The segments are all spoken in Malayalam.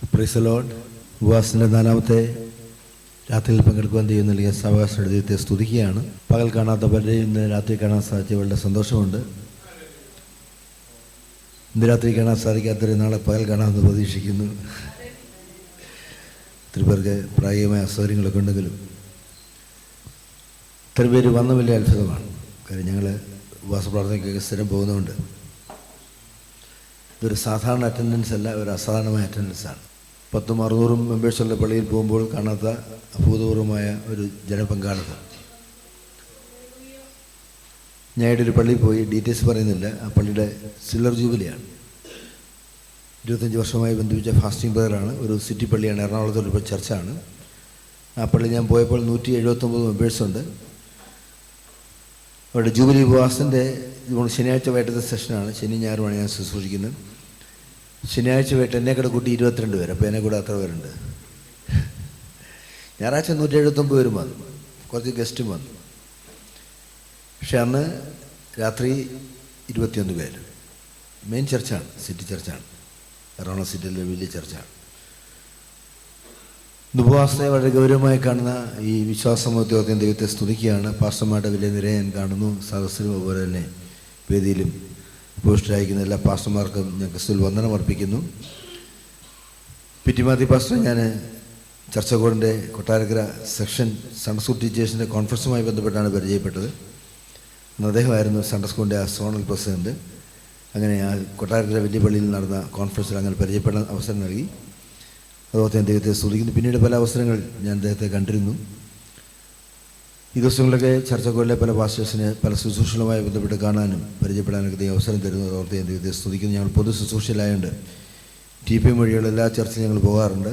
Price the Lord. ഉപവാസത്തിൻ്റെ 4ാമത്തെ രാത്രിയിൽ പങ്കെടുക്കുവാൻ ദൈവം നൽകിയ സാവകാശ ദൈവത്തെ സ്തുതിക്കുകയാണ്. പകൽ കാണാത്തവരുടെ ഇന്ന് രാത്രി കാണാൻ സാധിച്ചവരുടെ സന്തോഷമുണ്ട്. ഇന്ന് രാത്രി കാണാൻ സാധിക്കാത്തവരെ നാളെ പകൽ കാണാമെന്ന് പ്രതീക്ഷിക്കുന്നു. ഒത്തിരി പേർക്ക് പ്രായോഗികമായ അസൗകര്യങ്ങളൊക്കെ ഉണ്ടെങ്കിലും ഇത്ര പേര് വന്ന വലിയ അത്ഭുതമാണ്. കാര്യം ഞങ്ങൾ ഉപവാസ പ്രാർത്ഥനയ്ക്കൊക്കെ സ്ഥിരം പോകുന്നതുകൊണ്ട് ഇതൊരു സാധാരണ അറ്റൻഡൻസ് അല്ല, ഒരു അസാധാരണമായ അറ്റൻഡൻസാണ്. 100-600 മെമ്പേഴ്സുള്ള പള്ളിയിൽ പോകുമ്പോൾ കാണാത്ത അഭൂതപൂർവമായ ഒരു ജനപങ്കാളിത്തം. ഞാനിവിടെ ഒരു പള്ളിയിൽ പോയി, ഡീറ്റെയിൽസ് പറയുന്നില്ല. ആ പള്ളിയുടെ സിൽവർ ജൂബിലിയാണ്. 25 വർഷമായി ബന്ധിപ്പിച്ച ഫാസ്റ്റിംഗ് ബ്രദറാണ്. ഒരു സിറ്റി പള്ളിയാണ്, എറണാകുളത്തുള്ള ചർച്ചാണ്. ആ പള്ളി ഞാൻ പോയപ്പോൾ 179 മെമ്പേഴ്സുണ്ട്. അവരുടെ ജൂബിലി ഉപവാസത്തിൻ്റെ ശനിയാഴ്ച വൈകിട്ടത്തെ സെഷനാണ്. ശനി ഞായറുമാണ് ഞാൻ ശുശ്രൂഷിക്കുന്നത്. ശനിയാഴ്ച വൈകിട്ട് എന്നെക്കൂടെ കൂട്ടി 22 പേര്. അപ്പോൾ എന്നെ കൂടെ അത്ര പേരുണ്ട്. ഞായറാഴ്ച 179 പേരും വന്നു, കുറച്ച് ഗസ്റ്റും വന്നു. പക്ഷെ അന്ന് രാത്രി 21 പേര്. മെയിൻ ചർച്ചാണ്, സിറ്റി ചർച്ചാണ്, എറണാകുളം സിറ്റിയിലെ വലിയ ചർച്ചാണ്. ഉപവാസത്തെ വളരെ ഗൗരവമായി കാണുന്ന ഈ വിശ്വാസമോദ്യോഗത്തിന് ദൈവത്തെ സ്തുതിക്കുകയാണ്. പാസ്റ്റർമാരുടെ വലിയ നിരയെ ഞാൻ കാണുന്നു. സദസ്സിലും അതുപോലെ തന്നെ വേദിയിലും പോസ്റ്റിലയക്കുന്ന എല്ലാ പാസ്റ്റർമാർക്കും ഞാൻ ക്രിസ്തുവിൽ വന്ദനം അർപ്പിക്കുന്നു. പിറ്റിമാത്തി പാസ്റ്റർ ഞാൻ ചർച്ചകോടിൻ്റെ കൊട്ടാരക്കര സെക്ഷൻ സൺഡേ സ്കൂൾ ടീച്ചേഴ്സിൻ്റെ കോൺഫറൻസുമായി ബന്ധപ്പെട്ടാണ് പരിചയപ്പെട്ടത്. അദ്ദേഹമായിരുന്നു സൺഡേ സ്കൂളിൻ്റെ സോണൽ പ്രസിഡൻറ്റ്. അങ്ങനെ ആ കൊട്ടാരക്കര വലിയ പള്ളിയിൽ നടന്ന കോൺഫറൻസിൽ അങ്ങനെ പരിചയപ്പെടാൻ അവസരം നൽകി. അതുപോലെ ഞാൻ ദൈവത്തെ സ്തുതിക്കുന്നു. പിന്നീട് പല അവസരങ്ങൾ ഞാൻ അദ്ദേഹത്തെ കണ്ടിരുന്നു. ഈ ദിവസങ്ങളിലൊക്കെ ചർച്ചകളിലെ പല പാസ്റ്റേഴ്സിനെ പല ശുശ്രൂഷകളുമായി ബന്ധപ്പെട്ട് കാണാനും പരിചയപ്പെടാനൊക്കെ ദൈവം അവസരം തരുന്നു. അതോർത്ത് ഞാൻ ദൈവത്തെ സ്തുതിക്കുന്നു. ഞങ്ങൾ പൊതു ശുശ്രൂഷയിലായതുകൊണ്ട് TPM വഴിയുള്ള എല്ലാ ചർച്ചയും ഞങ്ങൾ പോകാറുണ്ട്.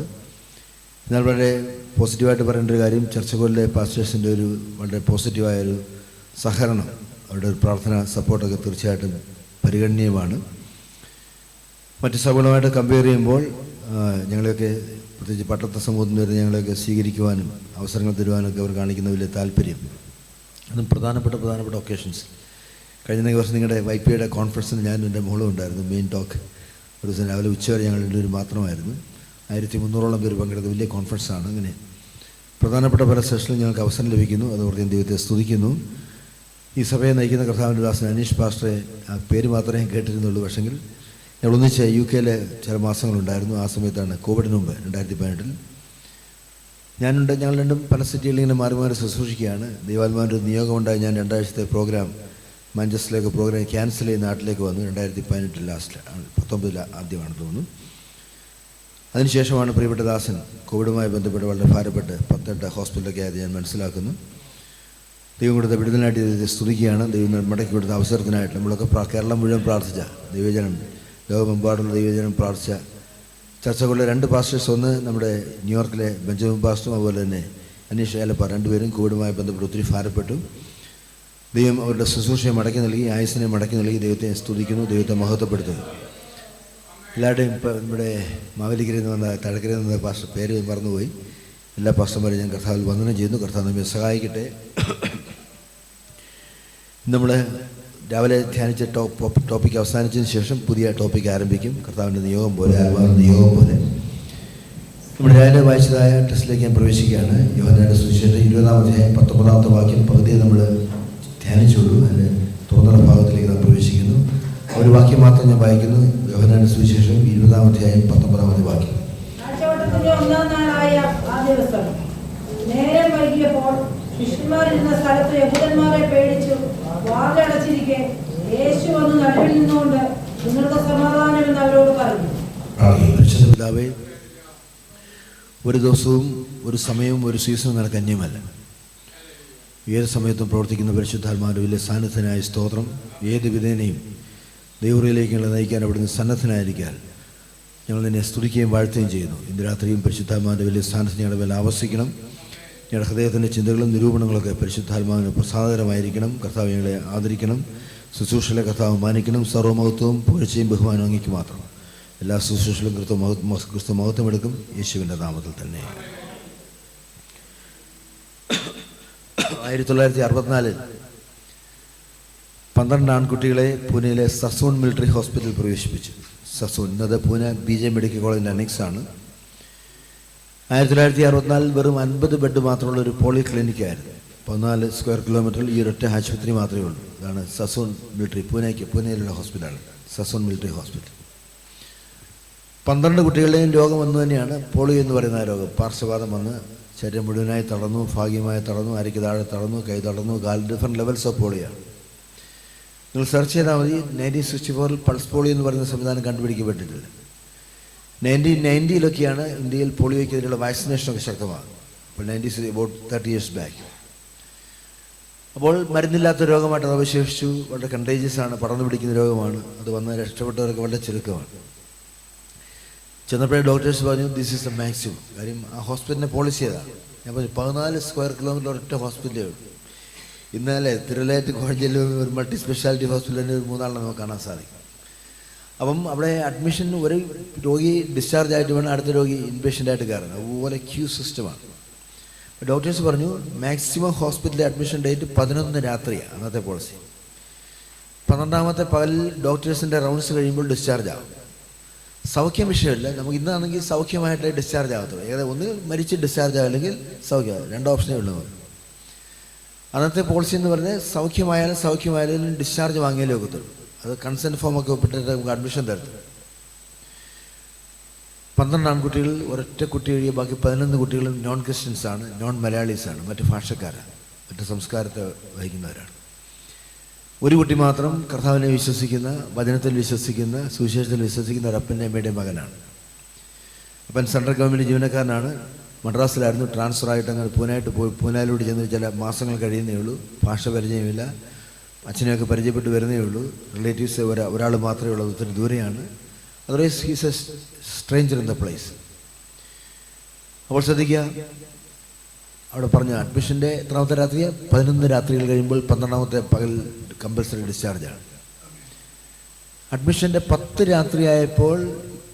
എന്നാൽ വളരെ പോസിറ്റീവായിട്ട് പറയേണ്ട ഒരു കാര്യം, ചർച്ചകളിലെ പാസ്റ്റേഴ്സിൻ്റെ ഒരു വളരെ പോസിറ്റീവായൊരു സഹകരണം, അവരുടെ ഒരു പ്രാർത്ഥന സപ്പോർട്ടൊക്കെ തീർച്ചയായിട്ടും പരിഗണനീയമാണ്. മറ്റ് സഭകളുമായിട്ട് കമ്പയർ ചെയ്യുമ്പോൾ ഞങ്ങളെയൊക്കെ പ്രത്യേകിച്ച് പട്ടത്ത സമൂഹത്തിന് വരുന്ന ഞങ്ങളെയൊക്കെ സ്വീകരിക്കുവാനും അവസരങ്ങൾ തരുവാനൊക്കെ അവർ കാണിക്കുന്ന വലിയ താല്പര്യം, അതും പ്രധാനപ്പെട്ട ഒക്കേഷൻസ്. കഴിഞ്ഞ വർഷം നിങ്ങളുടെ YPയുടെ കോൺഫറൻസിന് ഞാനും എൻ്റെ മോളും ഉണ്ടായിരുന്നു. മെയിൻ ടോക്ക് ഒരു ദിവസം രാവിലെ ഉച്ചവരെ ഞങ്ങൾ രണ്ടുപേരും മാത്രമായിരുന്നു. 1300ഓളം പേര് പങ്കെടുത്ത വലിയ കോൺഫറൻസാണ്. അങ്ങനെ പ്രധാനപ്പെട്ട പല സെഷനിലും ഞങ്ങൾക്ക് അവസരം ലഭിക്കുന്നു. അതോടെ ഞാൻ ദൈവത്തെ സ്തുതിക്കുന്നു. ഈ സഭയെ നയിക്കുന്ന കർത്താവിൻ്റെ ദാസൻ അനീഷ് പാസ്റ്ററെ ആ പേര് മാത്രമേ കേട്ടിരുന്നുള്ളൂ. പക്ഷെങ്കിൽ ഞങ്ങൾ ഒന്നിച്ച് UK ചില മാസങ്ങളുണ്ടായിരുന്നു. ആ സമയത്താണ് കോവിഡിന് മുമ്പ് 2018 ഞങ്ങൾ രണ്ടും പല സിറ്റികളിൽ ഇങ്ങനെ മാറി മാറി ശുശ്രൂഷിക്കുകയാണ്. ദൈവാത്മാവിൻ്റെ ഒരു നിയോഗമുണ്ടായി. ഞാൻ 2 ആഴ്ചത്തെ പ്രോഗ്രാം മാഞ്ചസ്റ്ററിലേക്ക് പ്രോഗ്രാം ക്യാൻസൽ ചെയ്ത് നാട്ടിലേക്ക് വന്നു. 2018 ലാസ്റ്റ് 19 ആദ്യമാണെന്ന് തോന്നുന്നു. അതിനുശേഷമാണ് പ്രിയപ്പെട്ട ദാസൻ കോവിഡുമായി ബന്ധപ്പെട്ട് വളരെ ഭാരപ്പെട്ട് 18 ഹോസ്പിറ്റലൊക്കെ ആയത് ഞാൻ മനസ്സിലാക്കുന്നു. ദൈവം കൊടുത്ത വിടുതലിനായിട്ട് ദൈവത്തെ സ്തുതിക്കുകയാണ്. ദൈവം മടക്കി കൊടുത്ത അവസരത്തിനായിട്ട് നമ്മളൊക്കെ കേരളം മുഴുവൻ പ്രാർത്ഥിച്ച ദൈവജനം, ലോകമെമ്പാടുള്ള ദൈവജനം പ്രാർത്ഥിച്ച ചർച്ചകളിലെ 2 പാസ്റ്റേഴ്സ്, ഒന്ന് നമ്മുടെ ന്യൂയോർക്കിലെ ബെഞ്ചമിൻ പാസ്റ്ററും അതുപോലെ തന്നെ അനീഷ് ഏലപ്പ, 2 പേരും കോവിഡുമായി ബന്ധപ്പെട്ട് ഒത്തിരി ഭാരപ്പെട്ടു. ദൈവം അവരുടെ ശുശ്രൂഷയെ മടക്കി നൽകി, ആയുസ്സിനെ മടക്കി നൽകി. ദൈവത്തെ സ്തുതിക്കുന്നു, ദൈവത്തെ മഹത്വപ്പെടുത്തുന്നു. എല്ലാവരുടെയും ഇപ്പോൾ നമ്മുടെ മാവേലിക്കരയിൽ നിന്ന് വന്ന തഴക്കരയിൽ നിന്ന് പാസ്റ്റർ പേര് മറന്നുപോയി. എല്ലാ പാസ്റ്റർമാരെയും ഞാൻ കർത്താവിൽ വന്ദനം ചെയ്യുന്നു. കർത്താവ് നമ്മെ സഹായിക്കട്ടെ. നമ്മൾ രാവിലെ ധ്യാനിച്ച ടോപ്പിക്ക് അവസാനിച്ചതിന് ശേഷം പുതിയ ടോപ്പിക്ക് ആരംഭിക്കും. കർത്താവിൻ്റെ നിയോഗം പോലെ, ആത്മാവിൻ്റെ നിയോഗം പോലെ. നമ്മുടെ രാവിലെ വായിച്ചതായ ടെസ്റ്റിലേക്ക് ഞാൻ പ്രവേശിക്കുകയാണ്. യോഹന്നാന്റെ സുവിശേഷം 20-ാം അധ്യായം 19-ാമത്തെ വാക്യം പകുതിയെ നമ്മൾ ധ്യാനിച്ചുള്ളൂ. അതിൻ്റെ തുറന്ന ഭാഗത്തിലേക്ക് നാം പ്രവേശിക്കുന്നു. ഒരു വാക്യം മാത്രം ഞാൻ വായിക്കുന്നു. യോഹന്നാന്റെ സുവിശേഷം 20-ാം അധ്യായം 19-ാമത്തെ വാക്യം. നേരം വൈകിയപ്പോൾ ശിഷ്യന്മാരിരുന്ന സ്ഥലത്ത് യഹൂദന്മാരെ പേടിച്ചു വാതിലടച്ചിരിക്കെ യേശു വന്ന് നടുവിൽ നിന്നുകൊണ്ട് നിങ്ങൾക്ക് സമാധാനം എന്ന് അവരോട് പറഞ്ഞു. പിതാവേ, ഒരു ദിവസവും ഒരു സമയവും ഒരു സീസണും നിനക്ക് അന്യമല്ല. ഏത് സമയത്തും പ്രവർത്തിക്കുന്ന പരിശുദ്ധാത്മാവിന്റെ വലിയ സാന്നിധ്യനായ സ്തോത്രം. ഏത് വിധേനയും ദൈവത്തിലേക്ക് ഞങ്ങളെ നയിക്കാൻ അവിടുന്ന് സന്നദ്ധനായിരിക്കാൻ ഞങ്ങൾ നിന്നെ സ്തുതിക്കുകയും വാഴ്ത്തുകയും ചെയ്യുന്നു. ഇന്ന് രാത്രിയും പരിശുദ്ധാത്മാവിന്റെ വലിയ സാന്നിധ്യം ഞങ്ങളുടെ മേൽ ആവസിക്കണം. ഞങ്ങളുടെ ഹൃദയത്തിൻ്റെ ചിന്തകളും നിരൂപണങ്ങളൊക്കെ പരിശുദ്ധാത്മാവിന് പ്രസാദകരമായിരിക്കണം. കർത്താവ് ഞങ്ങളെ ആദരിക്കണം. ശുശ്രൂഷയിലെ കർത്താവ് മാനിക്കണം. സർവ്വമഹത്വവും പുകഴ്ചയും ബഹുമാനവും അങ്ങേക്ക് മാത്രം. എല്ലാ ശുശ്രൂഷയിലും ക്രിസ്തു മഹത്വമെടുക്കും. യേശുവിൻ്റെ നാമത്തിൽ തന്നെ. 1964 12 ആൺകുട്ടികളെ പൂനെയിലെ സസൂൺ മിലിറ്ററി ഹോസ്പിറ്റലിൽ പ്രവേശിപ്പിച്ചു. സസൂൺ ഇന്നത് പൂനെ BJ മെഡിക്കൽ കോളേജിൻ്റെ അനെക്സാണ്. 1964 വെറും 50 ബെഡ് മാത്രമുള്ള ഒരു പോളി ക്ലിനിക്കായിരുന്നു. 14 സ്ക്വയർ കിലോമീറ്ററിൽ ഈ ഒരൊറ്റ ആശുപത്രി മാത്രമേ ഉള്ളൂ. അതാണ് സസോൺ മിലിറ്ററി, പൂനെയിലുള്ള ഹോസ്പിറ്റലാണ് സസോൺ മിലിറ്ററി ഹോസ്പിറ്റൽ. 12 കുട്ടികളുടെയും രോഗം ഒന്ന് തന്നെയാണ് പോളിയോ എന്ന് പറയുന്ന ആ രോഗം. പാർശ്വവാദം വന്ന് ശരീരം മുഴുവനായി തളർന്നു, ഭാഗികമായി തളർന്നു, അരയ്ക്ക് താഴെ തളർന്നു, കൈ തളർന്നു, കാൽ ഡിഫറെൻറ്റ് ലെവൽസ് ഓഫ് പോളിയാണ്. നിങ്ങൾ സെർച്ച് ചെയ്താൽ മതി. 1964 പൾസ് പോളിയോ എന്ന് പറയുന്ന സംവിധാനം കണ്ടുപിടിക്കപ്പെട്ടിട്ടില്ല. 1990 ഇന്ത്യയിൽ പോളിയോയ്ക്കെതിരെയുള്ള വാക്സിനേഷനൊക്കെ ശക്തമാകും. അപ്പോൾ 90 about 30 years ബാക്ക്. അപ്പോൾ മരുന്നില്ലാത്ത രോഗമായിട്ട് അത് അവശേഷിച്ചു. വളരെ കണ്ടേജിയസ് ആണ്, പടർന്നു പിടിക്കുന്ന രോഗമാണ്. അത് വന്ന് രക്ഷപ്പെട്ടവർക്ക് വളരെ ചുരുക്കമാണ്. ചെന്നപ്പോഴേ ഡോക്ടേഴ്സ് പറഞ്ഞു ദിസ് ഈസ് ദ മാക്സിമം. കാര്യം ആ ഹോസ്പിറ്റലിനെ പോളിസി ചെയ്താണ്. ഞാൻ പറഞ്ഞു 14 സ്ക്വയർ കിലോമീറ്റർ ഒരൊറ്റ ഹോസ്പിറ്റലേ ഉള്ളൂ. ഇന്നലെ തിരുവല്ലയിൽ കോഴഞ്ചേരിയിൽ ഒരു മൾട്ടി സ്പെഷ്യാലിറ്റി ഹോസ്പിറ്റലിൽ 3 ആളെ നമുക്ക് കാണാൻ സാധിക്കും. അപ്പം അവിടെ അഡ്മിഷൻ ഒരു രോഗി ഡിസ്ചാർജ് ആയിട്ട് വേണം അടുത്ത രോഗി ഇൻപേഷ്യൻ്റായിട്ട് കയറാൻ. അതുപോലെ ക്യൂ സിസ്റ്റമാണ്. ഡോക്ടേഴ്സ് പറഞ്ഞു മാക്സിമം ഹോസ്പിറ്റലിലെ അഡ്മിഷൻ ഡേറ്റ് 11 രാത്രിയാണ് അന്നത്തെ പോളിസി. 12ാമത്തെ പകലിൽ ഡോക്ടേഴ്സിൻ്റെ റൗണ്ട്സ് കഴിയുമ്പോൾ ഡിസ്ചാർജ് ആകും. സൗഖ്യം വിഷയമില്ല. നമുക്ക് ഇന്നാണെങ്കിൽ സൗഖ്യമായിട്ട് ഡിസ്ചാർജ് ആകത്തുള്ളൂ. ഏതായാലും ഒന്ന് മരിച്ച് ഡിസ്ചാർജ് ആകും, അല്ലെങ്കിൽ സൗഖ്യമാകും. 2 ഓപ്ഷനേ ഉള്ളൂ. അന്നത്തെ പോളിസി എന്ന് പറഞ്ഞാൽ സൗഖ്യമായാലും ഡിസ്ചാർജ് വാങ്ങിയാലേ ഒക്കത്തുള്ളൂ. അത് കൺസെൻറ്റ് ഫോമൊക്കെ ഒപ്പിട്ടിട്ട് നമുക്ക് അഡ്മിഷൻ തരത്തുള്ളൂ. 12 ആൺകുട്ടികൾ, ഒരൊറ്റ കുട്ടി ഒഴികെ ബാക്കി 11 കുട്ടികളും നോൺ ക്രിസ്ത്യൻസാണ്, നോൺ മലയാളീസാണ്, മറ്റ് ഭാഷക്കാരാണ്, മറ്റ് സംസ്കാരത്തെ വഹിക്കുന്നവരാണ്. ഒരു കുട്ടി മാത്രം കർത്താവിനെ വിശ്വസിക്കുന്ന, വചനത്തിൽ വിശ്വസിക്കുന്ന, സുവിശേഷത്തിൽ വിശ്വസിക്കുന്ന ഒരു അപ്പൻ്റെ അമ്മയുടെ മകനാണ്. അപ്പൻ സെൻട്രൽ ഗവൺമെൻറ് ജീവനക്കാരനാണ്. മദ്രാസിലായിരുന്നു. ട്രാൻസ്ഫറായിട്ട് അങ്ങനെ പൂനെയിലോട്ട് ചെന്ന് ചില മാസങ്ങൾ കഴിയുന്നേ ഉള്ളൂ. ഭാഷ പരിചയമില്ല. അച്ഛനെയൊക്കെ പരിചയപ്പെട്ട് വരുന്നേ ഉള്ളൂ. റിലേറ്റീവ്സ് ഒരാൾ മാത്രമേ ഉള്ളൂ, ഒത്തിരി ദൂരെയാണ്. Otherwise he's A stranger in the place. അപ്പോൾ ശ്രദ്ധിക്കുക, അവിടെ പറഞ്ഞ അഡ്മിഷൻ്റെ എത്രാമത്തെ രാത്രിയാണ്? 11 രാത്രികൾ കഴിയുമ്പോൾ 12ാമത്തെ പകൽ കമ്പൽസറി ഡിസ്ചാർജാണ്. അഡ്മിഷൻ്റെ 10 രാത്രിയായപ്പോൾ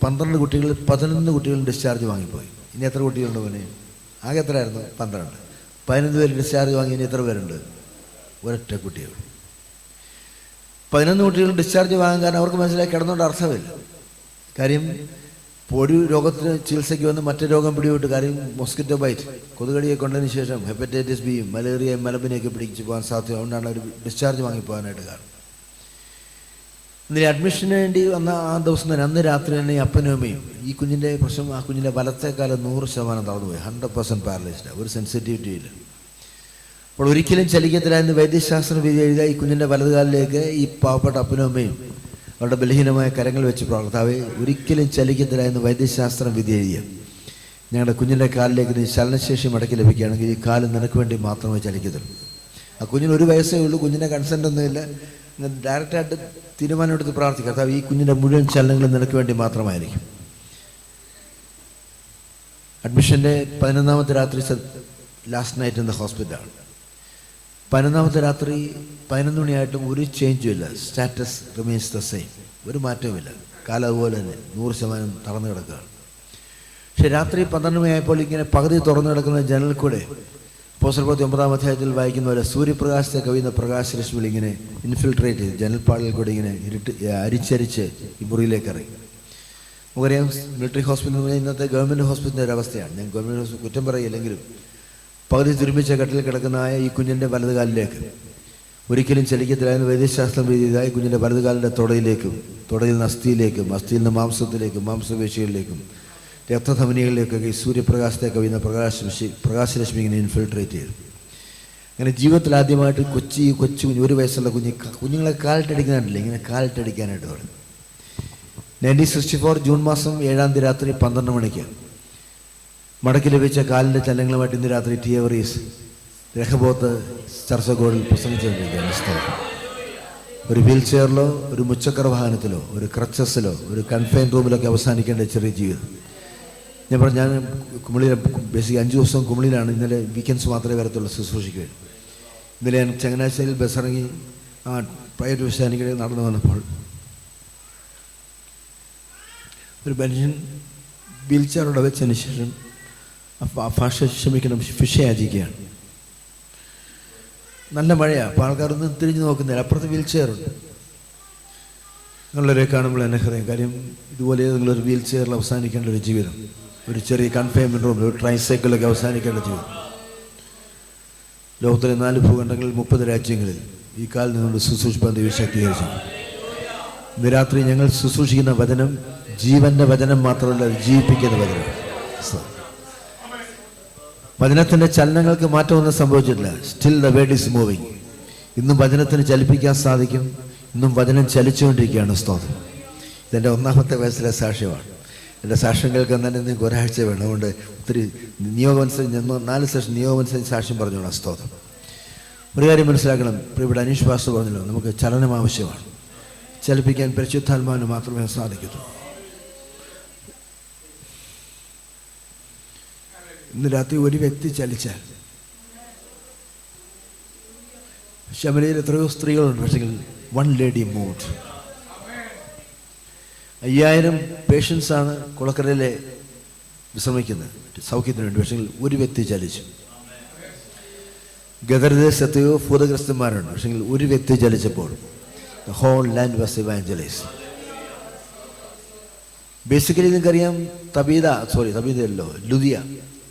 12 കുട്ടികൾ 11 കുട്ടികളും ഡിസ്ചാർജ് വാങ്ങിപ്പോയി. ഇനി എത്ര കുട്ടികളുണ്ട് പോലെ? ആകെ എത്രയായിരുന്നു? 12. 11 പേര് ഡിസ്ചാർജ് വാങ്ങി. ഇനി എത്ര പേരുണ്ട്? ഒരൊറ്റ കുട്ടികൾ. 11 കുട്ടികൾ ഡിസ്ചാർജ് വാങ്ങാൻ കാരണം അവർക്ക് മനസ്സിലായി കിടന്നുകൊണ്ട് അർത്ഥമില്ല. കാര്യം ഒരു രോഗത്തിന് ചികിത്സയ്ക്ക് വന്ന് മറ്റു രോഗം പിടിവിട്ട്. കാര്യം മോസ്കിറ്റോ ബൈറ്റ്, കൊതുകടിയെ കൊണ്ടതിന് ശേഷം ഹെപ്പറ്റൈറ്റിസ് ബിയും മലേറിയയും മലബിനെയൊക്കെ പിടിച്ച് പോകാൻ സാധ്യത. അതുകൊണ്ടാണ് അവർ ഡിസ്ചാർജ് വാങ്ങിപ്പോകാനായിട്ട് കാരണം. ഇന്നലെ അഡ്മിഷന് വേണ്ടി വന്ന ആ ദിവസം തന്നെ, അന്ന് രാത്രി തന്നെ ഈ അപ്പനും അമ്മയും ഈ കുഞ്ഞിൻ്റെ പ്രശ്നം, ആ കുഞ്ഞിൻ്റെ വലത്തേക്കാലം 100% തളർന്നുപോയി. 100% പാരലൈസ്ഡ്, ഒരു സെൻസിറ്റിവിറ്റി ഇല്ല. അപ്പോൾ ഒരിക്കലും ചലിക്കത്തില്ലായെന്ന് വൈദ്യശാസ്ത്ര വിധി എഴുതിയ ഈ കുഞ്ഞിൻ്റെ വലതുകാലിലേക്ക് ഈ പാവപ്പെട്ട അപ്പനും അമ്മയും അവരുടെ ബലഹീനമായ കരങ്ങൾ വെച്ച് പ്രാർത്ഥിതാവേ ഒരിക്കലും ചലിക്കത്തില്ലായെന്ന് വൈദ്യശാസ്ത്രം വിധി എഴുതിയ ഞങ്ങളുടെ കുഞ്ഞിൻ്റെ കാലിലേക്ക് നീ ചലനശേഷി മടക്കി ലഭിക്കുകയാണെങ്കിൽ ഈ കാല് നിനക്ക് വേണ്ടി മാത്രമേ ചലിക്കത്തുള്ളൂ. ആ കുഞ്ഞിന് 1 വയസ്സേ ഉള്ളൂ. കുഞ്ഞിൻ്റെ കൺസെൻ്റ് ഒന്നുമില്ല. ഡയറക്റ്റായിട്ട് തീരുമാനമെടുത്ത് പ്രാർത്ഥിക്കുക, കർത്താവ് ഈ കുഞ്ഞിൻ്റെ മുഴുവൻ ചലനങ്ങളും നിനക്ക് വേണ്ടി മാത്രമായിരിക്കും. അഡ്മിഷൻ്റെ 11ാമത്തെ രാത്രി, ലാസ്റ്റ് നൈറ്റ് ഇൻ ദ ഹോസ്പിറ്റലാണ്. 11ാമത്തെ രാത്രി 11 മണിയായിട്ടും ഒരു ചേഞ്ചും ഇല്ല. സ്റ്റാറ്റസ് റിമെയിൻസ് ദ സെയിം, ഒരു മാറ്റവുമില്ല. കാലം അതുപോലെ തന്നെ 100% തളർന്നു കിടക്കുകയാണ്. പക്ഷെ രാത്രി 12 മണിയായപ്പോൾ ഇങ്ങനെ പകുതി തുറന്നു കിടക്കുന്ന ജനൽ കൂടെ അപ്പോസ്തലർ 9-ാം അധ്യായത്തിൽ വായിക്കുന്ന പോലെ സൂര്യപ്രകാശത്തെ കവിയുന്ന പ്രകാശരശ്മികൾ ഇങ്ങനെ ഇൻഫിൽട്രേറ്റ് ചെയ്ത് ജനൽപ്പാളിൽ കൂടെ ഇങ്ങനെ അരിച്ചരിച്ച് ഈ മുറിയിലേക്ക് ഇറങ്ങി. നമുക്കറിയാം മിലിറ്ററി ഹോസ്പിറ്റൽ എന്ന് പറഞ്ഞാൽ ഇന്നത്തെ ഗവൺമെൻറ് ഹോസ്പിറ്റലിൻ്റെ ഒരു അവസ്ഥയാണ്. ഞാൻ ഗവൺമെൻറ് ഹോസ്പിറ്റൽ കുറ്റം പറയില്ലെങ്കിലും പകുതി തുരുമ്പിച്ച കട്ടിൽ കിടക്കുന്ന ഈ കുഞ്ഞിൻ്റെ വലതുകാലിലേക്ക് ഒരിക്കലും ചലിക്കത്തിലായെന്ന് വൈദ്യശാസ്ത്രം എഴുതിയതായി കുഞ്ഞിൻ്റെ വലതുകാലിൻ്റെ തുടയിലേക്കും, തുടയിൽ നിന്ന് അസ്ഥിയിലേക്കും, അസ്ഥിയിൽ നിന്ന് മാംസത്തിലേക്കും, മാംസപേശികളിലേക്കും, രക്തധമനികളിലേക്കൊക്കെ ഈ സൂര്യപ്രകാശത്തെ കവിയുന്ന പ്രകാശരശ്മി ഇങ്ങനെ ഇൻഫിൽട്രേറ്റ് ചെയ്തു. അങ്ങനെ ജീവിതത്തിൽ ആദ്യമായിട്ട് കൊച്ചു 1 വയസ്സുള്ള കുഞ്ഞുങ്ങളെ കാലിട്ടടിക്കുന്നുണ്ടല്ലേ, ഇങ്ങനെ കാലിട്ടടിക്കാനായിട്ട് തുടങ്ങി. 1964 ജൂൺ മാസം 7-ാം തീയതി രാത്രി 12 മണിക്ക് മടക്കി ലഭിച്ച കാലിൻ്റെ ചലനങ്ങളുമായിട്ട് ഇന്ന് രാത്രി ടിയവറീസ് രഹബോത്ത് ചർച്ചകോടിൽ പ്രസംഗിച്ചുകൊണ്ടിരിക്കുകയാണ്. ഒരു വീൽ ചെയറിലോ, ഒരു മുച്ചക്ര വാഹനത്തിലോ, ഒരു ക്രച്ചസിലോ, ഒരു കൺഫൈൻ റൂമിലൊക്കെ അവസാനിക്കേണ്ട ചെറിയ ജീവിതം. ഞാൻ കുമളിയിലെ ബേസിക് 5 ദിവസം കുമളിയിലാണ്. ഇന്നലെ വീക്കെൻഡ്സ് മാത്രമേ വരത്തുള്ളൂ ശുശ്രൂഷിക്കുക. ഇന്നലെ ഞാൻ ചങ്ങനാശ്ശേരിയിൽ ബസ്സിറങ്ങി പ്രൈവറ്റ് വിശാനിക്കടയിൽ നടന്നു വന്നപ്പോൾ ഒരു മനുഷ്യൻ വീൽ ചെയറോടെ വെച്ചതിന് ശേഷം ഭാഷ ക്ഷമിക്കണം ഫിഷയാചിക്കുകയാണ്. നല്ല മഴയാണ്. അപ്പോൾ ആൾക്കാരൊന്നും തിരിഞ്ഞു നോക്കുന്നില്ല. അപ്പുറത്ത് വീൽ ചെയറുണ്ട്. നിങ്ങളവരെ കാണുമ്പോൾ എന്നെ അറിയാം. കാര്യം ഇതുപോലെ ഏതെങ്കിലും ഒരു വീൽ ചെയറിൽ അവസാനിക്കേണ്ട ഒരു ജീവിതം. ഒരു ചെറിയ കൺഫൈൻമെൻറ്റ് റൂമിൽ ഒരു ട്രൈസൈക്കിളൊക്കെ അവസാനിക്കേണ്ട ചെയ്തു. ലോകത്തിലെ 4 ഭൂഖണ്ഡങ്ങളിൽ 30 രാജ്യങ്ങളിൽ ഈ കാലിൽ നിന്നുകൊണ്ട് ശുശ്രൂഷിപ്പാൻ ദൈവം ശക്തീകരിച്ചു. ഇന്ന് രാത്രി ഞങ്ങൾ ശുശ്രൂഷിക്കുന്ന വചനം ജീവന്റെ വചനം മാത്രമല്ല, ജീവിപ്പിക്കുന്ന വചനമാണ്. വചനത്തിൻ്റെ ചലനങ്ങൾക്ക് മാറ്റമൊന്നും സംഭവിച്ചിട്ടില്ല. Still the word is moving. ഇന്നും വചനത്തിന് ചലിപ്പിക്കാൻ സാധിക്കും. ഇന്നും വചനം ചലിച്ചുകൊണ്ടിരിക്കുകയാണ്. സ്തോത്രം. ഇതെൻ്റെ 1-ാമത്തെ വയസ്സിലെ സാക്ഷ്യമാണ്. എൻ്റെ സാക്ഷ്യം കേൾക്കാൻ തന്നെ നിങ്ങൾക്ക് ഒരാഴ്ച വേണം. അതുകൊണ്ട് ഒത്തിരി നിയോഗമനുസരിച്ച് 4 സെഷൻ നിയോഗമനുസരിച്ച് സാക്ഷ്യം പറഞ്ഞോളാം. സ്തോത്രം. ഒരു കാര്യം മനസ്സിലാക്കണം. ഇവിടെ അനീഷ് പാസ്റ്റർ പറഞ്ഞല്ലോ, നമുക്ക് ചലനം ആവശ്യമാണ്. ചലിപ്പിക്കാൻ പരിശുദ്ധാത്മാവിന് മാത്രമേ സാധിക്കൂ. ഇന്ന് രാത്രി ഒരു വ്യക്തി ചലിച്ചാൽ, ശബരിയിൽ എത്രയോ സ്ത്രീകളുണ്ട്, പക്ഷേ 1 ലേഡി മൂവ്ഡ്. 5000 പേഷ്യൻസാണ് കുളക്കരയിലെ വിശ്രമിക്കുന്നത് സൗഖ്യത്തിന് വേണ്ടി, പക്ഷേ ഒരു വ്യക്തി ചലിച്ചു. ഗദർദേശത്തെയോ ഭൂതഗ്രസ്തന്മാരുണ്ട്, പക്ഷേ ഒരു വ്യക്തി ചലിച്ചപ്പോൾ the whole land was evangelized. Basically നിങ്ങൾക്കറിയാം, തബീതയല്ലോ, ലുദിയ,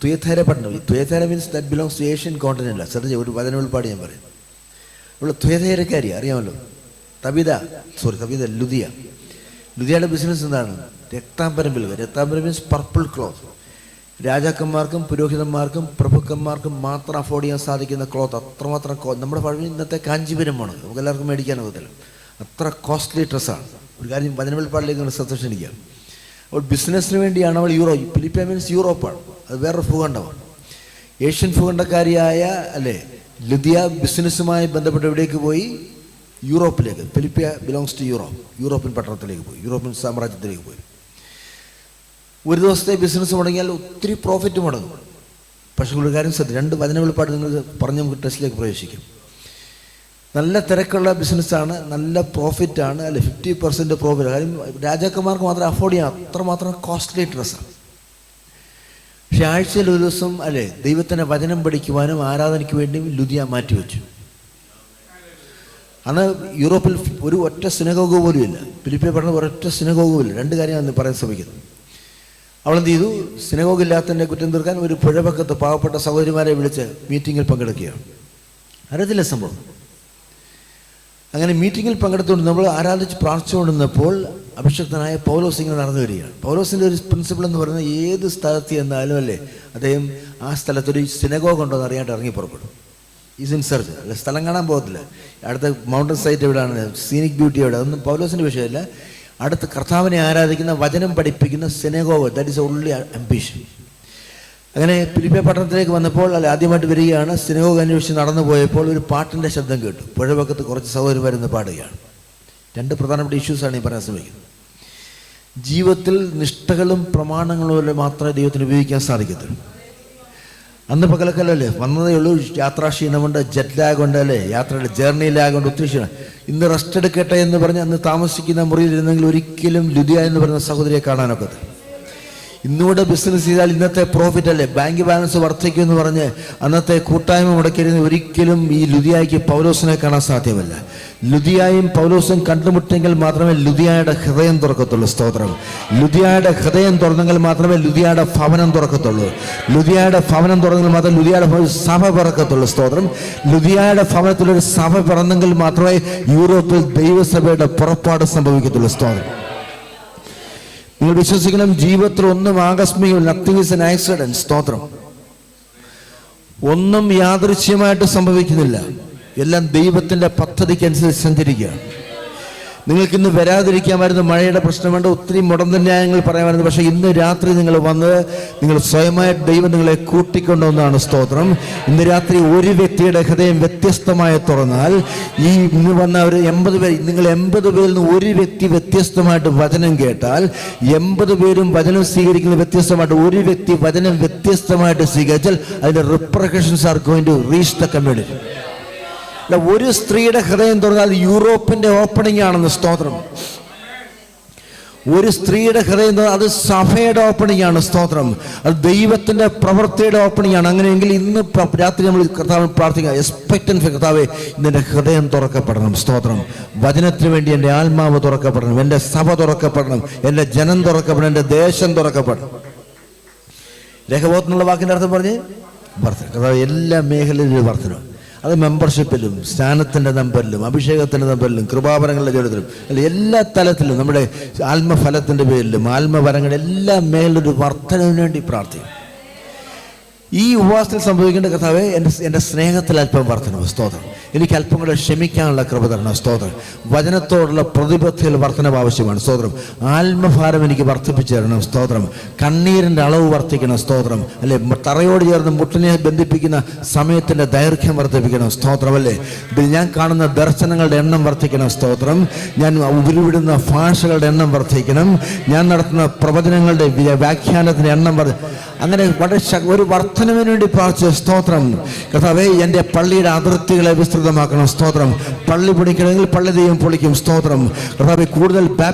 തുയഥേര പട്ടണം. Thyatira means that belongs to Asian continent. ശ്രദ്ധിച്ച ഒരു വചന വെളിപ്പാട് ഞാൻ പറയും. അവൾ തുയഥേരക്കാരി, അറിയാമല്ലോ. തബീത ലുദിയ. ലുദിയയുടെ ബിസിനസ് എന്താണ്? രക്താംബരം. രക്താംബരം മീൻസ് പർപ്പിൾ ക്ലോത്ത്. രാജാക്കന്മാർക്കും പുരോഹിതന്മാർക്കും പ്രഭുക്കന്മാർക്കും മാത്രം അഫോർഡ് ചെയ്യാൻ സാധിക്കുന്ന ക്ലോത്ത്. അത്രമാത്രം നമ്മുടെ പഴയ ഇന്നത്തെ കാഞ്ചീപുരമാണ്, നമുക്ക് എല്ലാവർക്കും മേടിക്കാനാകത്തില്ല. അത്ര കോസ്റ്റ്ലി ഡ്രസ്സാണ്. ഒരു കാര്യം വചന വെളിപ്പാടിലേക്ക് നിങ്ങൾ ശ്രദ്ധ ക്ഷണിക്കുക. അവൾ ബിസിനസ്സിന് വേണ്ടിയാണ് അവൾ ഫിലിപ്പിയ മീൻസ് യൂറോപ്പാണ്. അത് വേറൊരു ഭൂഖണ്ഡമാണ്. ഏഷ്യൻ ഭൂഖണ്ഡക്കാരിയായ ലുദിയ ബിസിനസ്സുമായി ബന്ധപ്പെട്ട് എവിടേക്ക് പോയി? യൂറോപ്പിലേക്ക്. ഫിലിപ്പിയ ബിലോങ്സ് ടു യൂറോപ്യൻ പട്ടണത്തിലേക്ക് പോയി, യൂറോപ്യൻ സാമ്രാജ്യത്തിലേക്ക് പോയി. ഒരു ദിവസത്തെ ബിസിനസ് മുടങ്ങിയാൽ ഒത്തിരി പ്രോഫിറ്റ് മുടങ്ങും. പക്ഷേ ഒരു കാര്യം ശ്രദ്ധിക്കും, 2 വചന വെളിപ്പാട് നിങ്ങൾ പറഞ്ഞ് നമുക്ക് ടെസ്റ്റിലേക്ക് പ്രവേശിക്കും. നല്ല തിരക്കുള്ള ബിസിനസ്സാണ്, നല്ല പ്രോഫിറ്റാണ്, 50% പ്രോഫിറ്റ്. കാര്യം രാജാക്കന്മാർക്ക് മാത്രം അഫോർഡ് ചെയ്യാം, അത്രമാത്രം കോസ്റ്റ്ലി ഡ്രസ്സാണ്. പക്ഷെ ആഴ്ചയിൽ ഒരു ദിവസം ദൈവത്തിൻ്റെ വചനം പഠിക്കുവാനും ആരാധനയ്ക്ക് വേണ്ടിയും ലുദിയ മാറ്റിവെച്ചു. അന്ന് യൂറോപ്പിൽ ഒരു ഒറ്റ സിനഗോഗ് പോലും ഇല്ല. ഫിലിപ്പിയ പറഞ്ഞ ഒരൊറ്റ സിനഗോഗ് പോലും. 2 കാര്യമാണ് പറയാൻ ശ്രമിക്കുന്നത്. അവളെന്ത് ചെയ്തു? സിനഗോഗ് ഇല്ലാത്തതിൻ്റെ കുറ്റം തീർക്കാൻ ഒരു പുഴപക്കത്ത് പാവപ്പെട്ട സഹോദരിമാരെ വിളിച്ച് മീറ്റിങ്ങിൽ പങ്കെടുക്കുകയാണ്. അറിയത്തില്ല സംഭവം. അങ്ങനെ മീറ്റിങ്ങിൽ പങ്കെടുത്തുകൊണ്ട് നമ്മൾ ആരാധിച്ച് പ്രാർത്ഥിച്ചുകൊണ്ടിരുന്നപ്പോൾ അഭിഷക്തനായ പൗലോസ് ഇങ്ങനെ നടന്നു വരികയാണ്. പൗലോസിൻ്റെ ഒരു പ്രിൻസിപ്പിൾ എന്ന് പറയുന്നത്, ഏത് സ്ഥലത്ത് ചെന്നാലും അദ്ദേഹം ആ സ്ഥലത്തൊരു സിനഗോഗ് ഉണ്ടോ എന്ന് അറിയാണ്ട് ഇറങ്ങി പുറപ്പെടും. Is in search. സ്ഥലം കാണാൻ പോകത്തില്ല. അടുത്ത മൗണ്ടൻ സൈറ്റ് എവിടെയാണ്, സീനിക് ബ്യൂട്ടി എവിടെ, അതൊന്നും പൗലോസിൻ്റെ വിഷയമല്ല. അടുത്ത് കർത്താവിനെ ആരാധിക്കുന്ന, വചനം പഠിപ്പിക്കുന്ന synagogue, that is only ambition. അങ്ങനെ ഫിലിപ്പിയ പട്ടണത്തിലേക്ക് വന്നപ്പോൾ ആദ്യമായിട്ട് വരികയാണ്. സിനഗോഗ് അന്വേഷിച്ച് നടന്നു പോയപ്പോൾ ഒരു പാട്ടിൻ്റെ ശബ്ദം കേട്ടു. പുഴവക്കത്ത് കുറച്ച് സഹോദരന്മാരുന്ന് പാടുകയാണ്. 2 പ്രധാനപ്പെട്ട ഇഷ്യൂസാണ് ഈ പറയാൻ ശ്രമിക്കുന്നത്. ജീവിതത്തിൽ നിഷ്ഠകളും പ്രമാണങ്ങളും മാത്രമേ ദൈവത്തിന് ഉപയോഗിക്കാൻ സാധിക്കത്തുള്ളൂ. അന്ന് പകലക്കല്ലേ വന്നതേ ഉള്ളൂ. യാത്രാക്ഷീണമുണ്ട്, ജെറ്റ് ലാഗ് ഉണ്ട്, യാത്രയുടെ ജേർണി ലാഗ് ഉണ്ട്, ഒത്തിരി ക്ഷീണം. ഇന്ന് റെസ്റ്റ് എടുക്കട്ടെ എന്ന് പറഞ്ഞ് അന്ന് താമസിക്കുന്ന മുറിയിലിരുന്നെങ്കിൽ ഒരിക്കലും ലുദിയ എന്ന് പറയുന്ന സഹോദരിയെ കാണാനൊക്കത്തില്ല. ഇന്നുകൂടെ ബിസിനസ് ചെയ്താൽ ഇന്നത്തെ പ്രോഫിറ്റ് ബാങ്ക് ബാലൻസ് വർദ്ധിക്കും എന്ന് പറഞ്ഞ് അന്നത്തെ കൂട്ടായ്മ മുടക്കിയിരുന്ന ഒരിക്കലും ഈ ലുദിയായ്ക്ക് പൗലോസിനെ കാണാൻ സാധ്യമല്ല. ലുദിയായും പൗലോസും കണ്ടുമുട്ടെങ്കിൽ മാത്രമേ ലുദിയായുടെ ഹൃദയം തുറക്കത്തുള്ളൂ. സ്തോത്രം. ലുദിയായുടെ ഹൃദയം തുറന്നെങ്കിൽ മാത്രമേ ലുദിയായുടെ ഭവനം തുറക്കത്തുള്ളൂ. ലുദിയായുടെ ഭവനം തുറന്നെങ്കിൽ മാത്രമേ ലുദിയായുടെ സഭ പിറക്കത്തുള്ളൂ. സ്തോത്രം. ലുദിയായുടെ ഭവനത്തിലൊരു സഭ പിറന്നെങ്കിൽ മാത്രമേ യൂറോപ്പിൽ ദൈവസഭയുടെ പുറപ്പാട് സംഭവിക്കത്തുള്ളൂ. സ്തോത്രം. നിങ്ങൾ വിശ്വസിക്കണം, ജീവിതത്തിൽ ഒന്നും ആകസ്മികം, നത്തിങ് ഈസ് ആൻ ആക്സിഡന്റ്. സ്തോത്രം. ഒന്നും യാദൃശ്യമായിട്ട് സംഭവിക്കുന്നില്ല. എല്ലാം ദൈവത്തിൻ്റെ പദ്ധതിക്കനുസരിച്ച് സഞ്ചരിക്കുകയാണ്. നിങ്ങൾക്കിന്ന് വരാതിരിക്കാമായിരുന്നു, മഴയുടെ പ്രശ്നമുണ്ട്, ഒത്തിരി മുടന്ത ന്യായങ്ങൾ പറയാമായിരുന്നു. പക്ഷേ ഇന്ന് രാത്രി നിങ്ങൾ വന്ന് നിങ്ങൾ സ്വയമായിട്ട് ദൈവം നിങ്ങളെ കൂട്ടിക്കൊണ്ടുവന്നാണ്. സ്തോത്രം. ഇന്ന് രാത്രി ഒരു വ്യക്തിയുടെ ഹൃദയം വ്യത്യസ്തമായി തുറന്നാൽ, ഈ ഇന്ന് വന്ന ഒരു 80 പേർ, നിങ്ങൾ 80 പേരിൽ നിന്ന് ഒരു വ്യക്തി വ്യത്യസ്തമായിട്ട് വചനം കേട്ടാൽ, 80 പേരും വചനം സ്വീകരിക്കുന്നത് വ്യത്യസ്തമായിട്ട്, ഒരു വ്യക്തി വചനം വ്യത്യസ്തമായിട്ട് സ്വീകരിച്ചാൽ അതിൻ്റെ repercussions are going to reach the community. ഒരു സ്ത്രീയുടെ ഹൃദയം തുറന്നാൽ യൂറോപ്പിന്റെ ഓപ്പണിംഗ് ആണെന്ന്. സ്തോത്രം. ഒരു സ്ത്രീയുടെ ഹൃദയം തുറന്നാൽ അത് സഭയുടെ ഓപ്പണിംഗ് ആണ്. സ്തോത്രം. അത് ദൈവത്തിന്റെ പ്രവൃത്തിയുടെ ഓപ്പണിംഗ് ആണ്. അങ്ങനെയെങ്കിൽ ഇന്ന് രാത്രി നമ്മൾ കർത്താവ് പ്രാർത്ഥിക്കുക, എക്സ്പെക്ടന്റ് കർത്താവേ, ഇന്നെൻ്റെ ഹൃദയം തുറക്കപ്പെടണം. സ്തോത്രം. വചനത്തിന് വേണ്ടി എൻ്റെ ആത്മാവ് തുറക്കപ്പെടണം, എൻ്റെ സഭ തുറക്കപ്പെടണം, എൻ്റെ ജനം തുറക്കപ്പെടണം, എൻ്റെ ദേശം തുറക്കപ്പെടണം. രഹബോത്ത് എന്നുള്ള വാക്കിൻ്റെ അർത്ഥം പറഞ്ഞ് വർധന. കർത്താവ് എല്ലാ മേഖലയിലും വർധന. അത് മെമ്പർഷിപ്പിലും, സ്നാനത്തിൻ്റെ നമ്പറിലും, അഭിഷേകത്തിൻ്റെ നമ്പറിലും, കൃപാവരങ്ങളുടെ ജോലിയിലും, അല്ല എല്ലാ തലത്തിലും, നമ്മുടെ ആത്മഫലത്തിൻ്റെ പേരിലും, ആത്മവരങ്ങളുടെ എല്ലാ മേഖലയിലും ഒരു വർധനവിന് വേണ്ടി പ്രാർത്ഥിക്കും. ഈ ഉപവാസത്തിൽ സംഭവിക്കേണ്ട കർത്താവേ, എൻ്റെ സ്നേഹത്തിൽ അല്പം വർധനവ്, സ്തോത്രം. എനിക്ക് അല്പം കൂടെ ക്ഷമിക്കാനുള്ള കൃപ തരണം, സ്തോത്രം. വചനത്തോടുള്ള പ്രതിബദ്ധതയിൽ വർധനവ് ആവശ്യമാണ്, സ്തോത്രം. ആത്മഭാരം എനിക്ക് വർദ്ധിപ്പിച്ചു തരണം, സ്തോത്രം. കണ്ണീരിൻ്റെ അളവ് വർദ്ധിക്കണം, സ്തോത്രം. അല്ലെ, തറയോട് ചേർന്ന് മുട്ടിനെ ബന്ധിപ്പിക്കുന്ന സമയത്തിൻ്റെ ദൈർഘ്യം വർദ്ധിപ്പിക്കണം, സ്തോത്രം. അല്ലേ, ഞാൻ കാണുന്ന ദർശനങ്ങളുടെ എണ്ണം വർദ്ധിക്കണം, സ്തോത്രം. ഞാൻ ഉരുവിടുന്ന ഭാഷകളുടെ എണ്ണം വർദ്ധിക്കണം. ഞാൻ നടത്തുന്ന പ്രവചനങ്ങളുടെ വ്യാഖ്യാനത്തിൻ്റെ എണ്ണം അങ്ങനെ വളരെ ഒരു വർധനവിന് വേണ്ടി പ്രാർത്ഥിച്ച, സ്തോത്രം. കർത്താവേ, എൻ്റെ പള്ളിയുടെ അതിർത്തികളെ വിസ്തൃതമാക്കണം, സ്തോത്രം. പള്ളി പൊളിക്കണമെങ്കിൽ പള്ളി ദൈവം പൊളിക്കും, സ്തോത്രം. കർത്താവേ, കൂടുതൽ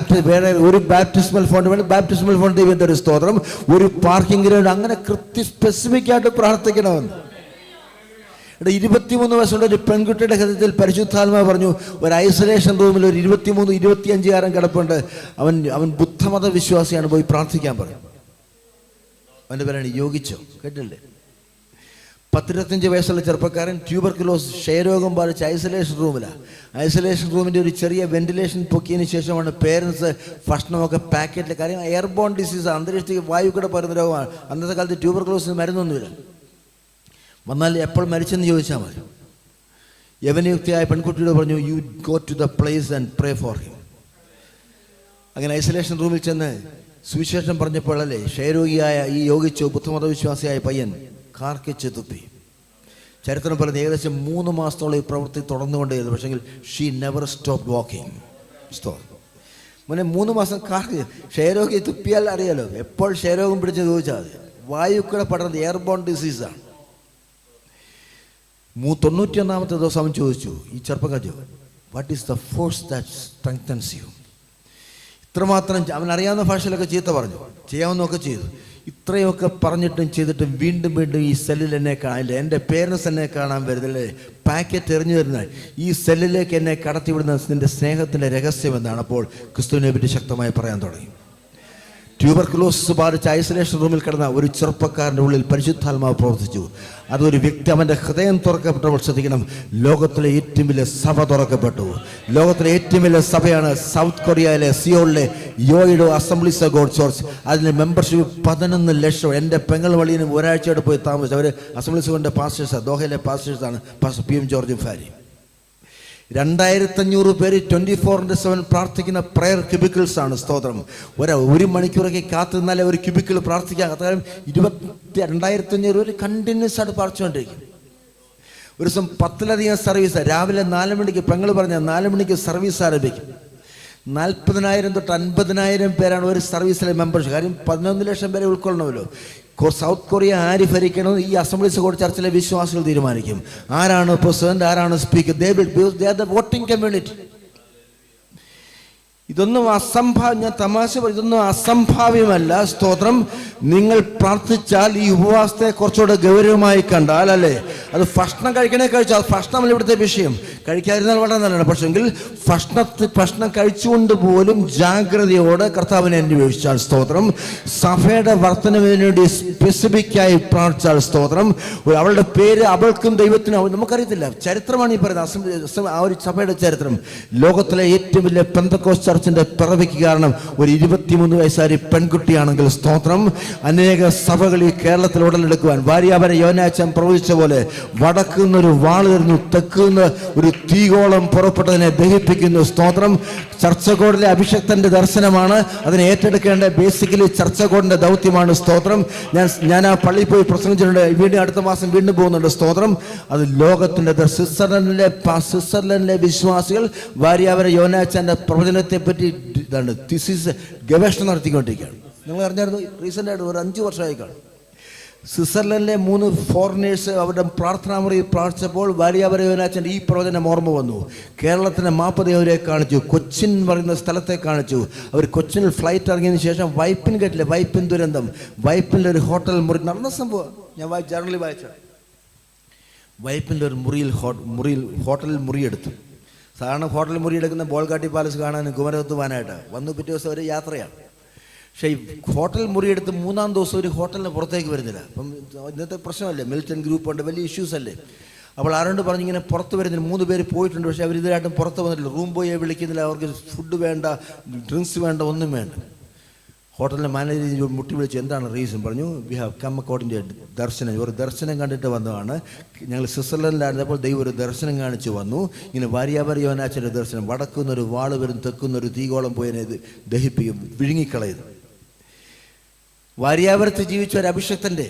വേറെ ഒരു ബാപ്റ്റിസ്മൽ ഫോണ്ട് വേണം, ബാപ്റ്റിസ്മൽ ഫോണ്ട് ദൈവം തരും, സ്തോത്രം. ഒരു പാർക്കിംഗ് ഗ്രൗണ്ട്, അങ്ങനെ സ്പെസിഫിക് ആയിട്ട് പ്രാർത്ഥിക്കണമെന്ന്. 23 വയസ്സുള്ള ഒരു പെൺകുട്ടിയുടെ ഹൃദയത്തിൽ പരിശുദ്ധാത്മാവ് പറഞ്ഞു, ഒരു ഐസൊലേഷൻ റൂമിൽ ഒരു 23-25 കിടപ്പുണ്ട്. അവൻ ബുദ്ധമത വിശ്വാസിയാണ്, പോയി പ്രാർത്ഥിക്കാൻ പറഞ്ഞു. അവൻ്റെ പേരാണ് യോഗിച്ചോ, കേട്ടില്ലേ? 10-25 വയസ്സുള്ള ചെറുപ്പക്കാരൻ ട്യൂബർക്കുലോസ്, ക്ഷയരോഗം ബാധിച്ച ഐസൊലേഷൻ റൂമിലാണ്. ഐസൊലേഷൻ റൂമിൻ്റെ ഒരു ചെറിയ വെന്റിലേഷൻ പൊക്കിയതിന് ശേഷമാണ് പേരൻസ് ഭക്ഷണമൊക്കെ പാക്കറ്റിൽ. കാര്യം എയർബോൺ ഡിസീസ്, അന്തരീക്ഷത്തിൽ വായു കൂടെ പരന്ന രോഗമാണ്. അന്നത്തെ കാലത്ത് ട്യൂബർക്കുലോസിന് മരുന്നൊന്നുമില്ല. വന്നാൽ എപ്പോൾ മരിച്ചെന്ന് ചോദിച്ചാൽ മതി. യവനയുക്തിയായ പെൺകുട്ടിയോട് പറഞ്ഞു, you go to the place and pray for him. അങ്ങനെ ഐസൊലേഷൻ റൂമിൽ ചെന്ന് സുവിശേഷം പറഞ്ഞപ്പോഴല്ലേ ക്ഷയരോഗിയായ ഈ യോഗിച്ചോ ബുദ്ധമതവിശ്വാസിയായ പയ്യൻ കാർക്കിച്ച് തുപ്പി. ചരിത്രം പറഞ്ഞ് ഏകദേശം 3 മാസത്തോളം ഈ പ്രവൃത്തി തുടർന്നുകൊണ്ടേയിരുന്നു. പക്ഷെങ്കിൽ ഷീ നെവർ സ്റ്റോപ്പ് വാക്കിംഗ്. മോനെ 3 മാസം ക്ഷയരോഗി തുപ്പിയാൽ അറിയാലോ എപ്പോൾ ക്ഷയരോഗം പിടിച്ച് ചോദിച്ചാൽ മതി. വായുക്കൂടെ പടർന്നത് എയർബോൺ ഡിസീസാണ്. 91-ാമത്തെ ദിവസം അവൻ ചോദിച്ചു, ഈ ചെറുപ്പക്കാർ, what is the force that strengthens you? ഇത്രമാത്രം അവനറിയാവുന്ന ഭാഷയിലൊക്കെ ചീത്ത പറഞ്ഞു, ചെയ്യാവുന്നതൊക്കെ ചെയ്തു. ഇത്രയൊക്കെ പറഞ്ഞിട്ടും ചെയ്തിട്ടും വീണ്ടും വീണ്ടും ഈ സെല്ലിൽ എന്നെ കാണില്ല, എൻ്റെ പേരൻസ് എന്നെ കാണാൻ വരുന്നില്ലേ, പാക്കറ്റ് എറിഞ്ഞു വരുന്ന ഈ സെല്ലിലേക്ക് എന്നെ കടത്തിവിടുന്ന നിൻ്റെ സ്നേഹത്തിൻ്റെ രഹസ്യം എന്താണ്? അപ്പോൾ ക്രിസ്തുവിനെ പറ്റി ശക്തമായി പറയാൻ തുടങ്ങി. ട്യൂബർക്കുലോസിസ് ബാധിച്ച ഐസൊലേഷൻ റൂമിൽ കിടന്ന ഒരു ചെറുപ്പക്കാരൻ്റെ ഉള്ളിൽ പരിശുദ്ധാത്മാവ് പ്രവർത്തിച്ചു. അതൊരു വ്യക്തി, അവൻ്റെ ഹൃദയം തുറക്കപ്പെട്ടപ്പോൾ ശ്രദ്ധിക്കണം, ലോകത്തിലെ ഏറ്റവും വലിയ സഭ തുറക്കപ്പെട്ടു. ലോകത്തിലെ ഏറ്റവും വലിയ സഭയാണ് സൗത്ത് കൊറിയയിലെ സിയോളിലെ Yoido Assemblies of God church. അതിന് മെമ്പർഷിപ്പ് 11 ലക്ഷം. എൻ്റെ പെങ്ങൾ വഴിയിനും ഒരാഴ്ചയോടെ പോയി താമസിച്ചു. അവർ അസംബ്ലീസ് ഗോഡിൻ്റെ പാസ്റ്റേഴ്സാണ്, ദോഹയിലെ പാസ്റ്റേഴ്സാണ്, പാസ്റ്റർ PM ജോർജും ഫാരി. 2500 പേര് 24/7 പ്രാർത്ഥിക്കുന്ന പ്രയർ ക്യൂബിക്കിൾസ് ആണ്, സ്തോത്രം. 1 മണിക്കൂറൊക്കെ കാത്തു നിന്നാലേ ഒരു ക്യൂബിക്കിൾ പ്രാർത്ഥിക്കാൻ. അതായത് 2500 പേര് കണ്ടിന്യൂസ് ആയിട്ട് പ്രാർത്ഥിച്ചുകൊണ്ടിരിക്കും. ഒരു ദിവസം 10ലധികം സർവീസ്. രാവിലെ 4 മണിക്ക് പെങ്ങൾ പറഞ്ഞ 4 മണിക്ക് സർവീസ് ആരംഭിക്കും. 40,000 തൊട്ട് 50,000 പേരാണ് ഒരു സർവീസിലെ മെമ്പർഷിപ്പ്. കാര്യം 11 ലക്ഷം പേരെ ഉൾക്കൊള്ളണമല്ലോ. സൗത്ത് കൊറിയ ആര് ഭരിക്കണം ഈ അസംബ്ലീസ് കോഡ് ചർച്ചിലെ വിശ്വാസികൾ തീരുമാനിക്കും. ആരാണ് പ്രസിഡന്റ്, ആരാണ് speaker. They are the voting community. ഇതൊന്നും ഞാൻ തമാശ ഇതൊന്നും അസംഭാവ്യമല്ല, സ്തോത്രം. നിങ്ങൾ പ്രാർത്ഥിച്ചാൽ ഈ ഉപവാസത്തെ കുറച്ചുകൂടെ ഗൗരവമായി കണ്ടാൽ, അല്ലേ, അത് ഭക്ഷണം കഴിച്ചാൽ ഭക്ഷണമല്ല ഇവിടുത്തെ വിഷയം. കഴിക്കാതിരുന്നാൽ വളരെ നല്ലതാണ്. പക്ഷെങ്കിൽ ഭക്ഷണം കഴിച്ചുകൊണ്ട് പോലും ജാഗ്രതയോടെ കർത്താവിനെ അന്വേഷിച്ചാൽ, സ്തോത്രം, സഭയുടെ വർധനവിന് വേണ്ടി സ്പെസിഫിക്കായി പ്രാർത്ഥിച്ചാൽ, സ്തോത്രം, അവളുടെ പേര് അവൾക്കും ദൈവത്തിനും നമുക്കറിയത്തില്ല. ചരിത്രമാണ് ഈ പറയുന്നത്, ആ ഒരു സഭയുടെ ചരിത്രം. ലോകത്തിലെ ഏറ്റവും വലിയ പെന്തക്കോസ്റ്റ് ചർച്ചിന്റെ പിറവിക്ക് കാരണം ഒരു 23 വയസ്സുകാരി പെൺകുട്ടിയാണെങ്കിൽ, സ്തോത്രം, അനേക സഭകൾ ഈ കേരളത്തിൽ ഉടലെടുക്കുവാൻ ഭാര്യാവരെ യോനാച്ചൻ പ്രവചിച്ച പോലെ വടക്കുന്നൊരു വാളെറിഞ്ഞു, തെക്കുന്ന ഒരു തീകോളം പുറപ്പെട്ടതിനെ ദഹിപ്പിക്കുന്നു, സ്തോത്രം. ചർച്ചകോടിലെ അഭിഷക്തന്റെ ദർശനമാണ്. അതിനെ ഏറ്റെടുക്കേണ്ട ബേസിക്കലി ചർച്ചകോടിന്റെ ദൗത്യമാണ്, സ്തോത്രം. ഞാൻ ആ പള്ളിയിൽ പോയി പ്രസംഗിച്ചിട്ടുണ്ട്. വീണ്ടും അടുത്ത മാസം വീണ്ടും പോകുന്നുണ്ട്, സ്തോത്രം. അത് ലോകത്തിന്റെ സ്വിറ്റ്സർലൻഡിലെ വിശ്വാസികൾ ഭാര്യാവരെ യോനാച്ചന്റെ പ്രവചനത്തെ പറ്റി ഗവേഷണം നടത്തിക്കൊണ്ടിരിക്കുകയാണ്. നിങ്ങൾ അറിഞ്ഞായിരുന്നു? റീസെന്റ് ആയിട്ട് ഒരു 5 വർഷമായി കാണും. സ്വിറ്റ്സർലൻഡിലെ 3 ഫോറിനേഴ്സ് അവരുടെ പ്രാർത്ഥനാ മുറിയിൽ പ്രാർത്ഥിച്ചപ്പോൾ ഭാര്യാവരെ യോനാച്ചൻ്റെ ഈ പ്രവചനം ഓർമ്മ വന്നു. കേരളത്തിൻ്റെ മാപ്പദേവരെ കാണിച്ചു, കൊച്ചിൻ പറയുന്ന സ്ഥലത്തെ കാണിച്ചു. അവർ കൊച്ചിനിൽ ഫ്ലൈറ്റ് ഇറങ്ങിയതിന് ശേഷം വൈപ്പിൻ കേട്ടില്ലേ, വൈപ്പിൻ ദുരന്തം, വൈപ്പിൻ്റെ ഒരു ഹോട്ടൽ മുറി നടന്ന സംഭവം ഞാൻ ജേർണലിൽ വായിച്ചു. വൈപ്പിൻ്റെ ഒരു ഹോട്ടലിൽ മുറിയെടുത്തു. സാധാരണ ഹോട്ടൽ മുറിയെടുക്കുന്ന ബോൾഗാട്ടി പാലസ് കാണാനും കുമരകത്ത് പോകാനായിട്ട് വന്നു. പിറ്റേ ദിവസം ഒരു യാത്രയാണ്. പക്ഷേ ഈ ഹോട്ടൽ മുറിയെടുത്ത് 3-ാം ദിവസം ഒരു ഹോട്ടലിന് പുറത്തേക്ക് വരുന്നില്ല. അപ്പം ഇന്നത്തെ പ്രശ്നമല്ലേ, മിലിറ്റൻ ഗ്രൂപ്പ് ഉണ്ട്, വലിയ ഇഷ്യൂസ് അല്ലേ. അപ്പോൾ ആരോട് പറഞ്ഞ് ഇങ്ങനെ പുറത്ത് വരുന്നില്ല. 3 പേര് പോയിട്ടുണ്ട്, പക്ഷേ അവർ ഇതിലായിട്ടും പുറത്ത് വന്നിട്ടില്ല. റൂം ബോയെ വിളിക്കുന്നില്ല, അവർക്ക് ഫുഡ് വേണ്ട, ഡ്രിങ്ക്സ് വേണ്ട, ഒന്നും വേണ്ട. ഹോട്ടലിലെ മാനേജർ മുട്ടി വിളിച്ച് എന്താണ് റീസൺ? പറഞ്ഞു, we have come according to ദർശനം. ഒരു ദർശനം കണ്ടിട്ട് വന്നതാണ്. ഞങ്ങൾ സ്വിറ്റ്സർലൻഡിലായിരുന്നപ്പോൾ ദൈവം ഒരു ദർശനം കാണിച്ച് വന്നു. ഇങ്ങനെ വാര്യാപരിയോനാച്ചൻ്റെ ദർശനം. വടക്കുന്നൊരു വാള് വരും, തെക്കുന്നൊരു തീകോളം പോയതിനെ ഇത് ദഹിപ്പിക്കും, വിഴുങ്ങിക്കളയുന്നു. വാര്യാപുരത്ത് ജീവിച്ച ഒരു അഭിഷക്തൻ്റെ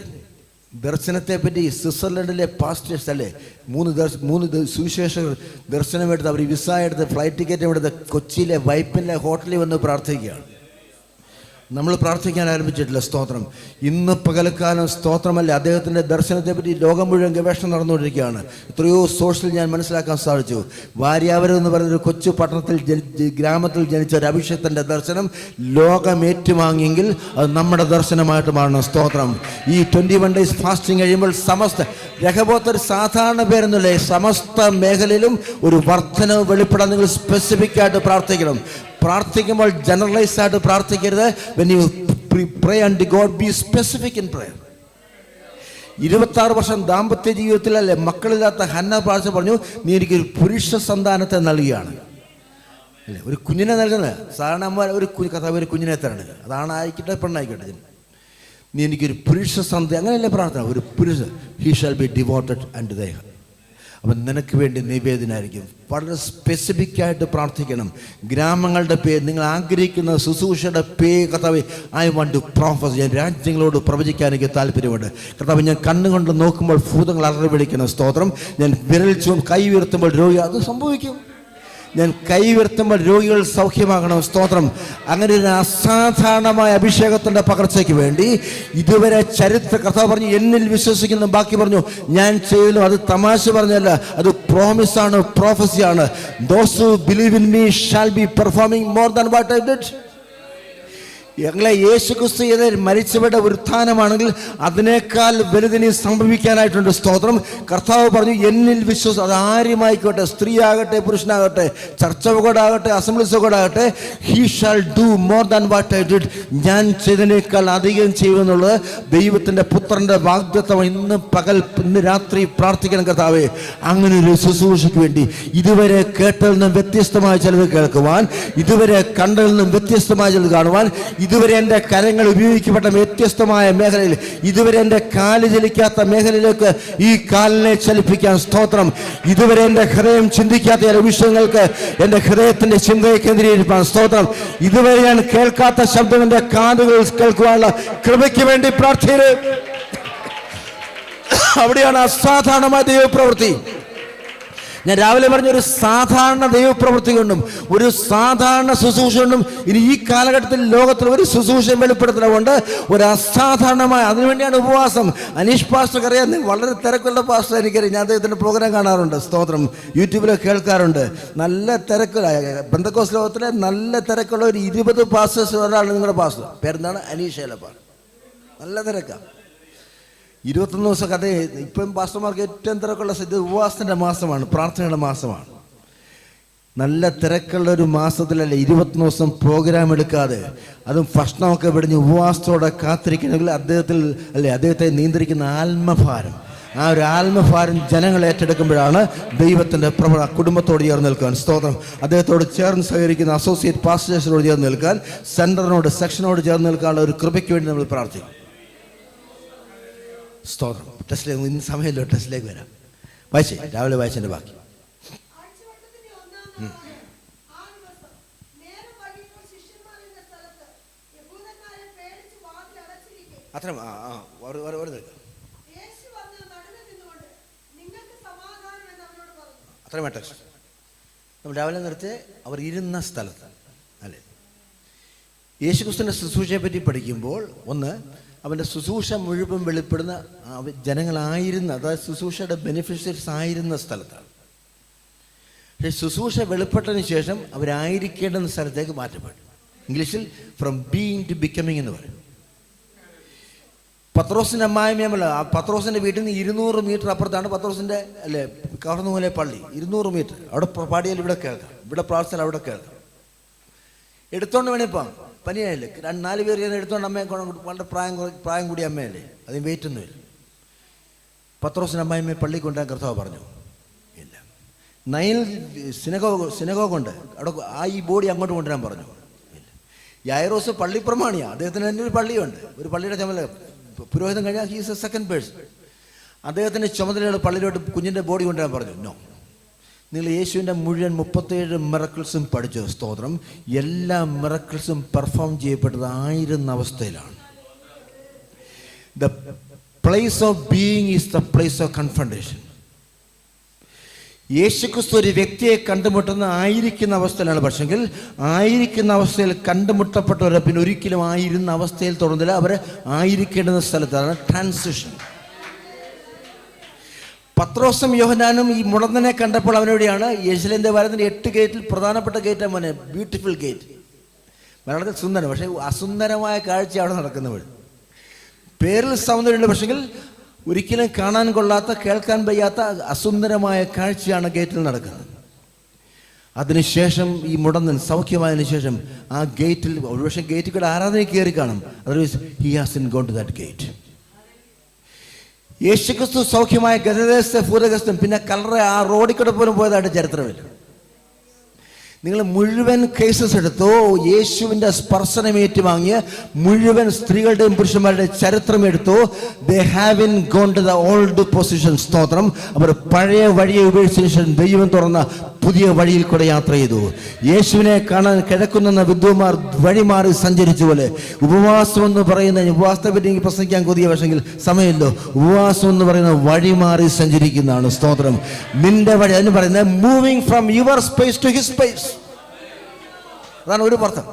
ദർശനത്തെപ്പറ്റി സ്വിറ്റ്സർലൻഡിലെ പാസ്റ്റേഴ്സ് അല്ലേ, 3 സുവിശേഷകർ ദർശനമെടുത്ത് അവർ വിസ എടുത്ത് ഫ്ലൈറ്റ് ടിക്കറ്റ് എടുത്ത് കൊച്ചിയിലെ വൈപ്പിലെ ഹോട്ടലിൽ വന്ന് പ്രാർത്ഥിക്കുകയാണ്. നമ്മൾ പ്രാർത്ഥിക്കാൻ ആരംഭിച്ചിട്ടില്ല. സ്തോത്രം. ഇന്ന് പകൽക്കാലം സ്തോത്രമല്ല, അദ്ദേഹത്തിൻ്റെ ദർശനത്തെപ്പറ്റി ലോകം മുഴുവൻ ഗവേഷണം നടന്നുകൊണ്ടിരിക്കുകയാണ്. എത്രയോ സോഴ്സിൽ ഞാൻ മനസ്സിലാക്കാൻ സാധിച്ചു. വാര്യാപുരം എന്ന് പറയുന്നൊരു കൊച്ചു പട്ടണത്തിൽ ഗ്രാമത്തിൽ ജനിച്ച ഒരു അഭിഷേകത്തിൻ്റെ ദർശനം ലോകം ഏറ്റുവാങ്ങിയെങ്കിൽ അത് നമ്മുടെ ദർശനമായിട്ട് മാറണം. സ്തോത്രം. ഈ 21 days ഫാസ്റ്റിംഗ് കഴിയുമ്പോൾ സമസ്ത രഹബോത്തൊരു സാധാരണ പേരെന്നല്ലേ, സമസ്ത മേഖലയിലും ഒരു വർധന വെളിപ്പെടാൻ നിങ്ങൾ സ്പെസിഫിക് ആയിട്ട് പ്രാർത്ഥിക്കണം. പ്രാർത്ഥിക്കുമ്പോൾ ജനറലൈസ് ആയിട്ട് പ്രാർത്ഥിക്കരുത്. when you pray unto God, be specific in prayer. 26 വർഷം ദാമ്പത്യ ജീവിതത്തിലല്ലേ മക്കളില്ലാത്ത ഹന്ന പ്രാർത്ഥന പറഞ്ഞു, നീ എനിക്കൊരു പുരുഷ സന്താനത്തെ നൽകുകയാണ് അല്ലേ. ഒരു കുഞ്ഞിനെ നൽകുന്നത് സാധാരണ അമ്മ ഒരു കുഞ്ഞിനെ തരണത്, അതാണ് ആയിക്കട്ടെ പെണ്ണായിക്കട്ടെ. നീ എനിക്കൊരു പുരുഷ സന്താനം, അങ്ങനെയല്ലേ പ്രാർത്ഥന. ഒരു പുരുഷ, he shall be devoted unto ദൈ. അപ്പം നിനക്ക് വേണ്ടി നിവേദനായിരിക്കും. വളരെ സ്പെസിഫിക് ആയിട്ട് പ്രാർത്ഥിക്കണം. ഗ്രാമങ്ങളുടെ പേര്, നിങ്ങൾ ആഗ്രഹിക്കുന്ന ശുശ്രൂഷയുടെ പേര് കർത്താവേ, ഐ വാണ്ട് ടു പ്രോഫസ്. ഞാൻ രാജ്യങ്ങളോട് പ്രവചിക്കാൻ എനിക്ക് താല്പര്യമുണ്ട് കർത്താവ്. ഞാൻ കണ്ണുകൊണ്ട് നോക്കുമ്പോൾ ഭൂതങ്ങൾ അലറി വിളിക്കണം. സ്തോത്രം. ഞാൻ വിരൽ കൈ ഉയർത്തുമ്പോൾ രോഗി, അത് സംഭവിക്കും. ഞാൻ കൈ ഉയർത്തുമ്പോൾ രോഗികൾ സൗഖ്യമാകണം. സ്തോത്രം. അങ്ങനെ ഒരു അസാധാരണമായ അഭിഷേകത്തിൻ്റെ പകർച്ചയ്ക്ക് വേണ്ടി ഇതുവരെ കർത്താവ് പറഞ്ഞു, എന്നിൽ വിശ്വസിക്കുന്ന, ബാക്കി പറഞ്ഞു ഞാൻ ചെയ്യുന്നു. അത് തമാശ പറഞ്ഞല്ല, അത് പ്രോമിസാണ്, പ്രോഫസിയാണ്. Those who believe in me shall be performing more than what I did. ഞങ്ങളെ യേശുക്രിസ്തു മരിച്ചവരുടെ ഉത്ഥാനമാണെങ്കിൽ അതിനേക്കാൾ വലുതിനി സംഭവിക്കാനായിട്ടുണ്ട്. സ്തോത്രം. കർത്താവ് പറഞ്ഞു, എന്നിൽ വിശ്വസം. അത് ആരുമായിക്കോട്ടെ, സ്ത്രീ ആകട്ടെ, പുരുഷനാകട്ടെ, ചർച്ച ആകട്ടെ, അസംബ്ലീസ് ആകട്ടെ, he shall do more than what I did. ഞാൻ ചെയ്തതിനേക്കാൾ അധികം ചെയ്യുമെന്നുള്ളത് ദൈവത്തിൻ്റെ പുത്രൻ്റെ വാഗ്ദത്തം. ഇന്ന് രാത്രി പ്രാർത്ഥിക്കണം കർത്താവേ, അങ്ങനെ ഒരു ശുശ്രൂഷയ്ക്ക് വേണ്ടി ഇതുവരെ കേട്ടതിൽ നിന്നും വ്യത്യസ്തമായ ചിലവ് കേൾക്കുവാൻ, ഇതുവരെ കണ്ടതിൽ നിന്നും വ്യത്യസ്തമായ ചിലവ് കാണുവാൻ, ഇതുവരെ എൻ്റെ കരങ്ങൾ ഉപയോഗിക്കപ്പെട്ട വ്യത്യസ്തമായ മേഖലയിൽ, ഇതുവരെ എൻ്റെ കാല് ചലിക്കാത്ത മേഖലയിലേക്ക് ഈ കാലിനെ ചലിപ്പിക്കാൻ. സ്തോത്രം. ഇതുവരെ എൻ്റെ ഹൃദയം ചിന്തിക്കാത്ത ചില വിഷയങ്ങൾക്ക് എൻ്റെ ഹൃദയത്തിൻ്റെ ചിന്തയെ കേന്ദ്രീകരിക്കാൻ. സ്തോത്രം. ഇതുവരെ ഞാൻ കേൾക്കാത്ത ശബ്ദം എൻ്റെ കാതുകൾ കേൾക്കുവാനുള്ള കൃപയ്ക്ക് വേണ്ടി പ്രാർത്ഥിക്കരുത്. അവിടെയാണ് അസാധാരണമായ ദൈവപ്രവൃത്തി. ഞാൻ രാവിലെ പറഞ്ഞ ഒരു സാധാരണ ദൈവപ്രവൃത്തി കൊണ്ടും ഒരു സാധാരണ ശുശ്രൂഷ കൊണ്ടും ഇനി ഈ കാലഘട്ടത്തിൽ ലോകത്തിൽ ഒരു ശുശ്രൂഷ വെളിപ്പെടുത്തുന്നതുകൊണ്ട് ഒരു അസാധാരണമായ, അതിനുവേണ്ടിയാണ് ഉപവാസം. അനീഷ് പാസ്റ്റർ അറിയാം, വളരെ തിരക്കുള്ള പാസ്റ്റർ എനിക്കറിയാം. ഞാൻ അദ്ദേഹത്തിൻ്റെ പ്രോഗ്രാം കാണാറുണ്ട്. സ്തോത്രം. യൂട്യൂബിലൊക്കെ കേൾക്കാറുണ്ട്. നല്ല തിരക്കുള്ള പെന്തക്കോസ്ത് ലോകത്തിലെ നല്ല തിരക്കുള്ള ഒരു 20 പാസ്റ്റേഴ്സ് ഒരാളാണ് നിങ്ങളുടെ പാസ്റ്റർ. പേരെന്താണ്? അനീഷ് ഏലപ്പാ. നല്ല തിരക്കാണ്. 21 ദിവസം കഥ. ഇപ്പം പാസ്റ്റർമാർക്ക് ഏറ്റവും തിരക്കുള്ള ഇത് ഉപവാസത്തിൻ്റെ മാസമാണ്, പ്രാർത്ഥനയുടെ മാസമാണ്. നല്ല തിരക്കുള്ള ഒരു മാസത്തിലല്ലേ 21 ദിവസം പ്രോഗ്രാം എടുക്കാതെ, അതും ഭക്ഷണമൊക്കെ വെടിഞ്ഞ് ഉപവാസത്തോടെ കാത്തിരിക്കണമെങ്കിൽ അദ്ദേഹത്തെ നിയന്ത്രിക്കുന്ന ആത്മഭാരം, ആ ഒരു ആത്മഭാരം ജനങ്ങൾ ഏറ്റെടുക്കുമ്പോഴാണ് ദൈവത്തിൻ്റെ കുടുംബത്തോട് ചേർന്ന് നിൽക്കാൻ. സ്തോത്രം. അദ്ദേഹത്തോട് ചേർന്ന് സഹകരിക്കുന്ന അസോസിയേറ്റ് പാസ്റ്റേഴ്സിനോട് ചേർന്ന് നിൽക്കാൻ, സെൻറ്ററിനോട്, സെക്ഷനോട് ചേർന്ന് നിൽക്കാനുള്ള ഒരു കൃപയ്ക്ക് വേണ്ടി നമ്മൾ പ്രാർത്ഥിക്കും. സ്തോത്രം. ടെസ്റ്റിലേക്ക് ഇന്ന് സമയമല്ലോ, ടെസ്റ്റിലേക്ക് വരാം. വായിച്ചേ, രാവിലെ വായിച്ചതിൻ്റെ ബാക്കി. അത്ര അത്രയും ടെക്സ്റ്റ് നമ്മൾ രാവിലെ നിർത്തി അവർ ഇരുന്ന സ്ഥലത്ത് അല്ലേ. യേശുക്രിസ്തുവിൻ്റെ ശുശ്രൂഷയെ പറ്റി പഠിക്കുമ്പോൾ ഒന്ന്, അവൻ്റെ ശുശ്രൂഷ മുഴുവൻ വെളിപ്പെടുന്ന ജനങ്ങളായിരുന്ന, അതായത് ശുശ്രൂഷയുടെ ബെനിഫിഷ്യറീസ് ആയിരുന്ന സ്ഥലത്താണ്. പക്ഷേ ശുശ്രൂഷ വെളിപ്പെട്ടതിന് ശേഷം അവരായിരിക്കേണ്ടുന്ന സ്ഥലത്തേക്ക് മാറ്റപ്പെട്ടു. ഇംഗ്ലീഷിൽ ഫ്രം ബീയിങ് ടു ബിക്കമിങ് എന്ന് പറയും. പത്രോസിൻ്റെ അമ്മായിമ്മയല്ല, ആ പത്രോസിൻ്റെ വീട്ടിൽ നിന്ന് 200 മീറ്റർ അപ്പുറത്താണ് പത്രോസിൻ്റെ അല്ലേ കവർന്നുപോലെ പള്ളി. 200 മീറ്റർ. അവിടെ പാടിയാൽ ഇവിടെ കേൾക്കാം, ഇവിടെ പ്രാർത്ഥന അവിടെ കേൾക്കാം. എടുത്തോണ്ട് വേണേപ്പാ. പനിയായില്ലേ, 4 പേര് ഞാൻ എടുത്തുകൊണ്ട് അമ്മയെ വളരെ പ്രായം കൂടിയ അമ്മയല്ലേ, അതിന് വെയിറ്റ് ഒന്നുമില്ല. പത്രോസിന് അമ്മായിമ്മയെ പള്ളി കൊണ്ടുവരാൻ കർത്താവ് പറഞ്ഞു ഇല്ല. നൈൽ സിനഗോഗുണ്ട്, അവിടെ ഈ ബോഡി അങ്ങോട്ട് കൊണ്ടുവരാൻ പറഞ്ഞു ഇല്ല. യായിറോസ് പള്ളി പ്രമാണിയാണ്, അദ്ദേഹത്തിന് തന്നെ ഒരു പള്ളിയുണ്ട്, ഒരു പള്ളിയുടെ ചുമതല. പുരോഹിതൻ കഴിഞ്ഞാൽ ഹീസ് എ സെക്കൻഡ് പേഴ്സൺ. അദ്ദേഹത്തിൻ്റെ ചുമതലയുള്ള പള്ളിയിലോട്ട് കുഞ്ഞിൻ്റെ ബോഡി കൊണ്ടുവരാൻ പറഞ്ഞു. നോ, നിങ്ങൾ യേശുവിൻ്റെ മുഴുവൻ 37 മിറക്കിൾസും പഠിച്ചു. സ്തോത്രം. എല്ലാ മിറക്കിൾസും പെർഫോം ചെയ്യപ്പെട്ടത് ആയിരുന്ന അവസ്ഥയിലാണ്. The place of being is the place of confrontation. യേശുക്രിസ്തു ഒരു വ്യക്തിയെ കണ്ടുമുട്ടുന്ന ആയിരിക്കുന്ന അവസ്ഥയിലാണ്. പക്ഷെങ്കിൽ ആയിരിക്കുന്ന അവസ്ഥയിൽ കണ്ടുമുട്ടപ്പെട്ടവരെ പിന്നെ ഒരിക്കലും ആയിരുന്ന അവസ്ഥയിൽ തുടർന്നില്ല, അവരെ ആയിരിക്കേണ്ടുന്ന സ്ഥലത്താണ് ട്രാൻസിഷൻ. പത്രോസും യോഹന്നാനും ഈ മുടന്തനെ കണ്ടപ്പോൾ അവനെവിടെയാണ്? യെരുശലേം ദേവാലയത്തിൻ്റെ 8 ഗേറ്റിൽ പ്രധാനപ്പെട്ട ഗേറ്റാണ് മോനെ, ബ്യൂട്ടിഫുൾ ഗേറ്റ്. മലയാളത്തിൽ സുന്ദരം, പക്ഷേ അസുന്ദരമായ കാഴ്ച അവിടെ നടക്കുന്നവൾ. പേരിൽ സൗന്ദര്യമുണ്ട്, പക്ഷെങ്കിൽ ഒരിക്കലും കാണാൻ കൊള്ളാത്ത, കേൾക്കാൻ വയ്യാത്ത അസുന്ദരമായ കാഴ്ചയാണ് ഗേറ്റിൽ നടക്കുന്നത്. അതിനുശേഷം ഈ മുടന്തൻ സൗഖ്യമായതിനു ശേഷം ആ ഗേറ്റിൽ ഒരുപക്ഷെ ഗേറ്റിൽ കൂടെ ആരാധന കയറി കാണും. Otherwise he has gone to that gate. യേശുക്രിസ്തു സൗഖ്യമായ ഗദരേസ ഭൂതഗ്രസ്തൻ പിന്നെ കല്ലറ ആ റോഡിൽ കൂടെ പോലും പോയതായിട്ട് ചരിത്രമില്ല. നിങ്ങൾ മുഴുവൻ കേസസ് എടുത്തോ, യേശുവിൻ്റെ സ്പർശനം ഏറ്റുവാങ്ങിയ മുഴുവൻ സ്ത്രീകളുടെയും പുരുഷന്മാരുടെയും ചരിത്രം എടുത്തോ, they have gone to the old position. സ്തോത്രം. അവർ പഴയ വഴിയെ ഉപേക്ഷിച്ച ശേഷം ദൈവം തുറന്ന പുതിയ വഴിയിൽ കൂടെ യാത്ര ചെയ്തു. യേശുവിനെ കാണാൻ കിഴക്കുന്ന വിദ്വാന്മാർ വഴി മാറി സഞ്ചരിച്ചു പോലെ ഉപവാസം എന്ന് പറയുന്ന, ഉപവാസത്തെ പറ്റി എനിക്ക് പ്രസംഗിക്കാൻ കൊതിയ പക്ഷെങ്കിൽ സമയമില്ലോ, ഉപവാസം എന്ന് പറയുന്ന വഴി മാറി സഞ്ചരിക്കുന്നതാണ്. സ്തോത്രം. നിന്റെ വഴി, അതിന് പറയുന്നത് moving from your space to his space. അതാണ് ഒരു അർത്ഥം.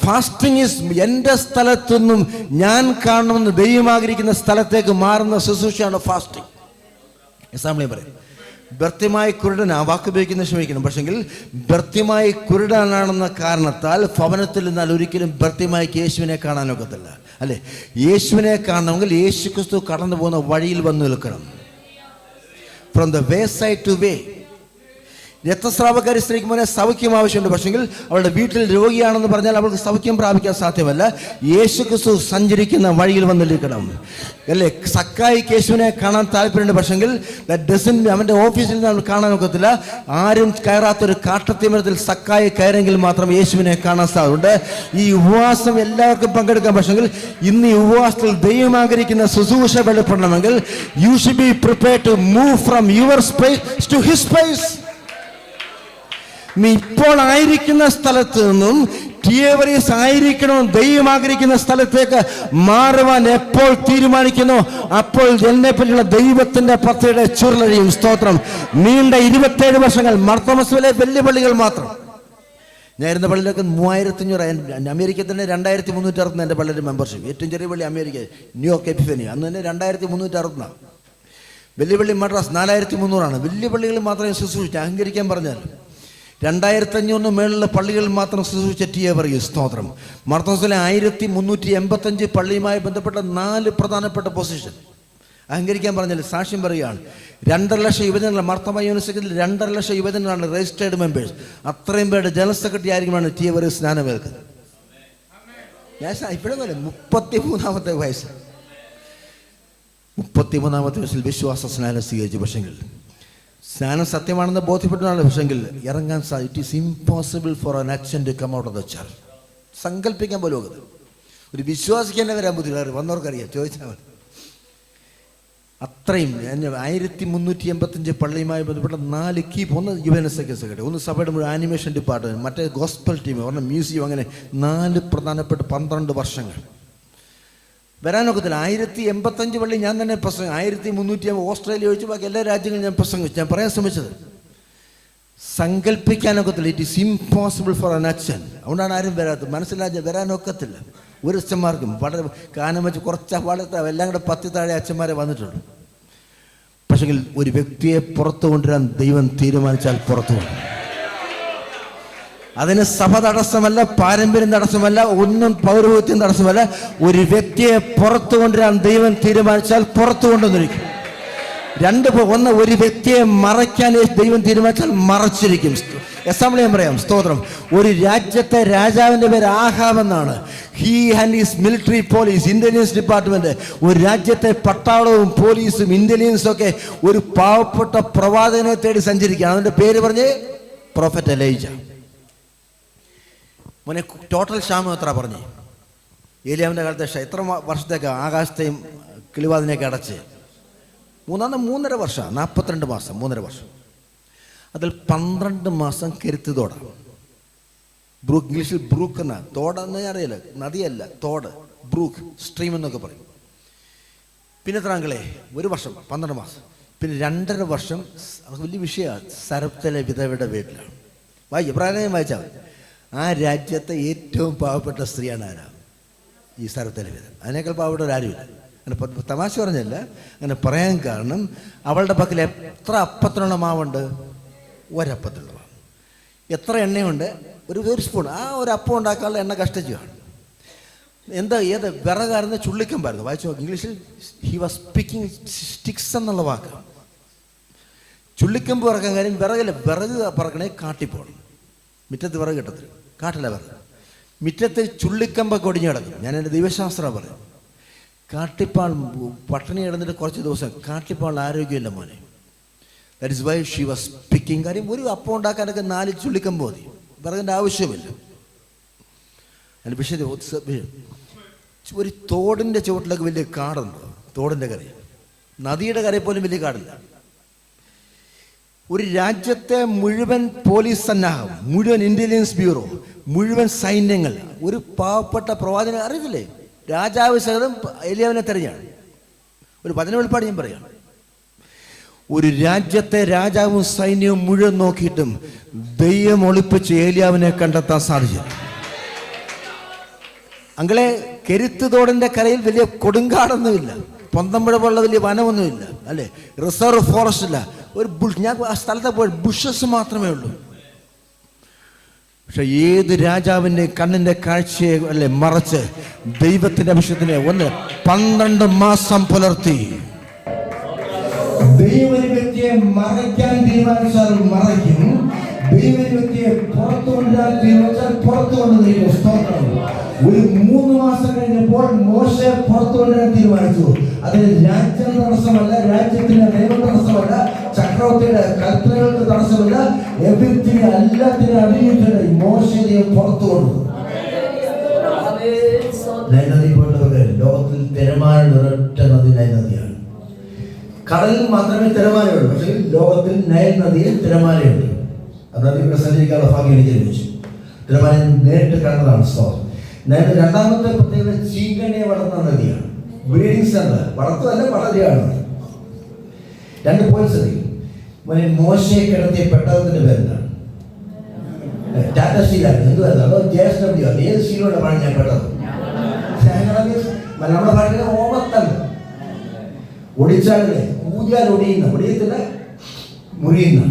ഫാസ്റ്റിംഗ് ഈസ് എൻ്റെ സ്ഥലത്തു നിന്നും ഞാൻ കാണണമെന്ന് ദൈവം ആഗ്രഹിക്കുന്ന സ്ഥലത്തേക്ക് മാറുന്ന ശുശ്രൂഷയാണ് ഫാസ്റ്റിംഗ്. എക്സാമ്പിൾ പറയും, ഭർത്യമായി കുരുടൻ, ആ വാക്ക് ഉപയോഗിക്കുന്ന ശ്രമിക്കണം, പക്ഷെങ്കിൽ ഭർത്യമായി കുരുടനാണെന്ന കാരണത്താൽ ഭവനത്തിൽ നിന്നാൽ ഒരിക്കലും ഭർത്യമായി യേശുവിനെ കാണാനൊക്കത്തില്ല, അല്ലേ? യേശുവിനെ കാണണമെങ്കിൽ യേശു ക്രിസ്തു കടന്നു പോകുന്ന വഴിയിൽ വന്നു നിൽക്കണം. From the way side to way. രക്തസ്രാവക്കാരി സ്ത്രീക്ക് മോനെ സൗഖ്യം ആവശ്യമുണ്ട്, പക്ഷെങ്കിൽ അവളുടെ വീട്ടിൽ രോഗിയാണെന്ന് പറഞ്ഞാൽ അവൾക്ക് സൗഖ്യം പ്രാപിക്കാൻ സാധ്യമല്ല. യേശു ക്രിസ്തു സഞ്ചരിക്കുന്ന വഴിയിൽ വന്നിരിക്കണം, അല്ലേ? സക്കായി യേശുവിനെ കാണാൻ താല്പര്യമുണ്ട്, പക്ഷെങ്കിൽ അവൻ്റെ ഓഫീസിൽ നിന്ന് കാണാൻ ഒക്കത്തില്ല. ആരും കയറാത്തൊരു കാട്ടത്തിമരത്തിൽ സക്കായി കയറെങ്കിൽ മാത്രം യേശുവിനെ കാണാൻ സാധ്യതയുണ്ട്. ഈ ഉപവാസം എല്ലാവർക്കും പങ്കെടുക്കാം, പക്ഷെങ്കിൽ ഇന്ന് ഈ ഉപവാസത്തിൽ ദൈവം ആഗ്രഹിക്കുന്ന ശുശ്രൂഷ വെളിപ്പെടണമെങ്കിൽ you should be prepared to move from your space to his space. നീ ഇപ്പോൾ ആയിരിക്കുന്ന സ്ഥലത്ത് നിന്നും ടിയവറീസ് ആയിരിക്കണം ദൈവം ആഗ്രഹിക്കുന്ന സ്ഥലത്തേക്ക് മാറുവാൻ എപ്പോൾ തീരുമാനിക്കുന്നു, അപ്പോൾ എന്നെ പറ്റിയുള്ള ദൈവത്തിന്റെ പദ്ധതിയുടെ ചുരുളഴിയും. സ്തോത്രം. നീണ്ട 27 വർഷങ്ങൾ മർത്തോമസിലെ വലിയ പള്ളികൾ മാത്രം. ഞാൻ ഇരുന്ന പള്ളിയിലൊക്കെ 3500, അമേരിക്കയിൽ തന്നെ 2360 എൻ്റെ പള്ളിയുടെ മെമ്പർഷിപ്പ്. ഏറ്റവും ചെറിയ പള്ളി അമേരിക്ക, ന്യൂയോർക്ക് എപ്പിഫനി, അന്ന് തന്നെ 2360. വലിയ പള്ളി മദ്രാസ് 4300. വലിയ പള്ളികളിൽ മാത്രമേ ശുശ്രൂഷിച്ചു, അഹങ്കരിക്കാൻ പറഞ്ഞാൽ 2500 മേളിലുള്ള പള്ളികളിൽ മാത്രം ശുശ്രൂഷിച്ച പറയും. സ്തോത്രം. മർത്തോസിലെ 1385 പള്ളിയുമായി ബന്ധപ്പെട്ട 4 പ്രധാനപ്പെട്ട പൊസിഷൻ. അഹങ്കരിക്കാൻ പറഞ്ഞാൽ സാക്ഷ്യം പറയുകയാണ്. 2.5 ലക്ഷം യുവജനങ്ങൾ മർത്തോമ യൂണിവേഴ്സിറ്റിയിൽ 2.5 ലക്ഷം യുവജനങ്ങളാണ് രജിസ്റ്റേർഡ് മെമ്പേഴ്സ്. അത്രയും പേരുടെ ജനറൽ സെക്രട്ടറി ആയിരിക്കുമാണ് ടിയവറി സ്നാനമേൽക്കുന്നത്. ഞാൻ ഇപ്പോഴും 33-ാമത്തെ വയസ്സ്, 33-ാമത്തെ വയസ്സിൽ വിശ്വാസ സ്നാനം സ്വീകരിച്ചു. പക്ഷെങ്കിൽ സ്നാനം സത്യമാണെന്ന് ബോധ്യപ്പെട്ടാണ്, പക്ഷെങ്കിൽ ഇറങ്ങാൻ it is impossible for an അച്ഛൻ to come out of the church. സങ്കല്പിക്കാൻ പോലും ഒക്കത്. ഒരു വിശ്വാസിക്ക് തന്നെ വരാൻ ബുദ്ധിമുട്ട്, വന്നവർക്കറിയാം, ചോദിച്ചാൽ മതി. അത്രയും 1385 പള്ളിയുമായി ബന്ധപ്പെട്ട 4 കീപ്പ്. ഒന്ന് യുവജന സെക്രട്ടറി, ഒന്ന് സഭയുടെ മുഴുവൻ ആനിമേഷൻ ഡിപ്പാർട്ട്മെൻറ്റ്, മറ്റേ ഗോസ്പൽ ടീം, ഒരെണ്ണം മ്യൂസിയം, അങ്ങനെ 4 പ്രധാനപ്പെട്ട 12 വർഷങ്ങൾ വരാനൊക്കത്തില്ല. 1085 പള്ളി ഞാൻ തന്നെ പ്രസംഗം, 1300 ഓസ്ട്രേലിയ ഒഴിച്ച് ബാക്കി എല്ലാ രാജ്യങ്ങളും ഞാൻ പ്രസംഗിച്ചു. ഞാൻ പറയാൻ ശ്രമിച്ചത് സങ്കല്പിക്കാനൊക്കത്തില്ല. It is impossible for an അച്ഛൻ. അതുകൊണ്ടാണ് ആരും വരാത്തത്. മനസ്സിലാക്കി വരാനൊക്കത്തില്ല ഒരു അച്ഛന്മാർക്കും. വളരെ കാനം വെച്ച് കുറച്ച് വളർത്ത എല്ലാം കൂടെ 10 താഴെ അച്ഛന്മാരെ വന്നിട്ടുള്ളൂ. പക്ഷെങ്കിൽ ഒരു വ്യക്തിയെ പുറത്തു കൊണ്ടുവരാൻ ദൈവം തീരുമാനിച്ചാൽ പുറത്തു കൊണ്ടു. അതിന് സഭ തടസ്സമല്ല, പാരമ്പര്യം തടസ്സമല്ല, ഒന്നും പൗരോഹിത്യം തടസ്സമല്ല. ഒരു വ്യക്തിയെ പുറത്തു കൊണ്ടുവരാൻ ദൈവം തീരുമാനിച്ചാൽ പുറത്തു കൊണ്ടുവന്നിരിക്കും. ഒന്ന്, ഒരു വ്യക്തിയെ മറയ്ക്കാൻ ദൈവം തീരുമാനിച്ചാൽ മറച്ചിരിക്കും. എക്സാമ്പിൾ ഞാൻ പറയാം, സ്തോത്രം. ഒരു രാജ്യത്തെ രാജാവിൻ്റെ പേര് ആഹാബെന്നാണ്. He and his military police, intelligence department, ഒരു രാജ്യത്തെ പട്ടാളവും പോലീസും ഇന്റലിജൻസും ഒക്കെ ഒരു പാവപ്പെട്ട പ്രവാചകനെ തേടി സഞ്ചരിക്കുകയാണ്. അതിൻ്റെ പേര് പറഞ്ഞ് പ്രൊഫറ്റ് എലൈജ. മോനെ, ടോട്ടൽ ക്ഷാമം എത്ര പറഞ്ഞു? ഏലിയാവിൻ്റെ കാലത്തെ എത്ര വർഷത്തേക്ക് ആകാശത്തെയും കിളിവാതിനെയൊക്കെ അടച്ച്? 3.5 വർഷം, 42 മാസം, 3.5 വർഷം. അതിൽ 12 മാസം കരുത്തുതോടാണ്. ബ്രൂക്ക്, ഇംഗ്ലീഷിൽ ബ്രൂക്ക് എന്നാണ്. തോടെന്ന് അറിയില്ല, നദിയല്ല, തോട്, ബ്രൂക്ക്, സ്ട്രീം എന്നൊക്കെ പറയും. പിന്നെ എത്ര അങ്കളെ? 1 വർഷം, 12 മാസം. പിന്നെ 2.5 വർഷം വലിയ വിഷയമാണ്. സരപ്തയിലെ വിധവയുടെ വീട്ടിലാണ്. ഇബ്രാഹിം വായിച്ചാൽ ആ രാജ്യത്തെ ഏറ്റവും പാവപ്പെട്ട സ്ത്രീയാണ് ആരാ? ഈ സരപ്തയിലെ വിധവ. അതിനേക്കാൾ പാവപ്പെട്ട ആരുമില്ല. അങ്ങനെ തമാശ പറഞ്ഞല്ല, അങ്ങനെ പറയാൻ കാരണം അവളുടെ പക്കൽ എത്ര അപ്പത്തിനുള്ള മാവുണ്ട്? ഒരപ്പത്തിലുള്ള മാവ്. എത്ര എണ്ണയുണ്ട്? ഒരു സ്പൂൺ. ആ ഒരു അപ്പം ഉണ്ടാക്കാനുള്ള എണ്ണ കഷ്ടിച്ചു കാണും. ഏത് വിറകായിരുന്നു? ചുള്ളിക്കമ്പായിരുന്നു. വായിച്ചു നോക്കി, ഇംഗ്ലീഷിൽ ഹി വാസ് സ്പീക്കിംഗ് സ്റ്റിക്സ് എന്നുള്ള വാക്ക്. ചുള്ളിക്കമ്പ് പറക്കാൻ കാര്യം വിറകില്ല. വിറക് പറക്കണേ കാട്ടിപ്പോണം. മുറ്റത്ത് വിറക് കിട്ടത്തില്ല, കാട്ടില്ല വിറക്. മുറ്റത്ത് ചുള്ളിക്കമ്പൊക്കെ ഒടിഞ്ഞു കിടക്കും. ഞാൻ എൻ്റെ ദൈവശാസ്ത്രം പറയും. കാട്ടിപ്പാൾ പട്ടിണി കിടന്നിട്ട് കുറച്ച് ദിവസം കാട്ടിപ്പാളിന് ആരോഗ്യമില്ല മോനെ. That is why she was speaking. കാര്യം ഒരു അപ്പം ഉണ്ടാക്കാനൊക്കെ 4 ചുള്ളിക്കമ്പ് മതി, വിറകിൻ്റെ ആവശ്യമില്ല. അതിന് വിഷയം ഒരു തോടിൻ്റെ ചുവട്ടിലൊക്കെ വലിയ കാടുണ്ടോ? തോടിൻ്റെ കരയിൽ, നദിയുടെ കരയിൽ പോലും വലിയ കാടില്ല. ഒരു രാജ്യത്തെ മുഴുവൻ പോലീസ് സന്നാഹം, മുഴുവൻ ഇന്റലിജൻസ് ബ്യൂറോ, മുഴുവൻ സൈന്യങ്ങൾ ഒരു പാവപ്പെട്ട പ്രവാചകനെ അറിയില്ലേ? രാജാവ് സഹിതം ഏലിയാവിനെ തെരഞ്ഞാണ്. ഒരു വചന വെളിപ്പാട് ഞാൻ പറയാം. ഒരു രാജ്യത്തെ രാജാവും സൈന്യവും മുഴുവൻ നോക്കിയിട്ടും ദൈവം ഒളിപ്പിച്ച് ഏലിയാവിനെ കണ്ടെത്താൻ സാധിച്ചു. അങ്ങളെ, കെരുത്തുതോടിന്റെ കരയിൽ വലിയ കൊടുങ്കാടൊന്നുമില്ല, പൊന്തമ്പുഴ പോലുള്ള വലിയ വനമൊന്നുമില്ല, അല്ലേ? റിസർവ് ഫോറസ്റ്റ് ഇല്ല. ഞാൻ ആ സ്ഥലത്ത് പോയി ബുഷസ് മാത്രമേ ഉള്ളൂ. പക്ഷെ ഏത് രാജാവിൻ്റെ കണ്ണിൻ്റെ കാഴ്ചയെ അല്ലെ മറച്ച് ദൈവത്തിൻ്റെ അഭിഷേകത്തിനെ 12 മാസം പുലർത്തി. ദൈവ വ്യക്തിയെ മറയ്ക്കാൻ തീരുമാനിച്ചാൽ മറയ്ക്കും, ദൈവ വ്യക്തിയെ പുറത്തു കൊണ്ടുവരാൻ തീരുമാനിച്ചാൽ പുറത്തു കൊണ്ടുവന്നിരിക്കും. സ്തോത്രം. ഒരു 3 മാസം കഴിഞ്ഞപ്പോൾ മോശെ പുറത്തു കൊണ്ടുവരാൻ തീരുമാനിച്ചു. അത് രാജ്യം തടസ്സമല്ല, രാജ്യത്തിന്റെ നിയമം തടസ്സമല്ല, ചക്രവർത്തിയുടെ കൽപ്പനകൾക്ക് തടസ്സമല്ല, എവരിത്തിനെ എല്ലാത്തിനും അറിയിച്ചിട്ട് മോശയെ പുറത്തു കൊണ്ടു. നദി പോലുള്ളവര് ലോകത്തിൽ തിരമാല ഒരൊറ്റ നദി നൈൽ നദിയാണ്. കടലിൽ മാത്രമേ തിരമാലയുള്ളൂ, പക്ഷേ ലോകത്തിൽ നൈൽ നദിയിൽ തിരമാലയുണ്ട്. അത് നദിയുടെ സഞ്ചരിക്കാനുള്ള ഭാഗ്യം എനിക്ക് ലഭിച്ചു. തിരമാല നേരിട്ട് കണ്ടതാണ്. നൈൽ രണ്ടാമത്തെ പ്രത്യേകത ചീങ്കണ്ണിയെ വളർന്ന നദിയാണ്. ബ്രീഡിംഗ് സെന്റർ, വളർത്തല്ല വളരെയാണ്. 2 പോയിന്റ്സ് അറിയും. മോശയെ കിടത്തിയ പെട്ടകത്തിന്റെ പേരെന്താണ്? ടാറ്റ സ്റ്റീലാണ്. എന്തുവായിരുന്നു? അതോ JSW? ഏത് സ്റ്റീലോടെ പണി ഞാൻ പെട്ടത്? നമ്മുടെ ഭാഷയിലെ ഓമത്തല്ല. ഒടിച്ചാലേ ഊതിയാൽ ഒടിയത്തില്ല, മുറിയുന്ന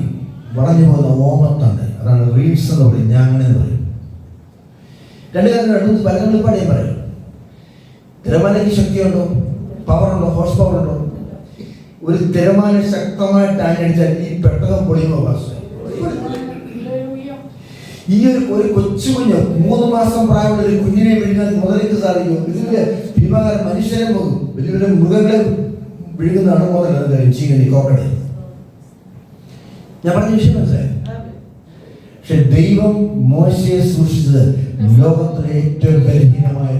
വളഞ്ഞു പോകുന്ന ഓമത്തണ്ട്. അതാണ് റീഡ്സ് എന്ന് പറയും, ഞാൻ അങ്ങനെ പറയും. 2 കാര്യം പല വെളിപ്പാട് ഞാൻ പറയും. തിരമാലയ്ക്ക് ശക്തിയുണ്ടോ? പവറുണ്ടോ? ഹോഴ്സ് പവർ ഉണ്ടോ? ഒരു തിരമാല ശക്തമായിട്ട് ആഞ്ഞടിച്ചാൽ ഈ പെട്ടകം പൊളിയുമോ? ഈ ഒരു കൊച്ചു കുഞ്ഞ് 3 മാസം പ്രായമുള്ള ഒരു കുഞ്ഞിനെ വിഴുങ്ങാൻ മുതലേക്ക് സാധിക്കും. ഇതിന്റെ ഭീമാകാരം മനുഷ്യരെ പോകും, വലിയ വലിയ മൃഗങ്ങളെ വിഴുങ്ങുന്നതാണ് മുതൽ. ചീങ്കണ്ണി, കോക്കടെ. ഞാൻ പറഞ്ഞ വിഷയം മനസ്സിലായി. പക്ഷെ ദൈവം മോശയെ സൂക്ഷിച്ചത് ലോകത്തിലെ ഏറ്റവും ബലഹീനമായ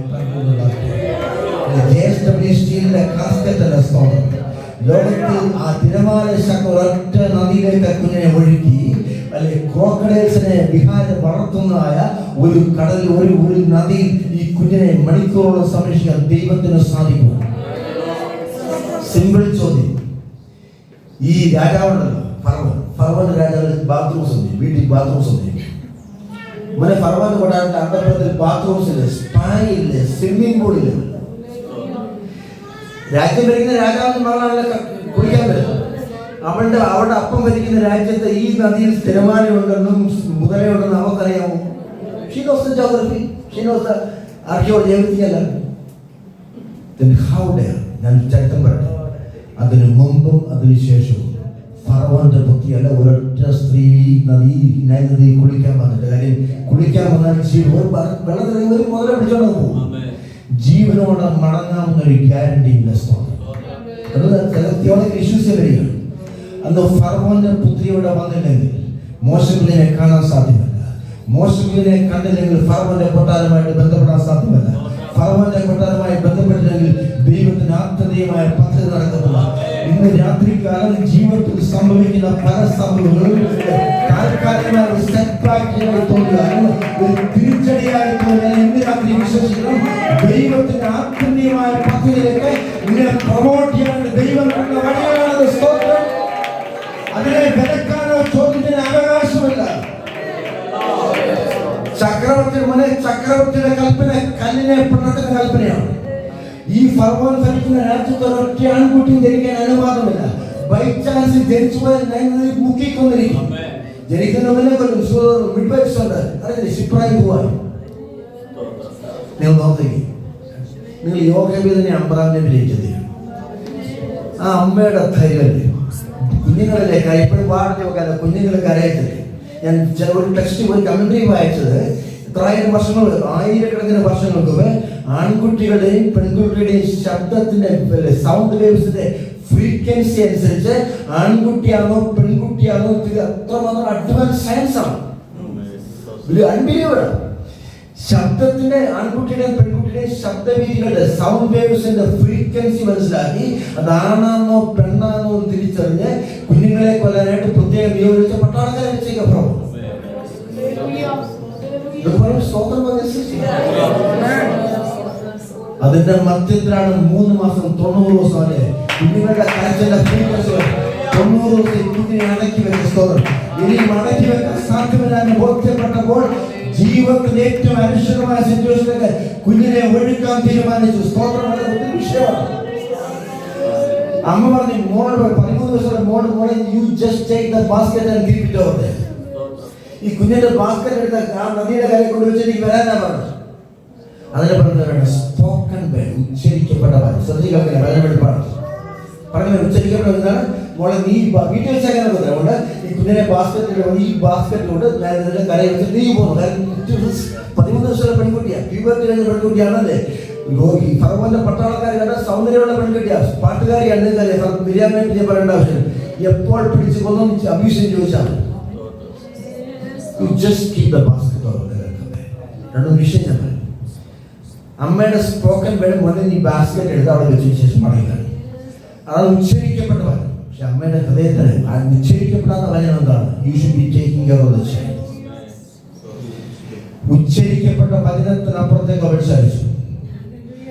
സ്റ്റീലിന്റെ കാസ്കറ്റല്ല. സ്തോത്രം. ലോകത്തിൽ ആ തിരമാല ഒരൊറ്റ നദിയിലേക്ക് കുഞ്ഞിനെ ഒഴുക്കി, അല്ലെ ക്രോക്കഡൈൽസിനെ വിഹാരം വളർത്തുന്നതായ ഒരു കടൽ, ഒരു നദിയിൽ ഈ കുഞ്ഞിനെ മണിക്കൂറോളം സംരക്ഷിക്കാൻ ദൈവത്തിന് സാധിക്കും. സിമ്പിൾ ചോദ്യം. ഈ രാജാവുണ്ടല്ലോ, ഫറവോന്റെ രാജാവിന് ബാത്റൂംസ് ഉണ്ട്, വീട്ടിൽ ബാത്റൂംസ് ഉണ്ട്. ഇങ്ങനെ ഫറവോന്റെ കൊട്ടാരത്തിന്റെ അന്തപുരത്തിൽ ബാത്റൂംസ് ഇല്ല, സ്പാ ഇല്ല, സ്വിമ്മിംഗ് പൂൾ ഇല്ല. രാജ്യം ഭരിക്കുന്ന രാജാവിന് മകളാണല്ലോ കുളിക്കാൻ പറ്റും. അവിടെ അപ്പം ഭരിക്കുന്ന രാജ്യത്ത് ഈ നദിയിൽ സ്ഥിരമാനമുണ്ടെന്നും മുതലയുണ്ടെന്നും അവർക്കറിയാമോ? She knows the geography, she knows the archaeology, everything അല്ല. Then how dare? ഞാൻ ചരിത്രം പറയട്ടെ. അതിനു മുമ്പും അതിനുശേഷവും ഫറവോന്റെ ബുദ്ധിയല്ല. ഒരൊറ്റ സ്ത്രീ നദി കുളിക്കാൻ വന്നിട്ട്, കാര്യം കുളിക്കാൻ വന്നാൽ വെള്ളത്തിൽ ഒരു മുതല പിടിച്ചോണ്ട് പോകും. ജീവനോടെ മടങ്ങാമെന്നൊരു ഗ്യാരണ്ടി ഇല്ല. ഇഷ്യൂസ് വരികയാണ്. അന്ന് ഫറവോന്റെ പുത്രിയോടെ വന്നില്ലെങ്കിൽ മോശക്കുഞ്ഞിനെ കാണാൻ സാധ്യമല്ല. മോശക്കുഞ്ഞിനെ കണ്ടില്ലെങ്കിൽ ഫറവോന്റെ കൊട്ടാരമായിട്ട് ബന്ധപ്പെടാൻ സാധ്യമല്ല. ഫറവോന്റെ കൊട്ടാരമായി ബന്ധപ്പെട്ടില്ലെങ്കിൽ ദൈവത്തിന് ആത്മീയമായ പദ്ധതി നടക്കത്തില്ല. ഇന്ന് രാത്രികാലം ജീവിതത്തിൽ സംഭവിക്കുന്ന പല സംഭവങ്ങളും താൽക്കാലികമായ ഒരു സെറ്റ്ബാക്കിനായി തോന്നുകയാണ്, ഒരു തിരിച്ചടിയായി തോന്നിയാൽ ഇന്ന് രാത്രി വിശ്വസിക്കണം, ദൈവത്തിന്റെ ആത്മീയമായ പദ്ധതിയിലേക്ക് ഇങ്ങനെ പ്രൊമോട്ട് ചെയ്യാൻ ദൈവം കണ്ട വഴികളാണ്. സ്തോത്രം. അതിനെ വിലക്കാനോ ചോദ്യത്തിന് അവകാശമില്ല. ചക്രവർത്തിയുടെ കൽപ്പന കല്ലിനെ പിളർത്തുന്ന കൽപ്പനയാണ്. ഈ ഫറവോൻ ഭരിക്കുന്ന രാജ്യത്ത് ഒരൊറ്റ ആൺകുട്ടിയും ജനിക്കാൻ അനുവാദമില്ല. ബൈ ചാൻസ് ജനിച്ചു പോയാൽ മുക്കിക്കൊന്നിരിക്കും. ജനിക്കുന്നവനെ കൊല്ലും. മിഡ്വൈഫ്സ് ഉണ്ട്, അറിയില്ലേ, ശിപ്രായി പോവാൻ. നിങ്ങൾ നോക്കി, നിങ്ങൾ യോഗവിധനെ അമ്പ്രാമിനെ വിജയിച്ചത് ആ അമ്മയുടെ ധൈര്യമല്ലേ. കുഞ്ഞുങ്ങളല്ലേ ഇപ്പോഴും വാർത്ത നോക്കാതെ കുഞ്ഞുങ്ങൾ കരയത്തില്ലേ. ഞാൻ ഒരു ടെക്സ്റ്റ് ഒരു കമന്ററി വായിച്ചത്, എത്രായിരം വർഷങ്ങൾ, ആയിരക്കണക്കിന് വർഷങ്ങൾക്ക് മുമ്പ് ആൺകുട്ടികളുടെയും പെൺകുട്ടികളുടെയും ശബ്ദത്തിന്റെ സൗണ്ട് വേവ്സിന്റെ ഫ്രീക്വൻസി അനുസരിച്ച് ആൺകുട്ടിയാണോ പെൺകുട്ടിയാണോ അത്രമാത്രം അഡ്വാൻസ് സയൻസ് ആണ്. അൺബിലീവബിൾ. ശബ്ദത്തിന്റെ ആൺകുട്ടിയുടെയും പെൺകുട്ടിയുടെയും ശബ്ദവീതികളുടെ സൗണ്ട് വേവ്സിന്റെ ഫ്രീക്വൻസി മനസ്സിലാക്കി അതാണാണോ പെണ്ണാണോ തിരിച്ചറിഞ്ഞ് കുഞ്ഞുങ്ങളെ കൊല്ലാനായിട്ട് പ്രത്യേകം നിയോഗിച്ച പട്ടാളക്കാരെ വെച്ചേക്കപ്പുറം. അതിന്റെ മധ്യത്തിലാണ് 3 മാസം 90 ദിവസം അല്ലെ കുഞ്ഞുങ്ങളുടെ കരച്ചിന്റെ ഫ്രീക്വൻസി 90 ദിവസം കുഞ്ഞിനെ അടക്കി വെച്ച സ്തോത്രം. ഇനി മടക്കി വെക്കാൻ സാധ്യമല്ല എന്ന് ബോധ്യപ്പെട്ടപ്പോൾ ജീവിതത്തിന്റെ ഏറ്റവും അനിശ്ചിതമായ സിറ്റുവേഷനിലേക്ക് കുഞ്ഞിനെ ഒഴുക്കാൻ തീരുമാനിച്ചു. സ്തോത്രം. ഒത്തിരി വിഷയമാണ്. അമ്മ പറഞ്ഞു, മോള് 13 ദിവസം മോളെ you just take the basket and keep it over there. ഈ കുഞ്ഞിന്റെ ബാസ്കറ്റ് എടുത്ത ആ നദിയുടെ കരയിൽ കൊണ്ടുവച്ച് എനിക്ക് വരാനാ പറഞ്ഞു. അതിനെ പറഞ്ഞവരാണ് സ്പോക്കൺ വേർഡ്, ഉച്ചരിക്കപ്പെട്ട വാക്ക്. ശ്രദ്ധിക്കാൻ വചനമെടുപ്പാണ് പറഞ്ഞത്. ഉച്ചരിക്കപ്പെട്ടതാണ് മോളെ നീ വീട്ടിൽ വെച്ചേക്കാൻ അതുകൊണ്ട് ഈ കുഞ്ഞിനെ ഈ ബാസ്കറ്റിലോട്ട് ഞാൻ ഇതിന്റെ കരയിൽ വെച്ച് നീ പോകുന്നു. കാരണം 13 ദിവസമുള്ള പെൺകുട്ടിയാ, പ്യൂബർട്ടി കഴിഞ്ഞ പെൺകുട്ടിയാണല്ലേ. ഫറവോന്റെ പട്ടാളക്കാർ കണ്ട സൗന്ദര്യമുള്ള പെൺകുട്ടിയാ, പാട്ടുകാരിയാണ്. ബിരിയാണി പറ്റി പറയേണ്ട ആവശ്യം. എപ്പോൾ പിടിച്ചു കൊന്നും അഭീഷണി ചോദിച്ചാൽ രണ്ടും വിഷയം ഞാൻ പറയും. അമ്മയുടെ സ്പോക്കൺ വേർഡ് മോനെ നീ ബാസ്കറ്റ് എടുത്ത് അവിടെ വെച്ചതിന് ശേഷം മടങ്ങിയാണ്. അതാണ് ഉച്ചരിക്കപ്പെട്ട വചനം. പക്ഷെ അമ്മയുടെ ഹൃദയത്തിന് ആ ഉച്ചരിക്കപ്പെടാത്ത വചനം എന്താണ്? You should be taking care of the child. ഉച്ചരിക്കപ്പെട്ട വചനത്തിനപ്പുറത്തേക്ക് അവൾ ചലിച്ചു.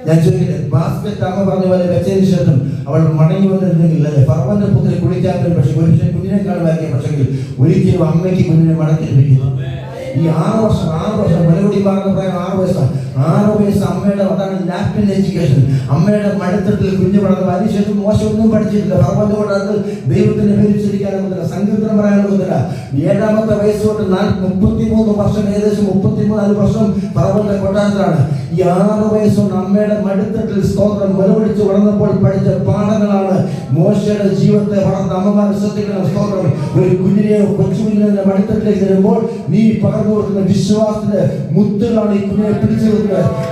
ഞാൻ ചോദിക്കട്ടെ, ബാസ്കറ്റ് അമ്മ പറഞ്ഞ പോലെ വെച്ചതിന് ശേഷം അവൾ മടങ്ങി വന്നിരുന്നെങ്കിൽ അല്ലെ ഫറവോന്റെ പുത്രി കുളിക്കാൻ, പക്ഷെ ഒരു കുഞ്ഞിനേക്കാൾ വാങ്ങിയ പക്ഷെങ്കിൽ ഒരിക്കലും അമ്മയ്ക്ക് കുഞ്ഞിനെ മടക്കി ലഭിക്കുന്നു. ഈ 6 വർഷം മലകുടി പറഞ്ഞ പ്രായം 6 വയസ്സാണ്. 6 വയസ്സ് അമ്മയുടെ, അതാണ് ലാപ്റ്റിൻ എഡ്യൂക്കേഷൻ. അമ്മയുടെ മടുത്തട്ടിൽ കുഞ്ഞു വളർന്നു. അതിനുശേഷം മോശമൊന്നും പഠിച്ചിട്ടില്ല. ഫറവോന്റെ കൊണ്ടാണ് ദൈവത്തിന്റെ പേരിച്ചിരിക്കാനൊന്നുമില്ല, സങ്കീർത്തനം പറയാനൊന്നുമില്ല. 7ാമത്തെ വയസ്സ് തൊട്ട് 33 വർഷം, ഏകദേശം 34 വർഷം ഫറവോന്റെ കൊട്ടാരത്തിലാണ്. ഈ 6 വയസ്സുകൊണ്ട് അമ്മയുടെ മടുത്തട്ടിൽ സ്തോത്രം മലപിടിച്ച് വളർന്നപ്പോൾ പഠിച്ച പാഠങ്ങളാണ് മോശയുടെ ജീവിതത്തെ വളർന്ന അമ്മമാർ ശ്രദ്ധിക്കണം. സ്തോത്രം. ഒരു കുഞ്ഞിനെയോ കൊച്ചുകുഞ്ഞിനെ മടുത്തട്ടിലേക്ക് വരുമ്പോൾ നീ പകർന്നു കൊടുക്കുന്ന വിശ്വാസത്തിന്റെ മുത്തുകളാണ് ഈ കുഞ്ഞിനെ പിടിച്ചു കൊടുക്കുന്നത്.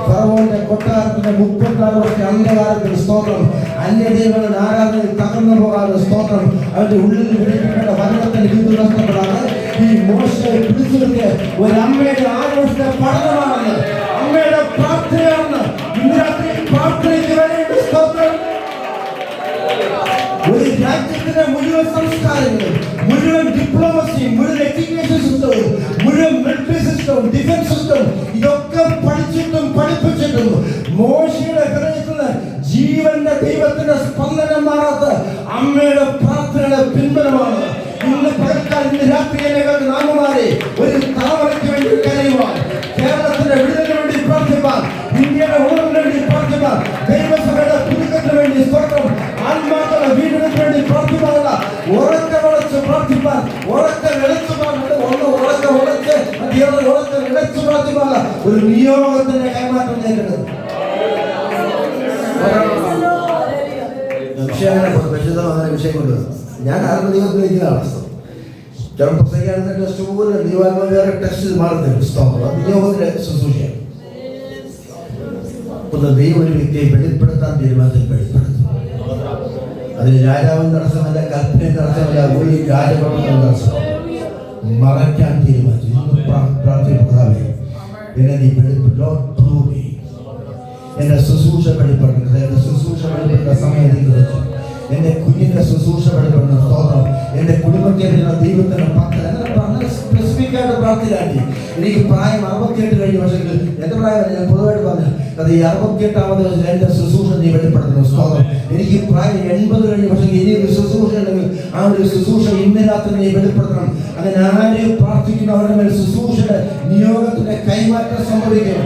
ഫറവോന്റെ കൊട്ടാരത്തിന്റെ 34 വർഷത്തെ അന്ധകാരത്തിൽ സ്തോത്രം അന്യദൈവങ്ങളുടെ ആരാധനയിൽ തകർന്നു പോകാതെ സ്തോത്രം അവന്റെ ഉള്ളിൽ വിളിക്കേണ്ട വചനത്തിന്റെ ബിന്ദു നഷ്ടപ്പെടാതെ ഈ മോശയെ പിടിച്ചു നിർത്തിയ ഒരു അമ്മയുടെ 6 വർഷത്തെ പഠനമാണെന്ന്, അമ്മയുടെ പ്രാർത്ഥനയാണെന്ന് ഇന്ന് രാത്രി പ്രാർത്ഥനയ്ക്ക് വേണ്ടി സ്തോത്രം. ഒരു രാജ്യത്തിന്റെ മുഴുവൻ സംസ്കാരങ്ങളും, മുഴുവൻ ഡിപ്ലോമസിയും, മുഴുവൻ എഡ്യൂക്കേഷൻ സിസ്റ്റവും, മുഴുവൻ മിലിറ്ററി സിസ്റ്റവും, ഡിഫൻസ് സിസ്റ്റവും ഇതൊക്കെ പഠിച്ചിട്ടും പഠിപ്പിച്ചിട്ടും മോശയുടെ ഹൃദയത്തിൽ ജീവന്റെ ദൈവത്തിന്റെ സ്പന്ദനം മാറാത്ത അമ്മയുടെ പ്രാർത്ഥനയുടെ പിൻബലമാണ്. ഇന്ന് പകർത്താൻ, ഇന്ന് രാത്രിയിലെ നാമമാരെ ഒരു തലമുറയ്ക്ക് വേണ്ടി കരയുവാൻ, കേരളത്തിന്റെ വിടുതലിന് വേണ്ടി പ്രാർത്ഥിപ്പാൻ, ഇന്ത്യയുടെ ഉണർവിന് വേണ്ടി പ്രാർത്ഥിപ്പാൻ, ദൈവസഭയുടെ പുതുക്കത്തിന് വേണ്ടി സ്തോത്രം, ആത്മാക്കളുടെ വീടിന് വേണ്ടി പ്രാർത്ഥിപ്പാനുള്ള ഉറക്കെ വിളച്ച് പ്രാർത്ഥിപ്പാൻ, ഉറക്കെ വിളച്ചു പ്രാർത്ഥിപ്പാനുള്ള ഒരു നിയോഗത്തിന്റെ കൈമാറ്റം ചെയ്യേണ്ടത്. വിഷയം കൊണ്ടുവന്നു. ഞാൻ ആത്മദൈവത്തിലേക്ക് അവസ്ഥ ചിലപ്പോൾ പ്രസംഗിക്കാനുള്ള ടെസ്റ്റ് പോലെ ദൈവാത്മ വേറെ ടെസ്റ്റ് മാറുന്ന പുസ്തകം അത് നിയോഗത്തിലെ ശുശ്രൂഷയാണ്. ഒന്ന് ദൈവം ഒരു വ്യക്തിയെ വെളിപ്പെടുത്താൻ തീരുമാനത്തിൽ വെളിപ്പെടുത്തും. അതിന് രാജാവിന് തടസ്സമല്ല, കൽപ്പന തടസ്സമല്ല, ഒരു രാജഭരണം തടസ്സം മറയ്ക്കാൻ തീരുമാനിച്ചു. ഇന്ന് പ്രാർത്ഥിക്കുന്നതാവേ എന്നെ നീ വെളിപ്പെട്ടോ, എന്റെ ശുശ്രൂഷ വെളിപ്പെടുന്നത്, എന്റെ ശുശ്രൂഷ വെളിപ്പെടുന്ന സമയം വെച്ചു, എന്റെ കുഞ്ഞിന്റെ ശുശ്രൂഷ വെളിപ്പെടുന്ന സ്തോത്രം, എന്റെ കുടുംബത്തെ ദൈവത്തിന്റെ പത്ത് അങ്ങനെ സ്പെസിഫിക് ആയിട്ട് പ്രാർത്ഥിക്കാണ്ടി. എനിക്ക് പ്രായം 68 കഴിഞ്ഞ വർഷങ്ങളിൽ എന്റെ പ്രായം ഞാൻ പൊതുവായിട്ട് പറഞ്ഞു അത് ഈ 68ാമത് എന്റെ ശുശ്രൂഷ നീ വെളിപ്പെടുത്തുന്നു സ്തോത്രം. എനിക്ക് പ്രായം 80 കഴിഞ്ഞ വർഷങ്ങളിൽ ഇനി ഒരു ശുശ്രൂഷ ഉണ്ടെങ്കിൽ ആ ഒരു ശുശ്രൂഷ ഇന്ന് രാത്രി നീ വെളിപ്പെടുത്തണം. അങ്ങനെ ആരെയും പ്രാർത്ഥിക്കുന്നവരുടെ മേൽ ശുശ്രൂഷയുടെ നിയോഗത്തിന്റെ കൈമാറ്റം സംഭവിക്കും.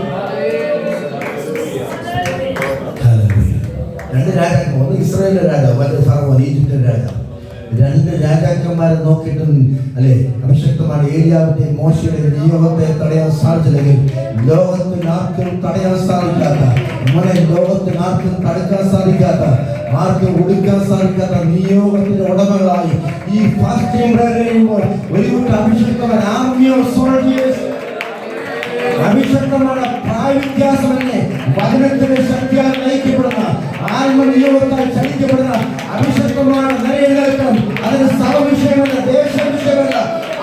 രണ്ട് രാജാക്കന്മാർ, ഒന്ന് ഇസ്രായേലിന്റെ രാജാവ്, മറ്റൊരു ഫറവോൻ ഈജിപ്തിന്റെ രാജാവ്. രണ്ട് രാജാക്കന്മാരെ നോക്കിയിട്ടും അല്ലെ അഭിഷക്തമാണ് ഏലിയാവിന്റെ മോശയുടെ നിയോഗത്തെ തടയാൻ സാധിച്ചില്ലെങ്കിൽ ലോകത്തിന് ആർക്കും തടയാൻ സാധിക്കാത്ത, നമ്മളെ ലോകത്തിന് ആർക്കും തടുക്കാൻ സാധിക്കാത്ത, ആർക്കും ഒടുക്കാൻ സാധിക്കാത്ത നിയോഗത്തിന്റെ ഉടമകളായി ഈ ഫാസ്റ്റിംഗ് കഴിയുമ്പോൾ ഒരു കൂട്ടം അഭിഷക്തമാർ ആർമിയോ സോൾജിയേഴ്സ് അഭിഷക്തമായ പ്രായവ്യത്യാസമല്ലേ വചനത്തിന്റെ ശക്തിയാൽ നയിക്കപ്പെടുന്ന ആത്മനിയോഗത്താൽ ചലിക്കപ്പെടുന്ന അഭിഷക്തമായ നിലയിലേക്കും അതിന് സഭവിഷയമല്ല, ദേശവിഷയമല്ല.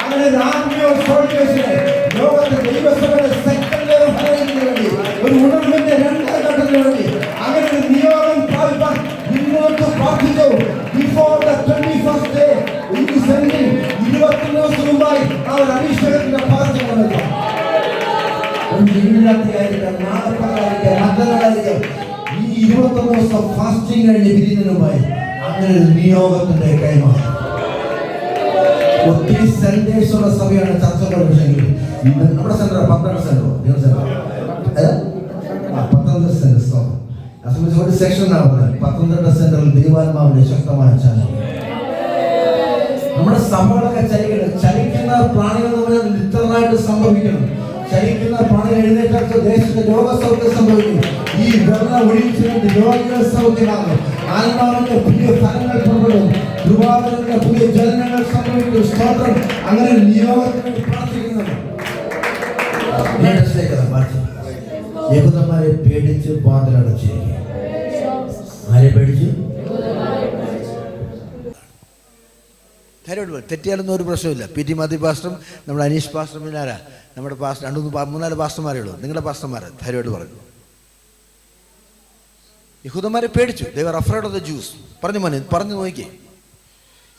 അങ്ങനെ ആത്മീയ സോൾജേഴ്സിനെ ലോകത്തെ ദൈവസഭയുടെ സെക്കൻഡ് ലെവൽ ഫലത്തിന് വേണ്ടി ഒരു ഉണർവിന്റെ രണ്ടാം ഘട്ടത്തിന് വേണ്ടി അങ്ങനെ ഒരു നിയോഗം പ്രാപിപ്പാൻ മുന്നോട്ട് പ്രാർത്ഥിച്ചു. ബിഫോർ ദ 21st ഡേ ഈ സെന്റിൽ 21 ദിവസം മുമ്പായി ആ ഒരു അഭിഷേകത്തിന്റെ പ്രാർത്ഥന നടന്നു. ഈ 21 ദിവസം ഫാസ്റ്റിംഗ് കഴിഞ്ഞ് പിരിയുന്നതിനുമായി അങ്ങനെ ഒരു നിയോഗത്തിന്റെ കൈമാറി. ഒത്തിരി സെന്റേഴ്സുള്ള സഭയാണ് ചർച്ചകളുടെ വിഷയങ്ങളിൽ. നമ്മുടെ സെന്റർ 12 സെന്ററോ 12 സെന്റർ ഒരു സെക്ഷൻ ആണ് പറഞ്ഞത്. 12 സെന്ററിൽ ദൈവാത്മാവിന്റെ ശക്തമായ ചലനം. നമ്മുടെ സഭകളൊക്കെ ചലിക്കുന്ന പ്രാണികൾ നമ്മൾ ലിറ്ററലായിട്ട് സംഭവിക്കണം. ചലിക്കുന്ന പ്രാണി എഴുന്നേറ്റ് ദേശത്തെ രോഗസൗഖ്യം സംഭവിക്കും. ഈ വെള്ളം ഒഴിച്ചിട്ട് രോഗികൾ സൗഖ്യമാകും. ആത്മാവിന്റെ പുതിയ ഫലങ്ങൾ പുറപ്പെടും. കൃപാവരങ്ങളുടെ പുതിയ ജലനങ്ങൾ സംഭവിക്കും. സ്തോത്രം. അങ്ങനെ നിയോഗത്തിന് പ്രാർത്ഥിക്കുന്നത് യഹൂദന്മാരെ പേടിച്ച് വാതിലടച്ചിരിക്കും. ആരെ പേടിച്ച്? ധൈര്യമായിട്ട് തെറ്റിയാലൊന്നും ഒരു പ്രശ്നമില്ല. പി ടി മാത്യു പാസ്റ്ററും നമ്മുടെ അനീഷ് പാസ്റ്ററും പിന്നെ ആരാ നമ്മുടെ പാസ്റ്റർ 2-3-4 പാസ്റ്റർമാരേ ഉള്ളൂ. നിങ്ങളുടെ പാസ്റ്റർമാർ ധൈര്യമായിട്ട് പറഞ്ഞു. യഹൂദന്മാരെ പേടിച്ചു. ദേ വർ അഫ്രൈഡ് ഓഫ് ദ ജൂസ്. പറഞ്ഞു മോനെ പറഞ്ഞു നോക്കിയേ.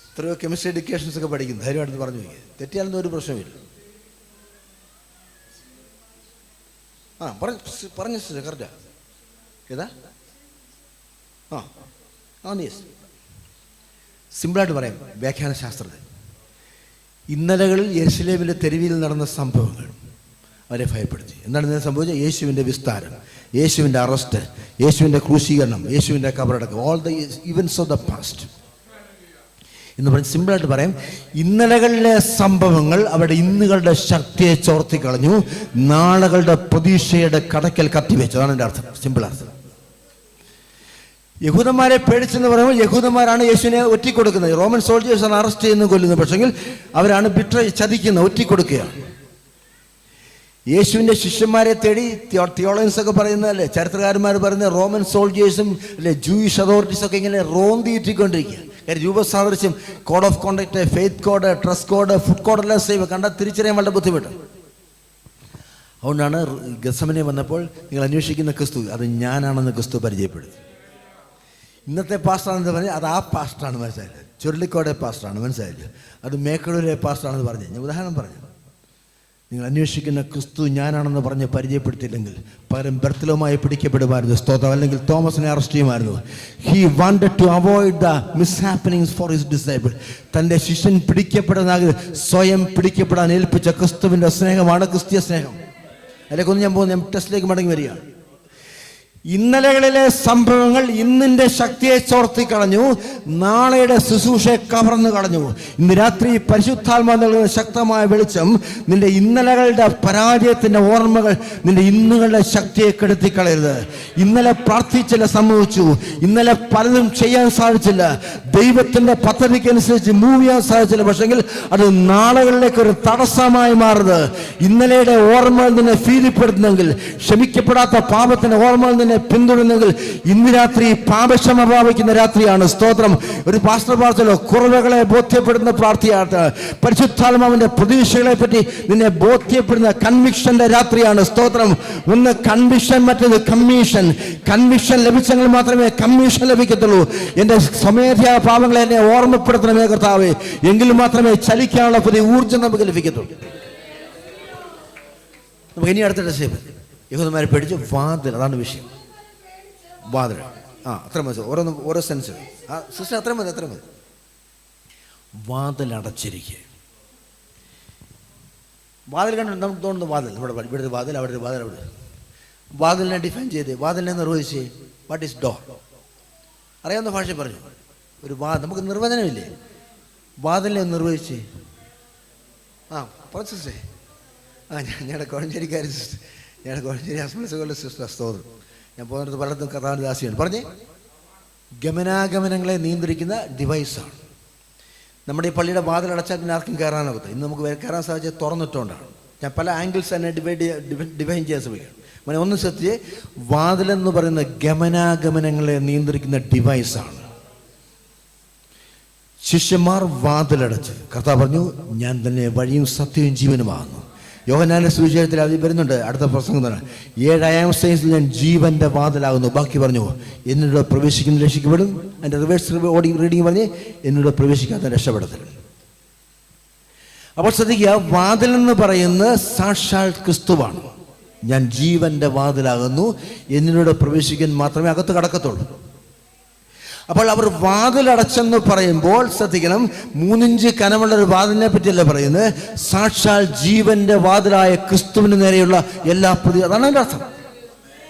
എത്രയോ കെമിസ്ട്രി എഡ്യൂക്കേഷൻസ് ഒക്കെ പഠിക്കുന്നു. ധൈര്യമായിട്ട് പറഞ്ഞു നോക്കിയേ. തെറ്റിയാലൊന്നും ഒരു പ്രശ്നമില്ല. പറഞ്ഞു കറക്റ്റാ ഏതാ? യെസ്. സിമ്പിളായിട്ട് പറയാം വ്യാഖ്യാന ശാസ്ത്രത്തിൽ. ഇന്നലകളിൽ യെരുശലേമിലെ തെരുവിൽ നടന്ന സംഭവങ്ങൾ അവരെ ഭയപ്പെടുത്തി. എന്താണ് ഇതിനെ സംഭവിച്ചത്? യേശുവിൻ്റെ വിസ്താരം, യേശുവിൻ്റെ അറസ്റ്റ്, യേശുവിൻ്റെ ക്രൂശീകരണം, യേശുവിൻ്റെ കബറടക്കം, all the events of the past എന്ന് പറഞ്ഞ് സിമ്പിളായിട്ട് പറയാം. ഇന്നലകളിലെ സംഭവങ്ങൾ അവരുടെ ഇന്നുകളുടെ ശക്തിയെ ചോർത്തിക്കളഞ്ഞു, നാളുകളുടെ പ്രതീക്ഷയുടെ കടക്കൽ കത്തിവെച്ചു. അതാണ് എൻ്റെ അർത്ഥം, സിമ്പിൾ അർത്ഥം. യഹൂദന്മാരെ പേടിച്ചെന്ന് പറയുമ്പോൾ യഹൂദന്മാരാണ് യേശുവിനെ ഒറ്റിക്കൊടുക്കുന്നത്. റോമൻ സോൾജേഴ്സാണ് അറസ്റ്റ് ചെയ്യുന്നത്, കൊല്ലുന്നത്. പക്ഷെങ്കിൽ അവരാണ് ചതിക്കുന്നത്, ഒറ്റിക്കൊടുക്കുകയാണ്. യേശുവിൻ്റെ ശിഷ്യന്മാരെ തേടി തിയോളജൻസ് ഒക്കെ പറയുന്നതല്ലേ, ചരിത്രകാരന്മാർ പറയുന്നത് റോമൻ സോൾജേഴ്സും അല്ലെ ജൂയിഷ് അതോറിറ്റീസൊക്കെ ഇങ്ങനെ റോന്തിയിട്ടിക്കൊണ്ടിരിക്കുക. കാര്യം രൂപസാദൃശ്യം, code of conduct, faith code, dress code, food കോഡെല്ലാം സേവ് കണ്ടാൽ തിരിച്ചറിയാൻ വളരെ ബുദ്ധിമുട്ട്. അതുകൊണ്ടാണ് ഗത്സമനെ വന്നപ്പോൾ നിങ്ങൾ അന്വേഷിക്കുന്ന ക്രിസ്തു അത് ഞാനാണെന്ന് ക്രിസ്തു പരിചയപ്പെടുത്തി. ഇന്നത്തെ പാസ്റ്ററാണെന്ന് പറഞ്ഞാൽ അത് ആ പാസ്റ്ററാണ്, മനസ്സിലായില്ല. ചുരുളിക്കോടെ പാസ്റ്ററാണ്, മനസ്സിലായില്ല. അത് മേക്കടൂരെ പാസ്റ്ററാണെന്ന് പറഞ്ഞു. ഞാൻ ഉദാഹരണം പറഞ്ഞു. നിങ്ങൾ അന്വേഷിക്കുന്ന ക്രിസ്തു ഞാനാണെന്ന് പറഞ്ഞ് പരിചയപ്പെടുത്തിയില്ലെങ്കിൽ പകരം ബർത്തലോമായി പിടിക്കപ്പെടുമായിരുന്നു, സ്തോത്രം. അല്ലെങ്കിൽ തോമസിനെ അറസ്റ്റ് ചെയ്യുമായിരുന്നു. He wanted to avoid the mishappenings for his disciple. തൻ്റെ ശിഷ്യൻ പിടിക്കപ്പെടുന്ന സ്വയം പിടിക്കപ്പെടാൻ ഏൽപ്പിച്ച ക്രിസ്തുവിൻ്റെ സ്നേഹമാണ് ക്രിസ്തീയ സ്നേഹം. അതിലേക്കൊന്നും ഞാൻ ടെസ്റ്റിലേക്ക് മടങ്ങി വരികയാണ്. ഇന്നലകളിലെ സംഭവങ്ങൾ ഇന്നിന്റെ ശക്തിയെ ചോർത്തിക്കളഞ്ഞു, നാളെയുടെ ശുശ്രൂഷയെ കവർന്നു കളഞ്ഞു. ഇന്ന് രാത്രി പരിശുദ്ധാത്മാവ് നൽകുന്ന ശക്തമായ വെളിച്ചം നിന്റെ ഇന്നലകളുടെ പരാജയത്തിന്റെ ഓർമ്മകൾ നിന്റെ ഇന്നുകളുടെ ശക്തിയെ കെടുത്തിക്കളയരുത്. ഇന്നലെ പ്രാർത്ഥിച്ചില്ല, സംഭവിച്ചു. ഇന്നലെ പലതും ചെയ്യാൻ സാധിച്ചില്ല, ദൈവത്തിന്റെ പദ്ധതിക്ക് അനുസരിച്ച് മൂവ് ചെയ്യാൻ സാധിച്ചില്ല. പക്ഷെങ്കിൽ അത് നാളുകളിലേക്ക് ഒരു തടസ്സമായി മാറുന്നത്. ഇന്നലെയുടെ ഓർമ്മകൾ നിന്നെ ഫീലിപ്പെടുത്തുന്നെങ്കിൽ, ക്ഷമിക്കപ്പെടാത്ത പാപത്തിന്റെ ഓർമ്മകൾ നിന്നെ പിന്തുടരുന്നെങ്കിൽ, ഇന്ന് രാത്രി പാപക്ഷമ പ്രാപിക്കുന്ന രാത്രിയാണ്. സ്തോത്രം. ഒരു പാസ്റ്റർ പ്രാർത്ഥനയോ കുറവുകളെ ബോധ്യപ്പെടുന്ന പ്രാർത്ഥനയാണ്. പരിശുദ്ധാത്മാവിന്റെ പ്രതീക്ഷകളെ പറ്റി നിന്നെ ബോധ്യപ്പെടുന്ന കൺവിക്ഷന്റെ രാത്രിയാണ്. സ്തോത്രം. ഒന്ന് കൺവിക്ഷൻ, മറ്റേത് കമ്മീഷൻ. കൺവിക്ഷൻ ലഭിച്ചെങ്കിൽ മാത്രമേ കമ്മീഷൻ ലഭിക്കത്തുള്ളൂ. എന്റെ സ്വമേധയാ പാപങ്ങളെ എന്നെ ഓർമ്മപ്പെടുത്തണമേ കർത്താവേ, എങ്കിൽ മാത്രമേ ചലിക്കാനുള്ള പുതിയ ഊർജ്ജം നമുക്ക് ലഭിക്കത്തുള്ളൂ. നമുക്ക് ഇനി അടുത്ത സ്റ്റെപ്പ്, യഹൂദന്മാരെ പേടിച്ച് വാതിൽ, അതാണ് വിഷയം. വാതിൽ, അത്ര മതി. ഓരോ സെൻസ്. സിസ്റ്റർ അത്ര മതി. വാതിൽ അടച്ചിരിക്കുക. വാതിൽ കണ്ടു നമുക്ക് തോന്നുന്നു, വാതിൽ നമ്മുടെ ഇവിടുത്തെ വാതിൽ, അവിടുത്തെ വാതിൽ, അവിടെ വാതിലിനെ ഡിഫൈൻ ചെയ്ത്, വാതിലിനെ നിർവഹിച്ച്. What is door? അറിയാവുന്ന ഭാഷ പറഞ്ഞു. ഒരു നമുക്ക് നിർവചനമില്ലേ? വാതിലിനെ നിർവഹിച്ച്. സിസ്റ്റേ, ഞങ്ങളുടെ കോഴഞ്ചേരിക്കാരി സിസ്റ്റർ, ഞങ്ങളുടെ കോഴഞ്ചേരി ഹസ്ബൻഡ് സിസ്റ്റർ. സ്തോത്രം. ഞാൻ പോകുന്നത് പലയിടത്തും കർത്താവിന്റെ ദാസിയാണ്. പറഞ്ഞേ, ഗമനാഗമനങ്ങളെ നിയന്ത്രിക്കുന്ന ഡിവൈസാണ്. നമ്മുടെ ഈ പള്ളിയുടെ വാതിൽ അടച്ചാൽ പിന്നെ ആർക്കും കയറാനാകത്ത്. ഇന്ന് നമുക്ക് കയറാൻ സാധിച്ചത് തുറന്നിട്ടുകൊണ്ടാണ്. ഞാൻ പല ആംഗിൾസ് തന്നെ ഡിഫൈൻ ചെയ്യാൻ ശ്രമിക്കുകയാണ്. അങ്ങനെ ഒന്ന് ശ്രദ്ധിച്ച്, വാതിലെന്ന് പറയുന്ന ഗമനാഗമനങ്ങളെ നിയന്ത്രിക്കുന്ന ഡിവൈസാണ്. ശിഷ്യന്മാർ വാതിലടച്ച്. കർത്താവ് പറഞ്ഞു, ഞാൻ തന്നെ വഴിയും സത്യവും ജീവനുമാകുന്നു. യോഹന്നാന്റെ സുവിശേഷത്തിൽ അത് വരുന്നുണ്ട്. അടുത്ത പ്രസംഗം തന്നെ, 7 സൈൻസിൽ ഞാൻ ജീവന്റെ വാതിലാകുന്നു. ബാക്കി പറഞ്ഞു, എന്നിലൂടെ പ്രവേശിക്കുന്ന രക്ഷിക്കപ്പെടും. അതിന്റെ റിവേഴ്സ് റീഡിങ് പറഞ്ഞ്, എന്നിലൂടെ പ്രവേശിക്കാത്ത രക്ഷപ്പെടത്തിൽ. അപ്പോൾ ശ്രദ്ധിക്കുക, വാതിൽ എന്ന് പറയുന്നത് സാക്ഷാൽ ക്രിസ്തുവാണ്. ഞാൻ ജീവന്റെ വാതിലാകുന്നു, എന്നിലൂടെ പ്രവേശിക്കാൻ മാത്രമേ അകത്ത് കടക്കത്തുള്ളൂ. അപ്പോൾ അവർ വാതിലടച്ചെന്ന് പറയുമ്പോൾ ശ്രദ്ധിക്കണം, 3 ഇഞ്ച് കനമുള്ള ഒരു വാതിലിനെ പറ്റിയല്ല പറയുന്നത്, സാക്ഷാൽ ജീവന്റെ വാതിലായ ക്രിസ്തുവിന് നേരെയുള്ള എല്ലാ അതാണ് അതിൻ്റെ അർത്ഥം.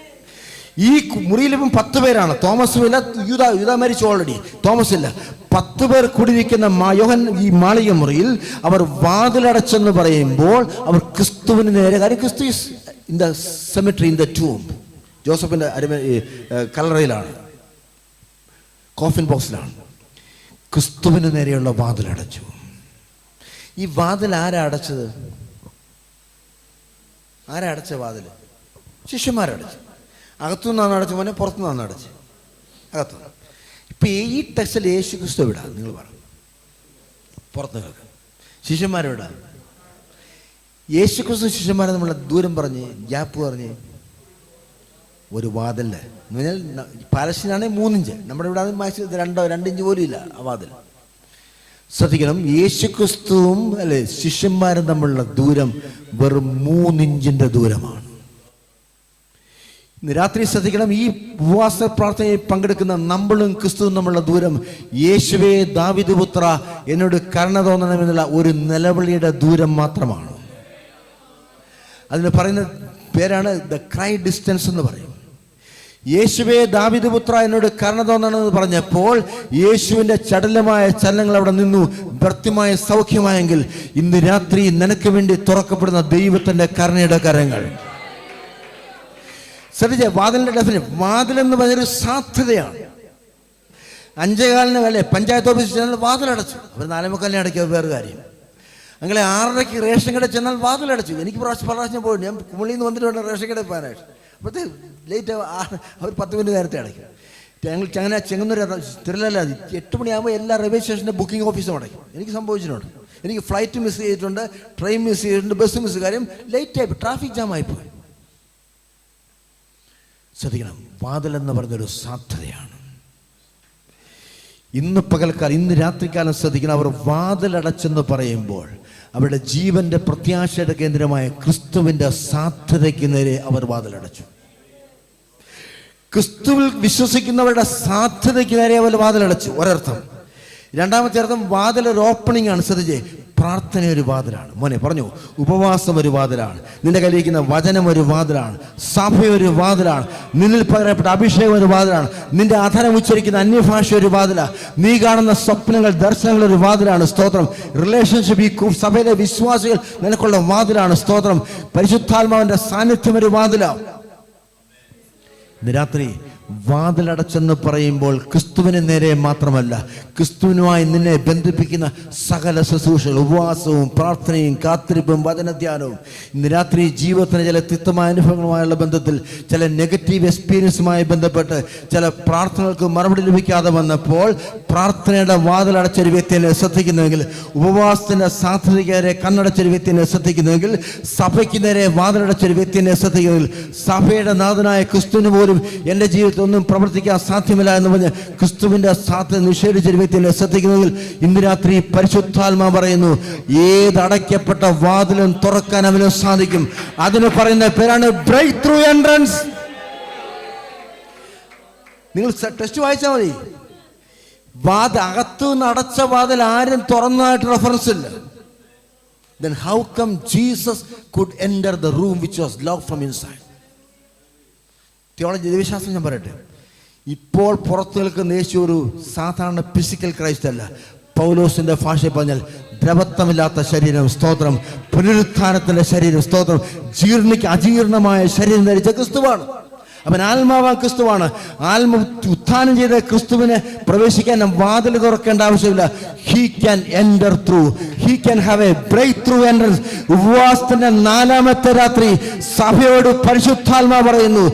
ഈ മുറിയിലിപ്പം 10 പേരാണ്. തോമസും ഇല്ല, യൂദാ മരിച്ചു ഓൾറെഡി. തോമസ് ഇല്ല. 10 പേർ കൂടിയിരിക്കുന്ന യോഹൻ ഈ മാളിക മുറിയിൽ അവർ വാതിലടച്ചെന്ന് പറയുമ്പോൾ അവർ ക്രിസ്തുവിന് നേരെ, കാര്യം ക്രിസ്തു is in the cemetery, in the tomb. ജോസഫിന്റെ കല്ലറയിലാണ്, കോഫിൻ ബോക്സിലാണ്. ക്രിസ്തുവിന് നേരെയുള്ള വാതിലടച്ചു. ഈ വാതിൽ ആരാ അടച്ചത്? ആരാ അടച്ച വാതിൽ? ശിഷ്യന്മാരടച്ചു. അകത്തുനിന്നാണ് അടച്ചു, മോനെ പുറത്തുനിന്നാണ് അടച്ച്? അകത്തുനിന്ന്. ഇപ്പം ഈ ടെക്സ്റ്റിൽ യേശു ക്രിസ്തു എവിടാ? നിങ്ങൾ പറ. പുറത്ത് കേൾക്കുക. ശിഷ്യന്മാരെവിടാ? യേശു ക്രിസ്തു ശിഷ്യന്മാരെ നമ്മളെ ദൂരം പറഞ്ഞ്, ഗ്യാപ്പ് പറഞ്ഞ്, ഒരു വാതിലിൻ്റെ എന്ന് പറഞ്ഞാൽ പാലസ്തീനാണെങ്കിൽ 3 ഇഞ്ച്, നമ്മുടെ ഇവിടെ മാക്സിമം 2 ഇഞ്ച് പോലും ഇല്ല ആ വാതിൽ. ശ്രദ്ധിക്കണം, യേശുക്രിസ്തുവും അല്ലെ ശിഷ്യന്മാരും തമ്മിലുള്ള ദൂരം വെറും 3 ഇഞ്ചിന്റെ ദൂരമാണ്. ഇന്ന് രാത്രി ശ്രദ്ധിക്കണം, ഈ ഉപവാസ പ്രാർത്ഥനയിൽ പങ്കെടുക്കുന്ന നമ്മളും ക്രിസ്തുവും തമ്മിലുള്ള ദൂരം, യേശുവേ ദാവീദ് പുത്ര എന്നോട് കരുണ തോന്നണമെന്നുള്ള ഒരു നിലവിളിയുടെ ദൂരം മാത്രമാണ്. അതിന് പറയുന്ന പേരാണ് ദ ക്രൈ ഡിസ്റ്റൻസ് എന്ന് പറയും. യേശുവേ ദാവീദ് പുത്ര എന്നോട് കരുണ തോന്നണമെന്ന് പറഞ്ഞപ്പോൾ യേശുവിന്റെ ചടലമായ ചലനങ്ങൾ അവിടെ നിന്നു. ഭർത്യമായ സൗഖ്യമായെങ്കിൽ ഇന്ന് രാത്രി നിനക്ക് വേണ്ടി തുറക്കപ്പെടുന്ന ദൈവത്തിന്റെ കരുണയുടെ കരങ്ങൾ. ശ്രദ്ധിച്ച വാതിലിന്റെ ഡെഫിനിഷൻ. വാതിലെന്ന് പറഞ്ഞൊരു സാധ്യതയാണ്. 5:15 വേള പഞ്ചായത്ത് ഓഫീസിൽ ചെന്നാൽ വാതിലടച്ചു. അവർ 4:45 അടയ്ക്കുക, വേറെ കാര്യം. അങ്ങനെ 6:30 റേഷൻ കടയിൽ ചെന്നാൽ വാതിലടച്ചു. എനിക്ക് പ്രാവശ്യം പോയി, ഞാൻ കുമളിയിൽ നിന്ന് വന്നിട്ട് വേണം റേഷൻ കടയിൽ പോകാനായിട്ട്. അപ്പോഴത്തെ ലേറ്റ് അവർ 10 മിനിറ്റ് നേരത്തെ അടയ്ക്കും. അങ്ങനെ ചെങ്ങന്നൂർ തിരുവല്ല 8 മണിയാകുമ്പോൾ എല്ലാ റെയിൽവേ സ്റ്റേഷൻ്റെ ബുക്കിംഗ് ഓഫീസും അടയ്ക്കും. എനിക്ക് സംഭവിച്ചിട്ടുണ്ട്. എനിക്ക് ഫ്ലൈറ്റ് മിസ് ചെയ്തിട്ടുണ്ട്, ട്രെയിൻ മിസ് ചെയ്തിട്ടുണ്ട്, ബസ് മിസ്. കാര്യം ലേറ്റായി, ട്രാഫിക് ജാം ആയിപ്പോയി. ശ്രദ്ധിക്കണം, വാതിലെന്ന് പറഞ്ഞൊരു സാധ്യതയാണ്. ഇന്ന് പകൽക്കാലം, ഇന്ന് രാത്രികാലം ശ്രദ്ധിക്കണം, അവർ വാതിലടച്ചെന്ന് പറയുമ്പോൾ അവരുടെ ജീവന്റെ പ്രത്യാശയുടെ കേന്ദ്രമായ ക്രിസ്തുവിന്റെ സാധ്യതയ്ക്ക് നേരെ അവർ വാതിലടച്ചു. ക്രിസ്തുവിൽ വിശ്വസിക്കുന്നവരുടെ സാധ്യതയ്ക്ക് നേരെ അവർ വാതിലടച്ചു. ഒരർത്ഥം. രണ്ടാമത്തെ അർത്ഥം വാതിൽ ഒരു ഓപ്പണിംഗ് ആണ്. ശ്രദ്ധിച്ചേ, പ്രാർത്ഥന ഒരു വാതിലാണ്. മോനെ പറഞ്ഞു, ഉപവാസം ഒരു വാതിലാണ്, നിന്റെ കയ്യിലിരിക്കുന്ന വചനം ഒരു വാതിലാണ്, സഭ ഒരു വാതിലാണ്, നിന്നിൽ പകരപ്പെട്ട അഭിഷേകം ഒരു വാതിലാണ്, നിന്റെ അധരം ഉച്ചരിക്കുന്ന അന്യഭാഷ ഒരു വാതിലാണ്, നീ കാണുന്ന സ്വപ്നങ്ങൾ ദർശനങ്ങൾ ഒരു വാതിലാണ്. സ്തോത്രം. റിലേഷൻഷിപ്പ്, ഈ സഭയിലെ വിശ്വാസികൾ നിനക്കുള്ള വാതിലാണ്. സ്തോത്രം. പരിശുദ്ധാത്മാവിന്റെ സാന്നിധ്യം ഒരു വാതിലാണ്. ഇന്ന് രാത്രി വാതിലടച്ചെന്ന് പറയുമ്പോൾ ക്രിസ്തുവിന് നേരെ മാത്രമല്ല, ക്രിസ്തുവിനുമായി നിന്നെ ബന്ധിപ്പിക്കുന്ന സകല ശുശ്രൂഷകൾ, ഉപവാസവും പ്രാർത്ഥനയും കാത്തിരിപ്പും വചനധ്യാനവും. ഇന്ന് രാത്രി ജീവിതത്തിന് ചില തിക്തമായ അനുഭവങ്ങളുമായുള്ള ബന്ധത്തിൽ, ചില നെഗറ്റീവ് എക്സ്പീരിയൻസുമായി ബന്ധപ്പെട്ട് ചില പ്രാർത്ഥനകൾക്ക് മറുപടി ലഭിക്കാതെ വന്നപ്പോൾ പ്രാർത്ഥനയുടെ വാതിലടച്ചൊരു വ്യക്തിയെ ശ്രദ്ധിക്കുന്നുവെങ്കിൽ, ഉപവാസത്തിന്റെ സാധ്യതയ്ക്ക് നേരെ കണ്ണടച്ചൊരു വ്യക്തിയെ ശ്രദ്ധിക്കുന്നുവെങ്കിൽ, സഭയ്ക്ക് നേരെ വാതിലടച്ചൊരു വ്യക്തിയെ ശ്രദ്ധിക്കുന്നെങ്കിൽ, സഭയുടെ നാഥനായ ക്രിസ്തുവിന് പോലും എൻ്റെ ജീവിതത്തിൽ ഒന്നും പ്രവർത്തിക്കാൻ സാധ്യമല്ല എന്ന് പറഞ്ഞ് ക്രിസ്തുവിന്റെ സാധ്യത നിഷേധിച്ചൊരു വ്യക്തിയെ ശ്രദ്ധിക്കുന്നെങ്കിൽ, ഇന്ന് രാത്രി പരിശുദ്ധാത്മാ പറയുന്നു, ഏതടയ്ക്കപ്പെട്ട വാതിലും തുറക്കാൻ അവന് സാധിക്കും. അതിന് പറയുന്ന പേരാണ് ബ്രേക്ക് ത്രൂ എൻട്രൻസ്. നിങ്ങൾ ടെസ്റ്റ് വായിച്ചാൽ മതി. അകത്തു നിന്ന് അടച്ച വാതിൽ ആരും തുറന്നതായിട്ട് റെഫറൻസ് ഇല്ല. Then how come Jesus could enter the room which was locked from inside? Theology, ദൈവശാസ്ത്രം ഞാൻ പറയട്ടെ. ഇപ്പോൾ പുറത്തു നിൽക്കുന്ന യേശു ഒരു സാധാരണ ഫിസിക്കൽ ക്രൈസ്റ്റ് അല്ല. പൗലോസിന്റെ ഭാഷയിൽ പറഞ്ഞാൽ ദ്രവത്വമില്ലാത്ത ശരീരം. സ്തോത്രം. പുനരുത്ഥാനത്തിന്റെ ശരീരം. സ്തോത്രം. അജീർണമായ ശരീരം ധരിച്ച ക്രിസ്തുവാണ്. അവൻ ആത്മാവാൻ ക്രിസ്തുവാണ്. ഉത്ഥാനം ചെയ്ത ക്രിസ്തുവിനെ പ്രവേശിക്കാൻ വാതിൽ തുറക്കേണ്ട ആവശ്യമില്ല. He can enter through. He can have a break through entrance. ഉപവാസത്തിന്റെ 4ാമത്തെ രാത്രി സഭയോട് പരിശുദ്ധാത്മാ പറയുന്നു,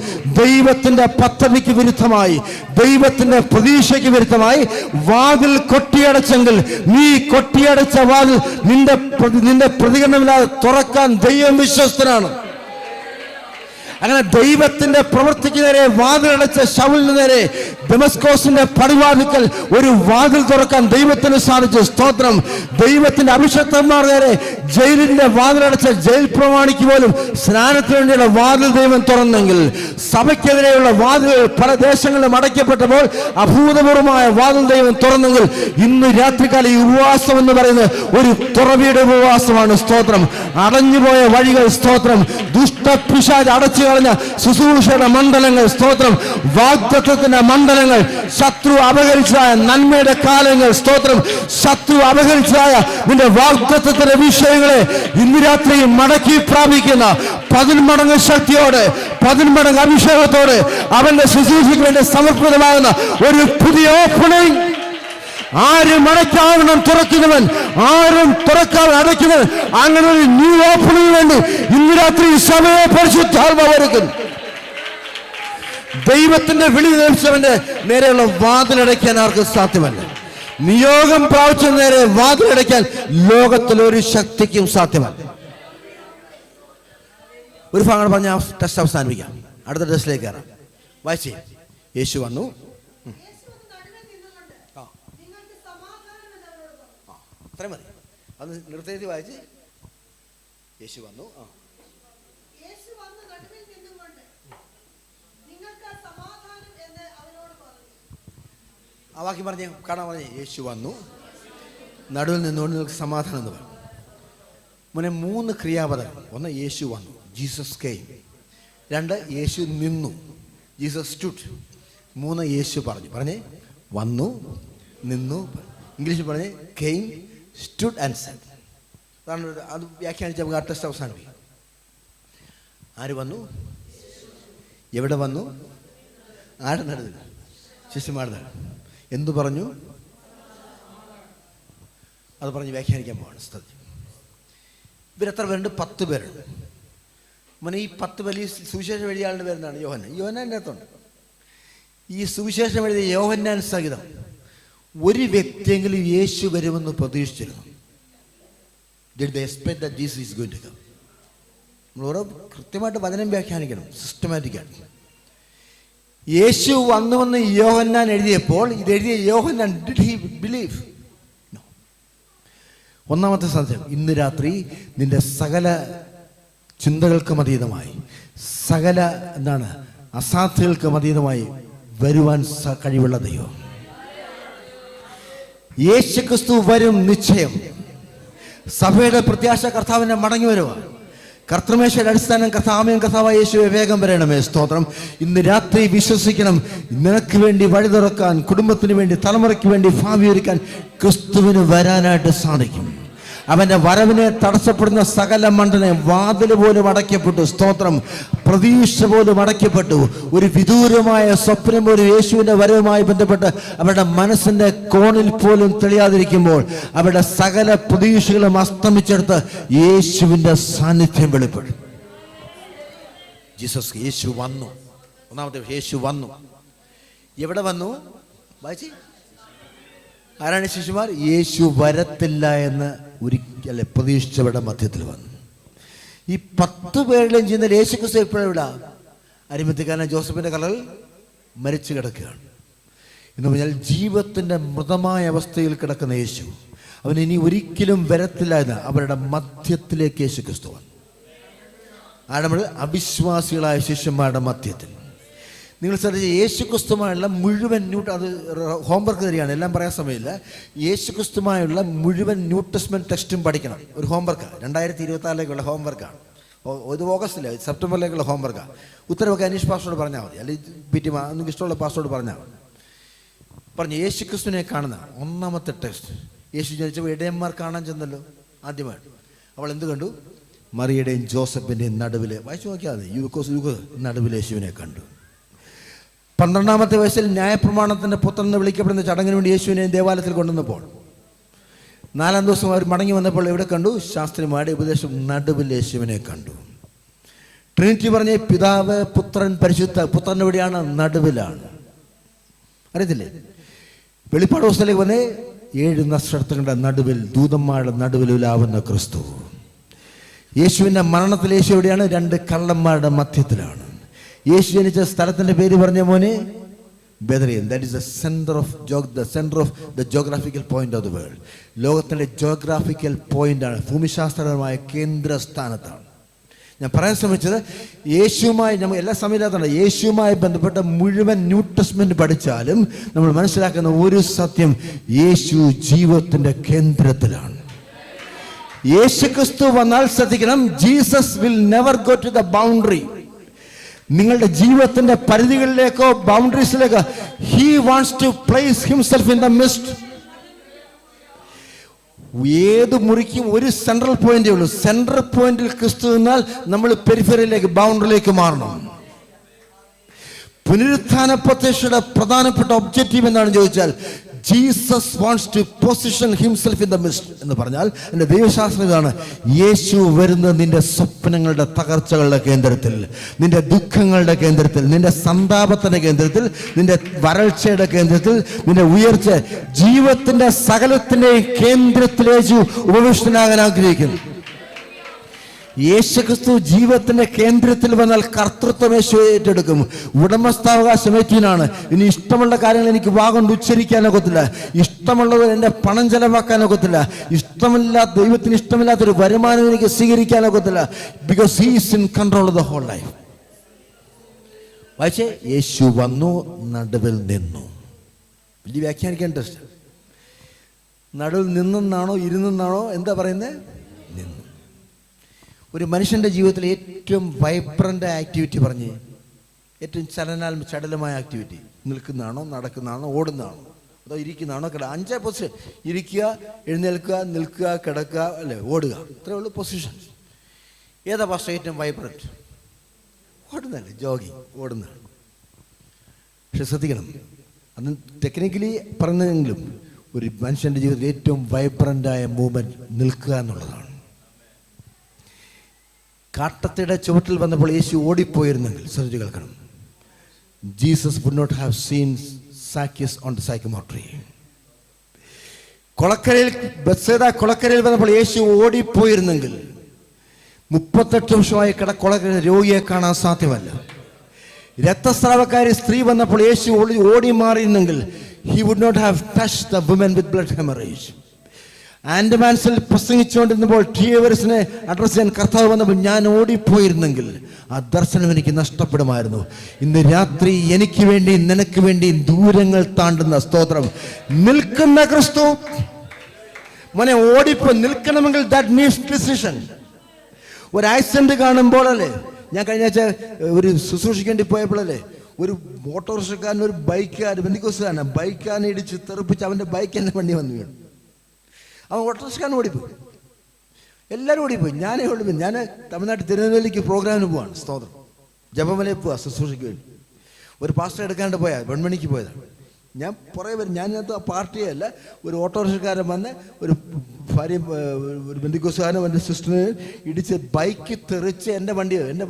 ദൈവത്തിന്റെ പദ്ധതിക്ക് വിരുദ്ധമായി, ദൈവത്തിന്റെ പ്രതീക്ഷയ്ക്ക് വിരുദ്ധമായി വാതിൽ കൊട്ടിയടച്ചെങ്കിൽ, നീ കൊട്ടിയടച്ച വാതിൽ നിന്റെ പ്രതികരണമില്ലാതെ തുറക്കാൻ ദൈവം വിശ്വസ്തനാണ്. അങ്ങനെ ദൈവത്തിന്റെ പ്രവൃത്തിക്ക് നേരെ വാതിലടച്ച ശൗലിന് നേരെ ദമസ്കോസിന്റെ പടിവാതിൽക്കൽ ഒരു വാതിൽ തുറക്കാൻ ദൈവത്തിന് സാധിച്ചു. സ്തോത്രം. ദൈവത്തിന്റെ അഭിഷക്തന്മാർ നേരെ ജയിലിന്റെ വാതിലടച്ച ജയിൽ പ്രമാണിക്ക് പോലും സ്നാനത്തിന് വേണ്ടിയുള്ള വാതിൽ ദൈവം തുറന്നെങ്കിൽ, സഭയ്ക്കെതിരെയുള്ള വാതിലുകൾ പല ദേശങ്ങളിലും അടയ്ക്കപ്പെട്ടപ്പോൾ അഭൂതപൂർവമായ വാതിൽ ദൈവം തുറന്നെങ്കിൽ, ഇന്ന് രാത്രികാലം ഈ ഉപവാസം എന്ന് പറയുന്നത് ഒരു തുറവിയുടെ ഉപവാസമാണ്. സ്തോത്രം. അടഞ്ഞുപോയ വഴികൾ. സ്തോത്രം. ദുഷ്ടപിശാച് അടച്ചു കളഞ്ഞ ശുശ്രൂഷയുടെ മണ്ഡലങ്ങൾ. സ്തോത്രം. വാഗ്ദത്തത്തിന്റെ മണ്ഡലങ്ങൾ. ശത്രു അപഹരിച്ചതായ നന്മയുടെ കാലങ്ങൾ. സ്തോത്രം. ശത്രു അപഹരിച്ചതായ നിന്റെ വാഗ്ദത്തത്തിന്റെ വിഷയങ്ങളെ ഇന്ന് രാത്രി മടക്കി പ്രാപിക്കുന്ന 10 മടങ്ങ് ശക്തിയോടെ, 10 മടങ്ങ് അഭിഷേകത്തോടെ അവന്റെ ശുശ്രൂഷയ്ക്ക് വേണ്ടി സമർപ്പിതമാകുന്ന ഒരു പുതിയ ഓപ്പണിംഗ്. ആരും അടയ്ക്കാവണം തുറക്കുന്നവൻ, ആരും തുറക്കാതെ അടയ്ക്കുന്നവൻ. അങ്ങനെ ഒരു ന്യൂ ഓപ്പണിംഗ് വേണ്ടി ഇന്ന് രാത്രി സഭയെ പരിശുദ്ധാത്മാവ് ഒരുക്കുന്നു. ദൈവത്തിന്റെ വിളി നേടിച്ചവന്റെ നേരെയുള്ള വാതിലടയ്ക്കാൻ ആർക്കും സാധ്യമല്ല. നിയോഗം പ്രാപിച്ച നേരെ വാതിലടയ്ക്കാൻ ലോകത്തിലൊരു ശക്തിക്കും സാധ്യമല്ല. ഒരു ഭാഗം പറഞ്ഞ ടെസ്റ്റ് അവസാനിപ്പിക്കാം. അടുത്ത ടെസ്റ്റിലേക്ക് കയറാം. വായിച്ചേ. യേശു വന്നു. അത്രയും മതി. അത് നിർത്തി വായിച്ച്. യേശു വന്നു. ആ വാക്യം പറഞ്ഞേ, കാണാൻ പറഞ്ഞേ. യേശു വന്നു, നടുവിൽ നിന്നുകൊണ്ട് നിങ്ങൾക്ക് സമാധാനം എന്ന് പറഞ്ഞു. മുന്നേ 3 ക്രിയാപദങ്ങൾ. 1, യേശു വന്നു, ജീസസ് കെയിം. 2, യേശു നിന്നു, ജീസസ് സ്റ്റുഡ്. 3, യേശു പറഞ്ഞു. പറഞ്ഞേ, വന്നു, നിന്നു. ഇംഗ്ലീഷിൽ പറഞ്ഞേ, കെയിം, സ്റ്റുഡ് ആൻഡ് സെഡ്. അതാണ്. അത് വ്യാഖ്യാനിച്ച് നമുക്ക് ആ ടെസ്റ്റ് അവസാനിപ്പിക്കും. ആര് വന്നു? എവിടെ വന്നു? ആരുടെ നടുവിൽ? ശിശുമാരുടെ നടുവിൽ. എന്തു പറഞ്ഞു? അത് പറഞ്ഞ് വ്യാഖ്യാനിക്കാൻ പോവാണ്. ഇവരെത്ര പേരുണ്ട്? 10 പേരുണ്ട്. മോനെ, ഈ 10 വലിയ സുവിശേഷം എഴുതിയ ആളുടെ പേരെന്താണ്? യോഹന്നാൻ. യോഹന്നാൻ്റെ അകത്തുണ്ട്. ഈ സുവിശേഷം എഴുതിയ യോഹന്നാൻ സഹിതം ഒരു വ്യക്തിയെങ്കിലും യേശു വരുമെന്ന് പ്രതീക്ഷിച്ചിരുന്നു. Did they expect that Jesus is going to come? നമ്മൾ ഓരോ കൃത്യമായിട്ട് വചനം വ്യാഖ്യാനിക്കണം, സിസ്റ്റമാറ്റിക്കായിട്ട്. യേശു വന്നുവെന്ന് യോഹന്നാൻ എഴുതിയപ്പോൾ, ഇത് എഴുതിയ യോഹന്നാൻ did he believe? No. ഒന്നാമത്തെ സാധ്യത, ഇന്ന് രാത്രി നിന്റെ സകല ചിന്തകൾക്കും അതീതമായി, സകല അസാധ്യതകൾക്കും അതീതമായി വരുവാൻ കഴിവുള്ള ദൈവം. യേശുക്രിസ്തു വരും നിശ്ചയം. സഭയുടെ പ്രത്യാശ കർത്താവിനെ മടങ്ങി വരുക. കർത്തൃമേശയുടെ അടിസ്ഥാനം കർത്താമേൻ കർത്താവായ യേശുവെ വേഗം വരണമേ. സ്തോത്രം. ഇന്ന് രാത്രി വിശ്വസിക്കണം, നിനക്ക് വേണ്ടി വഴി തുറക്കാൻ, കുടുംബത്തിന് വേണ്ടി, തലമുറയ്ക്ക് വേണ്ടി ഭാവി ഒരുക്കാൻ ക്രിസ്തുവിന് വരാനായിട്ട് സാധിക്കും. അവൻ്റെ വരവിനെ തടസ്സപ്പെടുന്ന സകല മണ്ഡനെ വാതിൽ പോലും അടയ്ക്കപ്പെട്ടു. സ്തോത്രം. പ്രതീക്ഷ പോലും അടയ്ക്കപ്പെട്ടു. ഒരു വിദൂരമായ സ്വപ്നം പോലും യേശുവിൻ്റെ വരവുമായി ബന്ധപ്പെട്ട് അവരുടെ മനസ്സിൻ്റെ കോണിൽ പോലും തെളിയാതിരിക്കുമ്പോൾ അവരുടെ സകല പ്രതീക്ഷകളും അസ്തമിച്ചെടുത്ത് യേശുവിൻ്റെ സാന്നിധ്യം വെളിപ്പെടും. ജീസസ്, യേശു വന്നു. ഒന്നാമത്തെ യേശു വന്നു. എവിടെ വന്നു? വായിച്ചേ. ആരാണ് ശിശുമാർ? യേശു വരത്തില്ല എന്ന് ഒരിക്കലും പ്രതീക്ഷിച്ചവരുടെ മധ്യത്തിൽ വന്നു. ഈ 10 പേരുടെയും ചെയ്യുന്ന യേശു ക്രിസ്തു എപ്പോഴെവിടെ? അരിമത്തിക്കാരൻ ജോസഫിന്റെ കലൽ മരിച്ചു കിടക്കുകയാണ് എന്ന് പറഞ്ഞാൽ ജീവിതത്തിന്റെ മൃതമായ അവസ്ഥയിൽ കിടക്കുന്ന യേശു അവൻ ഇനി ഒരിക്കലും വരത്തില്ല എന്ന് അവരുടെ മധ്യത്തിലേക്ക് യേശു ക്രിസ്തു വന്നു. നമ്മൾ അവിശ്വാസികളായ ശിഷ്യന്മാരുടെ മധ്യത്തിൽ. നിങ്ങൾ ശ്രദ്ധിച്ച യേശുക്രിസ്തുമായുള്ള മുഴുവൻ അത് ഹോംവർക്ക് തരികയാണ്, എല്ലാം പറയാൻ സമയമില്ല. യേശുക്രിസ്തുമായുള്ള മുഴുവൻ ന്യൂ ടെസ്റ്റ്മെന്റ് ടെക്സ്റ്റും പഠിക്കണം. ഒരു ഹോംവർക്കാണ്, 2024 ഹോംവർക്കാണ്. ഇത് ഓഗസ്റ്റിലെ സെപ്റ്റംബറിലേക്കുള്ള ഹോംവർക്കാണ്. ഉത്തരവൊക്കെ അനീഷ് പാസ്റ്ററോട് പറഞ്ഞാൽ മതി, അല്ലെങ്കിൽ PT നിങ്ങൾക്ക് ഇഷ്ടമുള്ള പാസ്റ്ററോട് പറഞ്ഞാൽ മതി. പറഞ്ഞു യേശുക്രിസ്തുവിനെ കാണുന്ന ഒന്നാമത്തെ ടെക്സ്റ്റ്. യേശു ജനിച്ചപ്പോൾ ഇടയന്മാർ കാണാൻ ചെന്നല്ലോ ആദ്യമായിട്ട്. അവൾ എന്ത് കണ്ടു? മറിയുടെയും ജോസഫിൻ്റെയും നടുവിൽ. വായിച്ചു നോക്കിയാൽ മതി. നടുവിൽ യേശുവിനെ കണ്ടു. 12-ാമത്തെ വയസ്സിൽ ന്യായപ്രമാണത്തിൻ്റെ പുത്രൻ എന്ന് വിളിക്കപ്പെടുന്ന ചടങ്ങിന് വേണ്ടി യേശുവിനെ ദേവാലയത്തിൽ കൊണ്ടുവന്നപ്പോൾ 4-ാം ദിവസം അവർ മടങ്ങി വന്നപ്പോൾ എവിടെ കണ്ടു? ശാസ്ത്രിമാരുടെ ഉപദേശം നടുവിൽ യേശുവിനെ കണ്ടു. ട്രിനിറ്റി പറഞ്ഞ പിതാവ്, പുത്രൻ, പരിശുദ്ധ. പുത്രൻ എവിടെയാണ്? നടുവിലാണ്. അറിയത്തില്ലേ? വെളിപ്പാട് പുസ്തകത്തിലേക്ക് വന്നേ 7 നക്ഷത്രങ്ങളുടെ നടുവിൽ, ദൂതന്മാരുടെ നടുവിൽ ഉലാവുന്ന ക്രിസ്തു. യേശുവിൻ്റെ മരണത്തിൽ യേശു എവിടെയാണ്? 2 കള്ളന്മാരുടെ മധ്യത്തിലാണ്. യേശു ജനിച്ച സ്ഥലത്തിന്റെ പേര് പറഞ്ഞ മോനെ Bethlehem. That is the centre of the geographical point of the world. ലോകത്തിന്റെ ജോഗ്രാഫിക്കൽ പോയിന്റാണ്, ഭൂമിശാസ്ത്രപരമായ കേന്ദ്രസ്ഥാനത്താണ്. ഞാൻ പറയാൻ ശ്രമിച്ചത് യേശുവുമായി നമ്മൾ എല്ലാ സമയത്തുണ്ട്. യേശുവുമായി ബന്ധപ്പെട്ട മുഴുവൻ ന്യൂ ടെസ്റ്റ്മെന്റ് പഠിച്ചാലും നമ്മൾ മനസ്സിലാക്കുന്ന ഒരു സത്യം, യേശു ജീവിതത്തിന്റെ കേന്ദ്രത്തിലാണ്. യേശുക്രിസ്തു വന്നാൽ ശ്രദ്ധിക്കണം, Jesus will never go to the boundary. നിങ്ങളുടെ ജീവിതത്തിന്റെ പരിധികളിലേക്കോ ബൗണ്ടറീസിലേക്കോ he wants to place himself in the mist. ഏത് മുറിക്കും ഒരു സെൻട്രൽ പോയിന്റേ ഉള്ളൂ. സെൻട്രൽ പോയിന്റിൽ ക്രിസ്തു നിന്നാൽ നമ്മൾ പെരിഫറിയിലേക്ക്, ബൗണ്ടറിയിലേക്ക് മാറണം. പുനരുത്ഥാന പ്രത്യക്ഷയുടെ പ്രധാനപ്പെട്ട ഒബ്ജക്റ്റീവ് എന്താണ് ചോദിച്ചാൽ, Jesus wants to position himself in the midst എന്ന് പറഞ്ഞാൽ എൻ്റെ ദൈവശാസ്ത്രം ഇതാണ്: യേശു വരുന്നത് നിന്റെ സ്വപ്നങ്ങളുടെ തകർച്ചകളുടെ കേന്ദ്രത്തിൽ, നിന്റെ ദുഃഖങ്ങളുടെ കേന്ദ്രത്തിൽ, നിന്റെ സന്താപത്തിന്റെ കേന്ദ്രത്തിൽ, നിന്റെ വരൾച്ചയുടെ കേന്ദ്രത്തിൽ, നിന്റെ ഉയർച്ച, ജീവിതത്തിന്റെ സകലത്തിന്റെയും കേന്ദ്രത്തിൽ യേശു ഉപവിഷ്ടനാകാൻ ആഗ്രഹിക്കുന്നു. യേശുക്രിസ്തു ജീവിതത്തിന്റെ കേന്ദ്രത്തിൽ വന്നാൽ കർത്തൃത്വം യേശു ഏറ്റെടുക്കും. ഉടമസ്ഥാവകാശം യേശുവിനാണ്. ഇനി ഇഷ്ടമുള്ള കാര്യങ്ങൾ എനിക്ക് വാഗൊണ്ട് ഉച്ചരിക്കാനൊക്കത്തില്ല, ഇഷ്ടമുള്ളത് എൻ്റെ പണം ചെലവാക്കാനൊക്കത്തില്ല, ദൈവത്തിന് ഇഷ്ടമില്ലാത്തൊരു വരുമാനം എനിക്ക് സ്വീകരിക്കാനൊക്കത്തില്ല. Because he is in control of the whole life. വായിച്ചേ, യേശു വന്നു, നടുവിൽ നിന്നു. വലിയ വ്യാഖ്യാനിക്കാൻ ടെസ്റ്റ്. നടുവിൽ നിന്നെന്നാണോ ഇരുന്നെന്നാണോ എന്താ പറയുന്നത്? നിന്നു. ഒരു മനുഷ്യൻ്റെ ജീവിതത്തിൽ ഏറ്റവും വൈബ്രൻ്റ് ആക്ടിവിറ്റി പറഞ്ഞ്, ഏറ്റവും ചടലമായ ആക്ടിവിറ്റി നിൽക്കുന്നതാണോ, നടക്കുന്നതാണോ, ഓടുന്നതാണോ, അതോ ഇരിക്കുന്നതാണോ? 5 പൊസിഷൻ: ഇരിക്കുക, എഴുന്നേൽക്കുക, നിൽക്കുക, കിടക്കുക, അല്ലേ, ഓടുക. ഇത്രയേ ഉള്ളൂ പൊസിഷൻ. ഏതാ പക്ഷേ ഏറ്റവും വൈബ്രൻറ്റ്? ഓടുന്നതല്ലേ, ജോഗിങ്, ഓടുന്നതാണ്. പക്ഷെ ശ്രദ്ധിക്കണം, അത് ടെക്നിക്കലി പറഞ്ഞെങ്കിലും ഒരു മനുഷ്യൻ്റെ ജീവിതത്തിൽ ഏറ്റവും വൈബ്രൻ്റായ മൂവ്മെൻറ്റ് നിൽക്കുക എന്നുള്ളതാണ്. കാട്ടത്തിയുടെ ചുവട്ടിൽ വന്നപ്പോൾ യേശു ഓടിപ്പോയിരുന്നെങ്കിൽ, ശ്രദ്ധിച്ച് കേൾക്കണം, Jesus would not have seen Zacchaeus on the sycamore tree. Bethesda കുളക്കരയിൽ വന്നപ്പോൾ യേശു ഓടിപ്പോയിരുന്നെങ്കിൽ 38 വർഷമായി കൊളക്കരയിൽ രോഗിയെ കാണാൻ സാധ്യമല്ല. രക്തസ്രാവക്കാരി സ്ത്രീ വന്നപ്പോൾ യേശു ഓടി മാറിയിരുന്നെങ്കിൽ he would not have touched the woman with blood hemorrhage. ആൻഡമാൻസിൽ പ്രസംഗിച്ചുകൊണ്ടിരുന്നപ്പോൾ ടിയേവരസിനെ അഡ്രസ് ചെയ്യാൻ കർത്താവ് വന്നപ്പോൾ ഞാൻ ഓടിപ്പോയിരുന്നെങ്കിൽ ആ ദർശനം എനിക്ക് നഷ്ടപ്പെടുമായിരുന്നു. ഇന്ന് രാത്രി എനിക്ക് വേണ്ടി നിനക്ക് വേണ്ടി ദൂരങ്ങൾ താണ്ടുന്ന സ്തോത്രം നിൽക്കുന്ന ക്രിസ്തു. മോനെ ഓടിപ്പോ നിൽക്കണമെങ്കിൽ ദാറ്റ് നീഡ്സ് ഡിസിഷൻ. ഒരു ആക്സിഡന്റ് കാണുമ്പോൾ അല്ലേ, ഞാൻ കഴിഞ്ഞ ആഴ്ച ഒരു ശുശ്രൂഷിക്കേണ്ടി പോയപ്പോഴല്ലേ ഒരു ഓട്ടോറിക്ഷക്കാരൻ ഒരു ബൈക്കുകാരൻ ബൈക്കാരനെ ഇടിച്ച് തെറിപ്പിച്ച് അവൻ്റെ ബൈക്ക് എൻ്റെ വണ്ടി വന്നു വീണു. അവൻ ഓട്ടോറിക്ഷക്കാരൻ ഓടിപ്പോയി, എല്ലാവരും ഓടിപ്പോയി, ഞാനേ ഓടിപ്പോയി. ഞാൻ തമിഴ്നാട്ടിൽ തിരുനെല്വേലിക്ക് പ്രോഗ്രാമിന് പോവാണ്, സ്തോത്രം, ജപമലയിൽ പോവാ ശുശ്രൂഷയ്ക്ക് വേണ്ടി. ഒരു പാസ്റ്റർ എടുക്കാണ്ട് പോയാൽ വെൺമണിക്ക് പോയതാണ്. ഞാൻ പുറകെ വരും, ഞാനകത്ത് ആ പാർട്ടിയല്ല, ഒരു ഓട്ടോറിക്ഷക്കാരൻ വന്ന് ഒരു ഭാര്യ ഒരു ബന്ധുക്കോസുകാരനും എൻ്റെ സിസ്റ്ററിനെ ഇടിച്ച് ബൈക്ക് തെറിച്ച് എൻ്റെ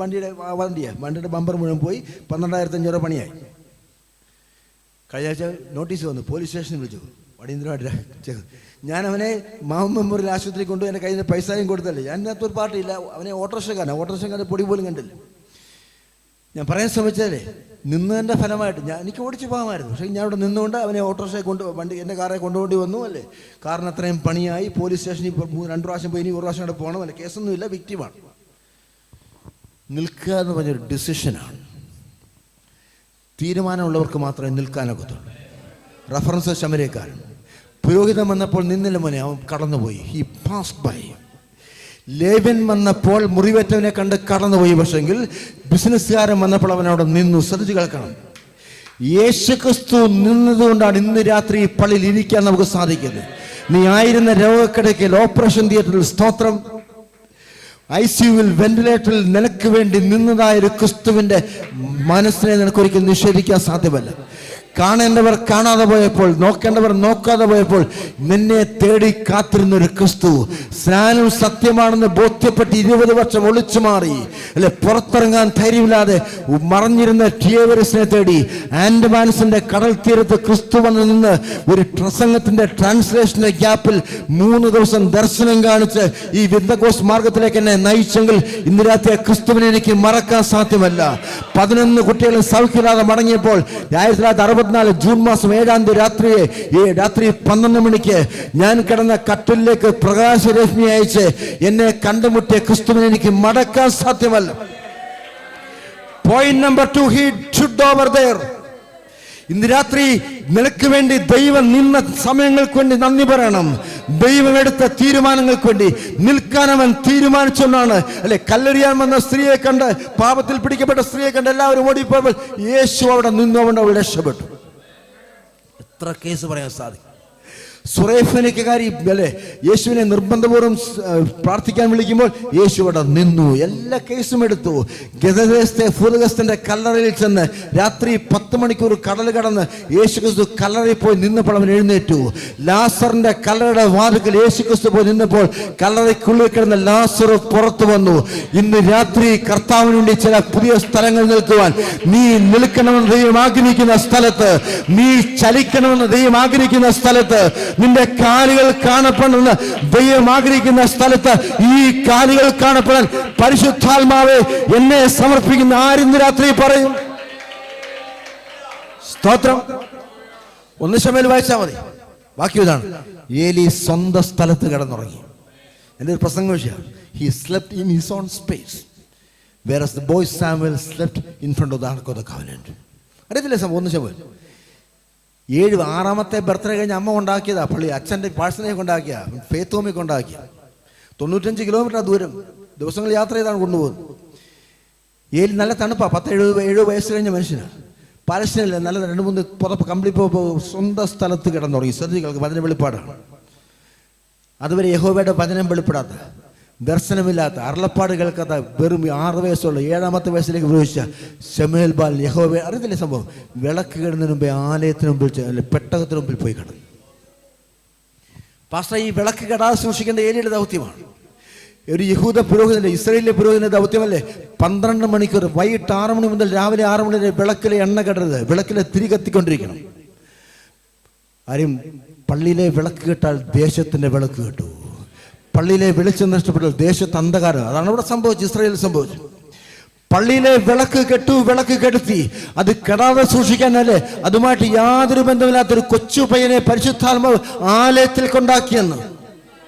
വണ്ടിയുടെ ബമ്പർ മുഴുവൻ പോയി. 12,500 പണിയായി. കഴിഞ്ഞ ആഴ്ച നോട്ടീസ് വന്നു, പോലീസ് സ്റ്റേഷനിൽ വിളിച്ചു, അടിയന്തരമായിട്ട്. ഞാൻ അവനെ മാവുമ്പ് മെമ്മോറിയൽ ആശുപത്രി കൊണ്ടുപോയി എൻ്റെ കയ്യിൽ നിന്ന് പൈസയും കൊടുത്തല്ലേ. ഞാൻ അതിനകത്ത് ഒരു പാർട്ടിയില്ല, അവനെ ഓട്ടോറിക്ഷക്കാരൻ്റെ പൊടി പോലും കണ്ടില്ല. ഞാൻ പറയാൻ ശ്രമിച്ചതല്ലേ, നിന്നതിൻ്റെ ഫലമായിട്ട് എനിക്ക് ഓടിച്ച് പോകാമായിരുന്നു. പക്ഷേ ഞാൻ അവിടെ നിന്നുകൊണ്ട് അവനെ ഓട്ടോറിക്ഷയെ എൻ്റെ കാറെ കൊണ്ടുപോണ്ടി വന്നു അല്ലേ. കാറിന് അത്രയും പണിയായി. പോലീസ് സ്റ്റേഷനിൽ 2 പ്രാവശ്യം പോയി, ഇനി 1 പ്രാവശ്യം അവിടെ പോകണം അല്ലേ. കേസൊന്നുമില്ല, വിക്റ്റിമാണ്. നിൽക്കുക എന്ന് പറഞ്ഞൊരു ഡിസിഷനാണ്. തീരുമാനമുള്ളവർക്ക് മാത്രമേ നിൽക്കാനൊക്കത്തുള്ളൂ. റഫറൻസ് ശമരക്കാരൻ പുരോഹിതൻ വന്നപ്പോൾ നിന്നില്ല മോനെ, അവൻ കടന്നുപോയി. He passed by. ലേവ്യൻ വന്നപ്പോൾ മുറിവേറ്റവനെ കണ്ട് കടന്നുപോയി. പക്ഷെങ്കിൽ ബിസിനസ്സുകാരൻ വന്നപ്പോൾ അവൻ അവിടെ നിന്നു. ശ്രദ്ധിച്ച് കേൾക്കണം, യേശുക്രിസ്തു നിന്നതുകൊണ്ടാണ് ഇന്ന് രാത്രി ഈ പള്ളിയിൽ ഇരിക്കാൻ നമുക്ക് സാധിക്കുന്നത്. നീ ആയിരുന്ന രോഗക്കിടക്കയിൽ, ഓപ്പറേഷൻ തിയേറ്ററിൽ, സ്തോത്രം, ICUവിൽ, വെന്റിലേറ്ററിൽ നിനക്ക് വേണ്ടി നിന്നതായൊരു ക്രിസ്തുവിൻ്റെ മനസ്സിനെ നിനക്കൊരിക്കലും നിഷേധിക്കാൻ സാധ്യമല്ല. കാണേണ്ടവർ കാണാതെ പോയപ്പോൾ, നോക്കേണ്ടവർ നോക്കാതെ പോയപ്പോൾ നിന്നെ തേടി കാത്തിരുന്നൊരു ക്രിസ്തു, സ്നാനം സത്യമാണെന്ന് ബോധ്യപ്പെട്ട് 20 വർഷം ഒളിച്ചു മാറി അല്ലെ, പുറത്തിറങ്ങാൻ ധൈര്യമില്ലാതെ മറഞ്ഞിരുന്ന ടിയേവരസിനെ തേടി ആൻഡമാൻസിന്റെ കടൽ തീരത്ത് ക്രിസ്തു വന്ന് നിന്ന് ഒരു പ്രസംഗത്തിന്റെ ട്രാൻസ്ലേഷന്റെ ഗ്യാപ്പിൽ 3 ദിവസം ദർശനം കാണിച്ച് ഈ വിന്തകോസ് മാർഗത്തിലേക്ക് എന്നെ നയിച്ചെങ്കിൽ ഇന്ന് രാത്രി ക്രിസ്തുവിനെ എനിക്ക് മറക്കാൻ സാധ്യമല്ല. 11 കുട്ടികൾ സൗഖ്യമില്ലാതെ മടങ്ങിയപ്പോൾ 1964 ജൂൺ മാസം 7-ാം തീയതി രാത്രി 12 മണിക്ക് ഞാൻ കിടന്ന കട്ടിലേക്ക് പ്രകാശരശ്മി അയച്ച് എന്നെ കണ്ടുമുട്ടിയ ക്രിസ്തുവിനെ എനിക്ക് മടക്കാൻ സാധ്യമല്ല. Point number 2, he stood over there. ഇന്ന് രാത്രി നിനക്ക് വേണ്ടി ദൈവം നിന്ന സമയങ്ങൾക്ക് വേണ്ടി നന്ദി പറയണം. ദൈവം എടുത്ത തീരുമാനങ്ങൾക്ക് വേണ്ടി നിൽക്കാൻ അവൻ തീരുമാനിച്ചുകൊണ്ടാണ് അല്ലെ. കല്ലെറിയാൻ വന്ന സ്ത്രീയെ കണ്ട്, പാപത്തിൽ പിടിക്കപ്പെട്ട സ്ത്രീയെ കണ്ട് എല്ലാവരും ഓടിപ്പോയപ്പോൾ യേശു അവിടെ നിന്നുകൊണ്ട് അവൾ രക്ഷപ്പെട്ടു. എത്ര കേസ് പറയാൻ സാധിക്കും. സുറേഫനിക്കാരി അല്ലെ യേശുവിനെ നിർബന്ധപൂർവ്വം പ്രാർത്ഥിക്കാൻ വിളിക്കുമ്പോൾ യേശു അവിടെ നിന്നു, എല്ലാ കേസും എടുത്തു. ഗദദേശത്തെ ഭൂതഗസ്തന്റെ കല്ലറയിൽ ചെന്ന് രാത്രി 10 മണിക്കൂർ കടൽ കടന്ന് യേശു ക്രിസ്തു കല്ലറയിൽ പോയി നിന്നപ്പോൾ അവൻ എഴുന്നേറ്റു. ലാസറിന്റെ കല്ലറയുടെ വാതിൽക്കൽ യേശു ക്രിസ്തു പോയി നിന്നപ്പോൾ കല്ലറയ്ക്കുള്ളിൽ കിടന്ന ലാസർ പുറത്തു വന്നു. ഇന്ന് രാത്രി കർത്താവിന് വേണ്ടി ചില പുതിയ സ്ഥലങ്ങൾ നിൽക്കുവാൻ നീ നിൽക്കണമെന്ന് ദൈവം ആഗ്രഹിക്കുന്ന സ്ഥലത്ത്, നീ ചലിക്കണമെന്ന് ദൈവം ആഗ്രഹിക്കുന്ന സ്ഥലത്ത്, നിന്റെ കാലുകൾ കാണപ്പെടുന്ന ദൈവം ആഗ്രഹിക്കുന്ന സ്ഥലത്ത് ഈ കാലുകൾ കാണപ്പെടാൻ പരിശുദ്ധാത്മാവേ എന്നെ സമർപ്പിക്കുന്ന ആരിന്ന് രാത്രി പറയും. സ്തോത്രം. 1 ശമൂവേൽ വായിച്ചാൽ മതി. ബാക്കി ഇതാണ്, ഏലി സ്വന്തം സ്ഥലത്ത് കിടന്നുറങ്ങി. എൻ്റെ ഒരു പ്രസംഗ വിഷയം, he slept in his own space whereas the boy Samuel slept in front of the ark of the covenant. അറിയത്തില്ലേ സംഭവം? 1 ശമൂവേൽ 6ാമത്തെ ബർത്ത്ഡേ കഴിഞ്ഞ് അമ്മ കൊണ്ടാക്കിയതാ പള്ളി. അച്ഛൻ്റെ പാഴ്സനെ കൊണ്ടാക്കിയ, ഫേത്തോമി കൊണ്ടാക്കിയ. 95 കിലോമീറ്റർ ദൂരം ദിവസങ്ങൾ യാത്ര ചെയ്താണ് കൊണ്ടുപോകുന്നത്. ഏലി നല്ല തണുപ്പാ, 10-7 വയസ്സ് കഴിഞ്ഞ മനുഷ്യനാണ്. പാലസ്തീനിലെ നല്ല 2-3 പുറപ്പ് കമ്പിളിപ്പോ സ്വന്തം സ്ഥലത്ത് കിടന്നുറങ്ങി. ശ്രദ്ധികൾക്ക് വചന വെളിപ്പാടാണ്. അതുവരെ യഹോവയുടെ വചനം വെളിപ്പെടാത്ത, ദർശനമില്ലാത്ത, അരുളപ്പാട് കേൾക്കാത്ത, വെറും 6 വയസ്സുള്ള 7ാമത്തെ വയസ്സിലേക്ക് പ്രവേശിച്ച ശമൂവേൽ ബാൽ യഹോവ അറിയത്തില്ലേ സംഭവം? വിളക്ക് കിടന്നതിന് മുമ്പേ ആലയത്തിന് മുമ്പിൽ പെട്ടകത്തിന് മുമ്പിൽ പോയി കിടന്നു. പാസ്റ്റർ, ഈ വിളക്ക് കെടാതെ സൂക്ഷിക്കേണ്ട ഏലിയുടെ ദൗത്യമാണ്. ഒരു യഹൂദ പുരോഹിതന്റെ, ഇസ്രായേലിലെ പുരോഹിതന്റെ ദൗത്യമല്ലേ? 12 മണിക്കൂർ, വൈകിട്ട് 6 മണി മുതൽ രാവിലെ 6 മണി വരെ വിളക്കിലെ എണ്ണ കെടരുത്, വിളക്കിലെ തിരി കത്തിക്കൊണ്ടിരിക്കണം. ആരും പള്ളിയിലെ വിളക്ക് കെട്ടാൽ ദേശത്തിന്റെ വിളക്ക് കെട്ടു. പള്ളിയിലെ വെളിച്ചം നഷ്ടപ്പെട്ടു, ദേശത്ത് അന്ധകാരം. അതാണ് ഇവിടെ സംഭവിച്ചു, ഇസ്രായേലിൽ സംഭവിച്ചു. പള്ളിയിലെ വിളക്ക് കെട്ടു, വിളക്ക് കെടുത്തി. അത് കെടാതെ സൂക്ഷിക്കാനല്ലേ, അതുമായിട്ട് യാതൊരു ബന്ധമില്ലാത്തൊരു കൊച്ചു പയ്യനെ പരിശുദ്ധാത്മാവ് ആലയത്തിൽ കൊണ്ടാക്കിയെന്ന്.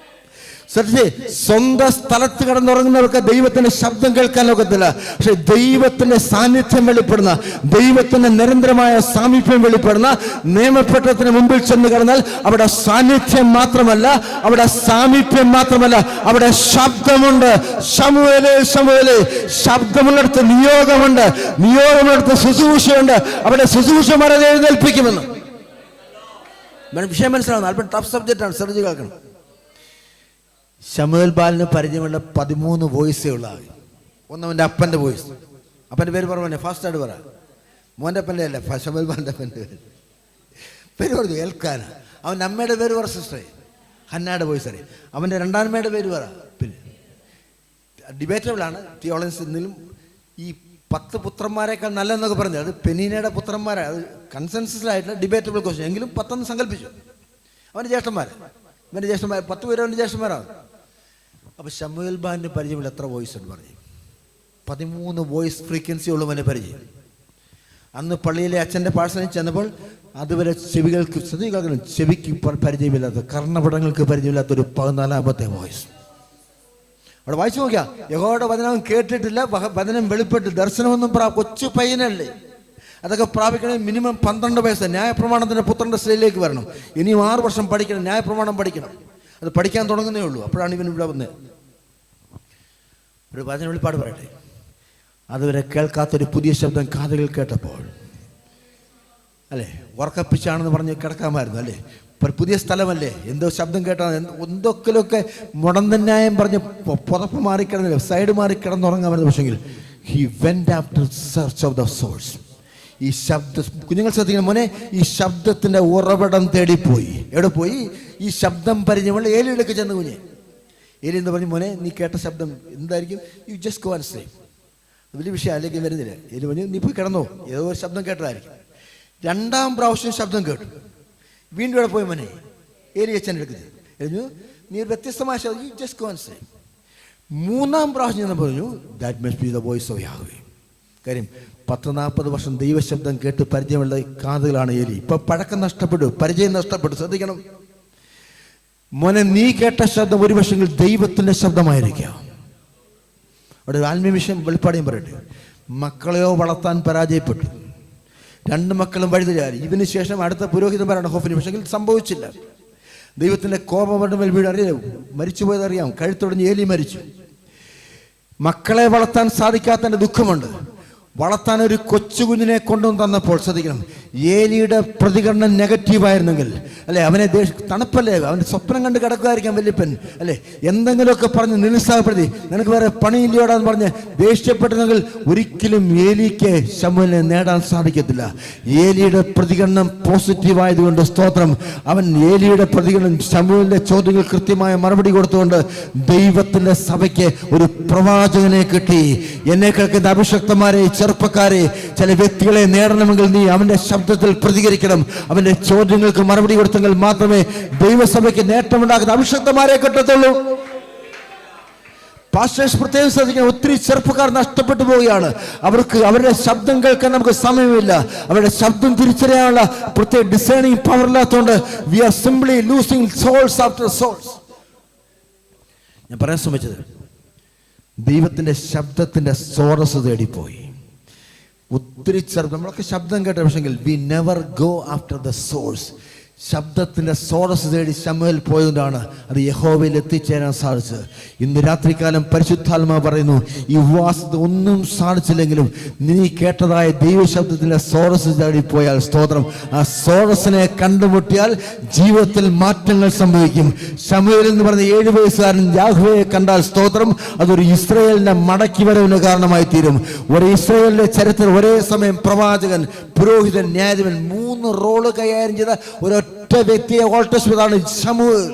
ശ്രദ്ധിച്ചേ, സ്വന്തം സ്ഥലത്ത് കിടന്നുറങ്ങുന്നവർക്ക് ദൈവത്തിന്റെ ശബ്ദം കേൾക്കാൻ ഒക്കത്തില്ല. പക്ഷെ ദൈവത്തിന്റെ സാന്നിധ്യം വെളിപ്പെടുന്ന, ദൈവത്തിന്റെ നിരന്തരമായ സാമീപ്യം വെളിപ്പെടുന്ന നിയമപ്പെട്ടത്തിന് മുമ്പിൽ ചെന്ന് കിടന്നാൽ അവിടെ സാന്നിധ്യം മാത്രമല്ല, അവിടെ സാമീപ്യം മാത്രമല്ല, അവിടെ ശബ്ദമുണ്ട്. ശമൂവേലേ, ശമൂവേലേ, ശബ്ദമുള്ളിടത്ത് നിയോഗമുണ്ട്, നിയോഗമുള്ളിടത്ത് ശുശ്രൂഷയുണ്ട്. അവിടെ ശുശ്രൂഷമാരെ എഴുന്നേൽപ്പിക്കുമെന്ന്. വിഷയം മനസ്സിലാവുന്നു. അല്പം ടഫ് സബ്ജക്റ്റാണ്, ശ്രദ്ധിച്ച് കേൾക്കണം. ശമൂവേൽ ബാലിന് പരിചയമുള്ള 13 വോയിസേ ഉള്ള ആൾ. ഒന്നവൻ്റെ അപ്പൻ്റെ വോയിസ്. അപ്പൻ്റെ പേര് പറഞ്ഞു, ഫാസ്റ്റായിട്ട് പറ. മോൻ്റെ അപ്പൻ്റെ അല്ല, ശമൂവേൽ ബാലിൻ്റെ അപ്പൻ്റെ പേര് പറഞ്ഞു, എൽക്കാന. അവൻ്റെ അമ്മയുടെ പേര് പറ സിസ്റ്ററെ, ഹന്നയുടെ വോയിസ് അറിയാം. അവൻ്റെ രണ്ടാമയുടെ പേര് പറ. പിന്നെ ഡിബേറ്റബിളാണ് തിയോളജിനിലും. ഈ 10 പുത്രന്മാരെക്കാൾ നല്ലതെന്നൊക്കെ പറഞ്ഞു. അത് പെനീനയുടെ പുത്രന്മാരെ, അത് കൺസെൻസസിലായിട്ടുള്ള ഡിബേറ്റബിൾ ക്വസ്റ്റ്യൻ. എങ്കിലും 10 സങ്കല്പിച്ചു. അവൻ്റെ ജ്യേഷ്ഠന്മാർ, ഇവൻ്റെ ജ്യേഷ്ഠന്മാർ 10 പേര് അവൻ്റെ ജ്യേഷ്ഠന്മാരാണ്. അപ്പോൾ ശമൂവേൽ ബാലിന് പരിചയമുള്ള എത്ര വോയിസ് ഉണ്ട് പറഞ്ഞു? 13 വോയിസ് ഫ്രീക്വൻസി ഉള്ളവനെ പരിചയം. അന്ന് പള്ളിയിലെ അച്ഛൻ്റെ പാഴ്സണിൽ ചെന്നപ്പോൾ അതുവരെ ചെവികൾക്ക്, ശ്രദ്ധിക്കണം, ചെവിക്ക് പരിചയമില്ലാത്ത, കർണപടങ്ങൾക്ക് പരിചയമില്ലാത്തൊരു 14ാമത്തെ വോയിസ് അവിടെ വായിച്ചു നോക്കിയാൽ. യഹോവയുടെ വചനം കേട്ടിട്ടില്ല, വചനം വെളിപ്പെട്ട്, ദർശനമൊന്നും കൊച്ചു പയ്യനല്ലേ. അതൊക്കെ പ്രാപിക്കണമെങ്കിൽ മിനിമം 12 വയസ്സ് ന്യായപ്രമാണത്തിൻ്റെ പുത്രൻ്റെ സ്ഥിതിയിലേക്ക് വരണം. ഇനിയും 6 വർഷം പഠിക്കണം, ന്യായപ്രമാണം പഠിക്കണം. അത് പഠിക്കാൻ തുടങ്ങുന്നേ ഉള്ളൂ. അപ്പോഴാണ് ഇവൻ ഇവിടെ വന്നത്. ഒരു വചന വെളിപ്പാട് പറയട്ടെ. അതുവരെ കേൾക്കാത്തൊരു പുതിയ ശബ്ദം കാതുകൾ കേട്ടപ്പോൾ, അല്ലേ, ഉറക്കപ്പിച്ചാണെന്ന് പറഞ്ഞ് കിടക്കാമായിരുന്നു, അല്ലേ, പുതിയ സ്ഥലമല്ലേ, എന്തോ ശബ്ദം കേട്ടാൽ എന്തൊക്കെയൊക്കെ മുടന്തന്യായം പറഞ്ഞ് പുറപ്പ് മാറിക്കിടന്നില്ല, സൈഡ് മാറി കിടന്നുറങ്ങാമായിരുന്നു. പക്ഷെങ്കിൽ he went after search of the source. ഈ കുഞ്ഞുങ്ങൾ ശ്രദ്ധിക്കണം മോനെ, ഈ ശബ്ദത്തിന്റെ ഉറവിടം തേടിപ്പോയി. എവിടെ പോയി? ഈ ശബ്ദം പരിചയമുള്ള ഏലിയിലേക്ക് ചെന്ന് കുഞ്ഞെ. ഏലി എന്ന് പറഞ്ഞു, മോനെ നീ കേട്ട ശബ്ദം എന്തായിരിക്കും? You just go and say. വലിയ വിഷയം അതിലേക്ക് വരുന്നില്ല. ഏലി പറഞ്ഞു, നീ പോയി കിടന്നോ, ഏതോ ഒരു ശബ്ദം കേട്ടതായിരിക്കും. 2ാം പ്രാവശ്യം ശബ്ദം കേട്ടു. വീണ്ടും ഇവിടെ പോയി മോനെ, ഏലി അച്ഛൻ എടുക്കുന്നു, നീ ഒരു വ്യത്യസ്തമായ ശബ്ദം, you just go and say. 3ാം പ്രാവശ്യം ഞാൻ പറഞ്ഞു, that must be the voice of യഹോവ. കാര്യം 40 വർഷം ദൈവശബ്ദം കേട്ട് പരിചയമുള്ള കാതുകളാണ് ഏലി. ഇപ്പൊ പഴക്കം നഷ്ടപ്പെട്ടു, പരിചയം നഷ്ടപ്പെട്ടു. ശ്രദ്ധിക്കണം മോനെ, നീ കേട്ട ശബ്ദം ഒരു പക്ഷെങ്കിൽ ദൈവത്തിന്റെ ശബ്ദമായിരിക്കാം. അവിടെ ഒരു ആത്മീയ വിഷയം വെളിപ്പാടിയും പറയട്ടെ. മക്കളെയോ വളർത്താൻ പരാജയപ്പെട്ടു, 2 മക്കളും വഴിതിരിയായി. ഇതിനു ശേഷം അടുത്ത പുരോഹിതന്മാരാണ് ഹോഫിന്. പക്ഷെങ്കിൽ സംഭവിച്ചില്ല. ദൈവത്തിന്റെ കോപം മേൽ വീട് അറിയാം, മരിച്ചുപോയതറിയാം. കഴുത്തൊടിഞ്ഞ് ഏലി മരിച്ചു. മക്കളെ വളർത്താൻ സാധിക്കാത്തതിന്റെ ദുഃഖമുണ്ട്. വളർത്താൻ ഒരു കൊച്ചുകുഞ്ഞിനെ കൊണ്ടുവന്ന് തന്നപ്പോൾ ശ്രദ്ധിക്കണം, ഏലിയുടെ പ്രതികരണം നെഗറ്റീവായിരുന്നെങ്കിൽ, അല്ലെ, അവനെ തണുപ്പല്ലേ, അവൻ്റെ സ്വപ്നം കണ്ട് കിടക്കുമായിരിക്കാം വല്യപ്പൻ, അല്ലെ, എന്തെങ്കിലുമൊക്കെ പറഞ്ഞ് നിരുത്സാഹപ്പെടുത്തി, നിനക്ക് വേറെ പണിയില്ലോടാന്ന് പറഞ്ഞ് ദേഷ്യപ്പെട്ടെങ്കിൽ ഒരിക്കലും ഏലിക്ക് ശമൂവേലിനെ നേടാൻ സാധിക്കത്തില്ല. ഏലിയുടെ പ്രതികരണം പോസിറ്റീവായതുകൊണ്ട് സ്തോത്രം. അവൻ ഏലിയുടെ പ്രതികരണം, ശമൂവേലിന്റെ ചോദ്യങ്ങൾ കൃത്യമായ മറുപടി കൊടുത്തുകൊണ്ട് ദൈവത്തിന്റെ സഭയ്ക്ക് ഒരു പ്രവാചകനെ കിട്ടി. എന്നെ കേൾക്കുന്ന അഭിഷക്തന്മാരെ, ചെറുപ്പക്കാരെ, ചില വ്യക്തികളെ നേടണമെങ്കിൽ നീ അവന്റെ ശബ്ദത്തിൽ പ്രതികരിക്കണം. അവന്റെ ചോദ്യങ്ങൾക്ക് മറുപടി കൊടുത്തെങ്കിൽ മാത്രമേ ദൈവസഭയ്ക്ക് നേട്ടമുണ്ടാക്കുന്ന അഭിഷക്തന്മാരെ കിട്ടത്തുള്ളൂ. പാസ്റ്റേഴ്സ് പ്രത്യേകം ശ്രദ്ധിക്കണം. ഒത്തിരി ചെറുപ്പക്കാർ നഷ്ടപ്പെട്ടു പോവുകയാണ്. അവർക്ക് അവരുടെ ശബ്ദം കേൾക്കാൻ നമുക്ക് സമയമില്ല. അവരുടെ ശബ്ദം തിരിച്ചറിയാനുള്ള പ്രത്യേക ഡിസൈനിങ് പവർ ഇല്ലാത്തതുകൊണ്ട് we are simply losing souls after souls. ഞാൻ പറയാൻ ശ്രമിച്ചത്, ദൈവത്തിന്റെ ശബ്ദത്തിന്റെ സ്രോതസ്സ് തേടിപ്പോയി. ഒത്തിരി നമ്മളൊക്കെ ശബ്ദം കേട്ട, പക്ഷെങ്കിൽ we never go after the source. ശബ്ദത്തിന്റെ സ്രോതസ്സ് തേടി ശമൂവേൽ പോയതുകൊണ്ടാണ് അത് യഹോവയിൽ എത്തിച്ചേരാൻ സാധിച്ചത്. ഇന്ന് രാത്രികാലം പരിശുദ്ധാത്മാവ് പറയുന്നു, ഈ ഉപവാസത്തിൽ ഒന്നും സാധിച്ചില്ലെങ്കിലും നീ കേട്ടതായ ദൈവശബ്ദത്തിന്റെ സ്രോതസ്സ് തേടി പോയാൽ സ്തോത്രം, ആ സ്രോതസ്സിനെ കണ്ടുമുട്ടിയാൽ ജീവിതത്തിൽ മാറ്റങ്ങൾ സംഭവിക്കും. ശമൂവേൽ എന്ന് പറഞ്ഞ 7 വയസ്സുകാരൻ യാഹ്വേയെ കണ്ടാൽ സ്തോത്രം, അതൊരു ഇസ്രായേലിന്റെ മടക്കി വരവിന് കാരണമായി തീരും. ഒരു ഇസ്രായേലിന്റെ ചരിത്രം ഒരേ സമയം പ്രവാചകൻ, പുരോഹിതൻ, ന്യായാധിപൻ 3 റോള് കൈകാര്യം ചെയ്ത ഒരൊറ്റ വ്യക്തിയെ ഓൾട്ടസ്മിതാണ് ശമൂവേൽ.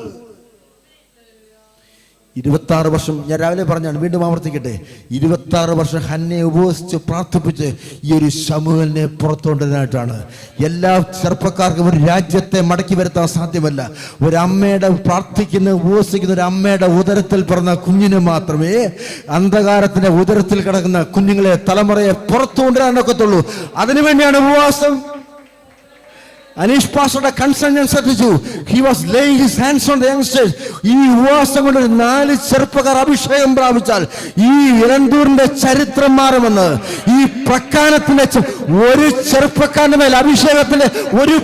26 വർഷം, ഞാൻ രാവിലെ പറഞ്ഞാണ്, വീണ്ടും ആവർത്തിക്കട്ടെ, 26 വർഷം ഹന്നയെ ഉപവസിച്ച് പ്രാർത്ഥിപ്പിച്ച് ഈ ഒരു ശമൂവേലിനെ പുറത്തുകൊണ്ടതിനായിട്ടാണ്. എല്ലാ ചെറുപ്പക്കാർക്കും ഒരു രാജ്യത്തെ മടക്കി വരുത്താൻ സാധ്യമല്ല. ഒരു അമ്മയുടെ ഉപവസിക്കുന്ന ഒരു അമ്മയുടെ ഉദരത്തിൽ പിറന്ന കുഞ്ഞിന് മാത്രമേ അന്ധകാരത്തിന്റെ ഉദരത്തിൽ കിടക്കുന്ന കുഞ്ഞുങ്ങളെ, തലമുറയെ പുറത്തു കൊണ്ടുവരാൻ ഒക്കത്തുള്ളൂ. അതിനുവേണ്ടിയാണ് ഉപവാസം. അനീഷ് പാസ്റ്ററുടെ കൺസേൺ ഞാൻ ശ്രദ്ധിച്ചു. He was laying his hands on the youngsters. ഈ ഉപവാസം കൊണ്ട് 4 ചെറുപ്പക്കാർ അഭിഷേകം പ്രാപിച്ചാൽ ഈ ഇലന്തൂരിന്റെ ചരിത്രം മാറുമെന്ന്. ഈ പ്രക്കാനത്തിന്റെ ഒരു ചെറുപ്പക്കാരന്റെ മേൽ അഭിഷേകത്തിന്റെ ഒരു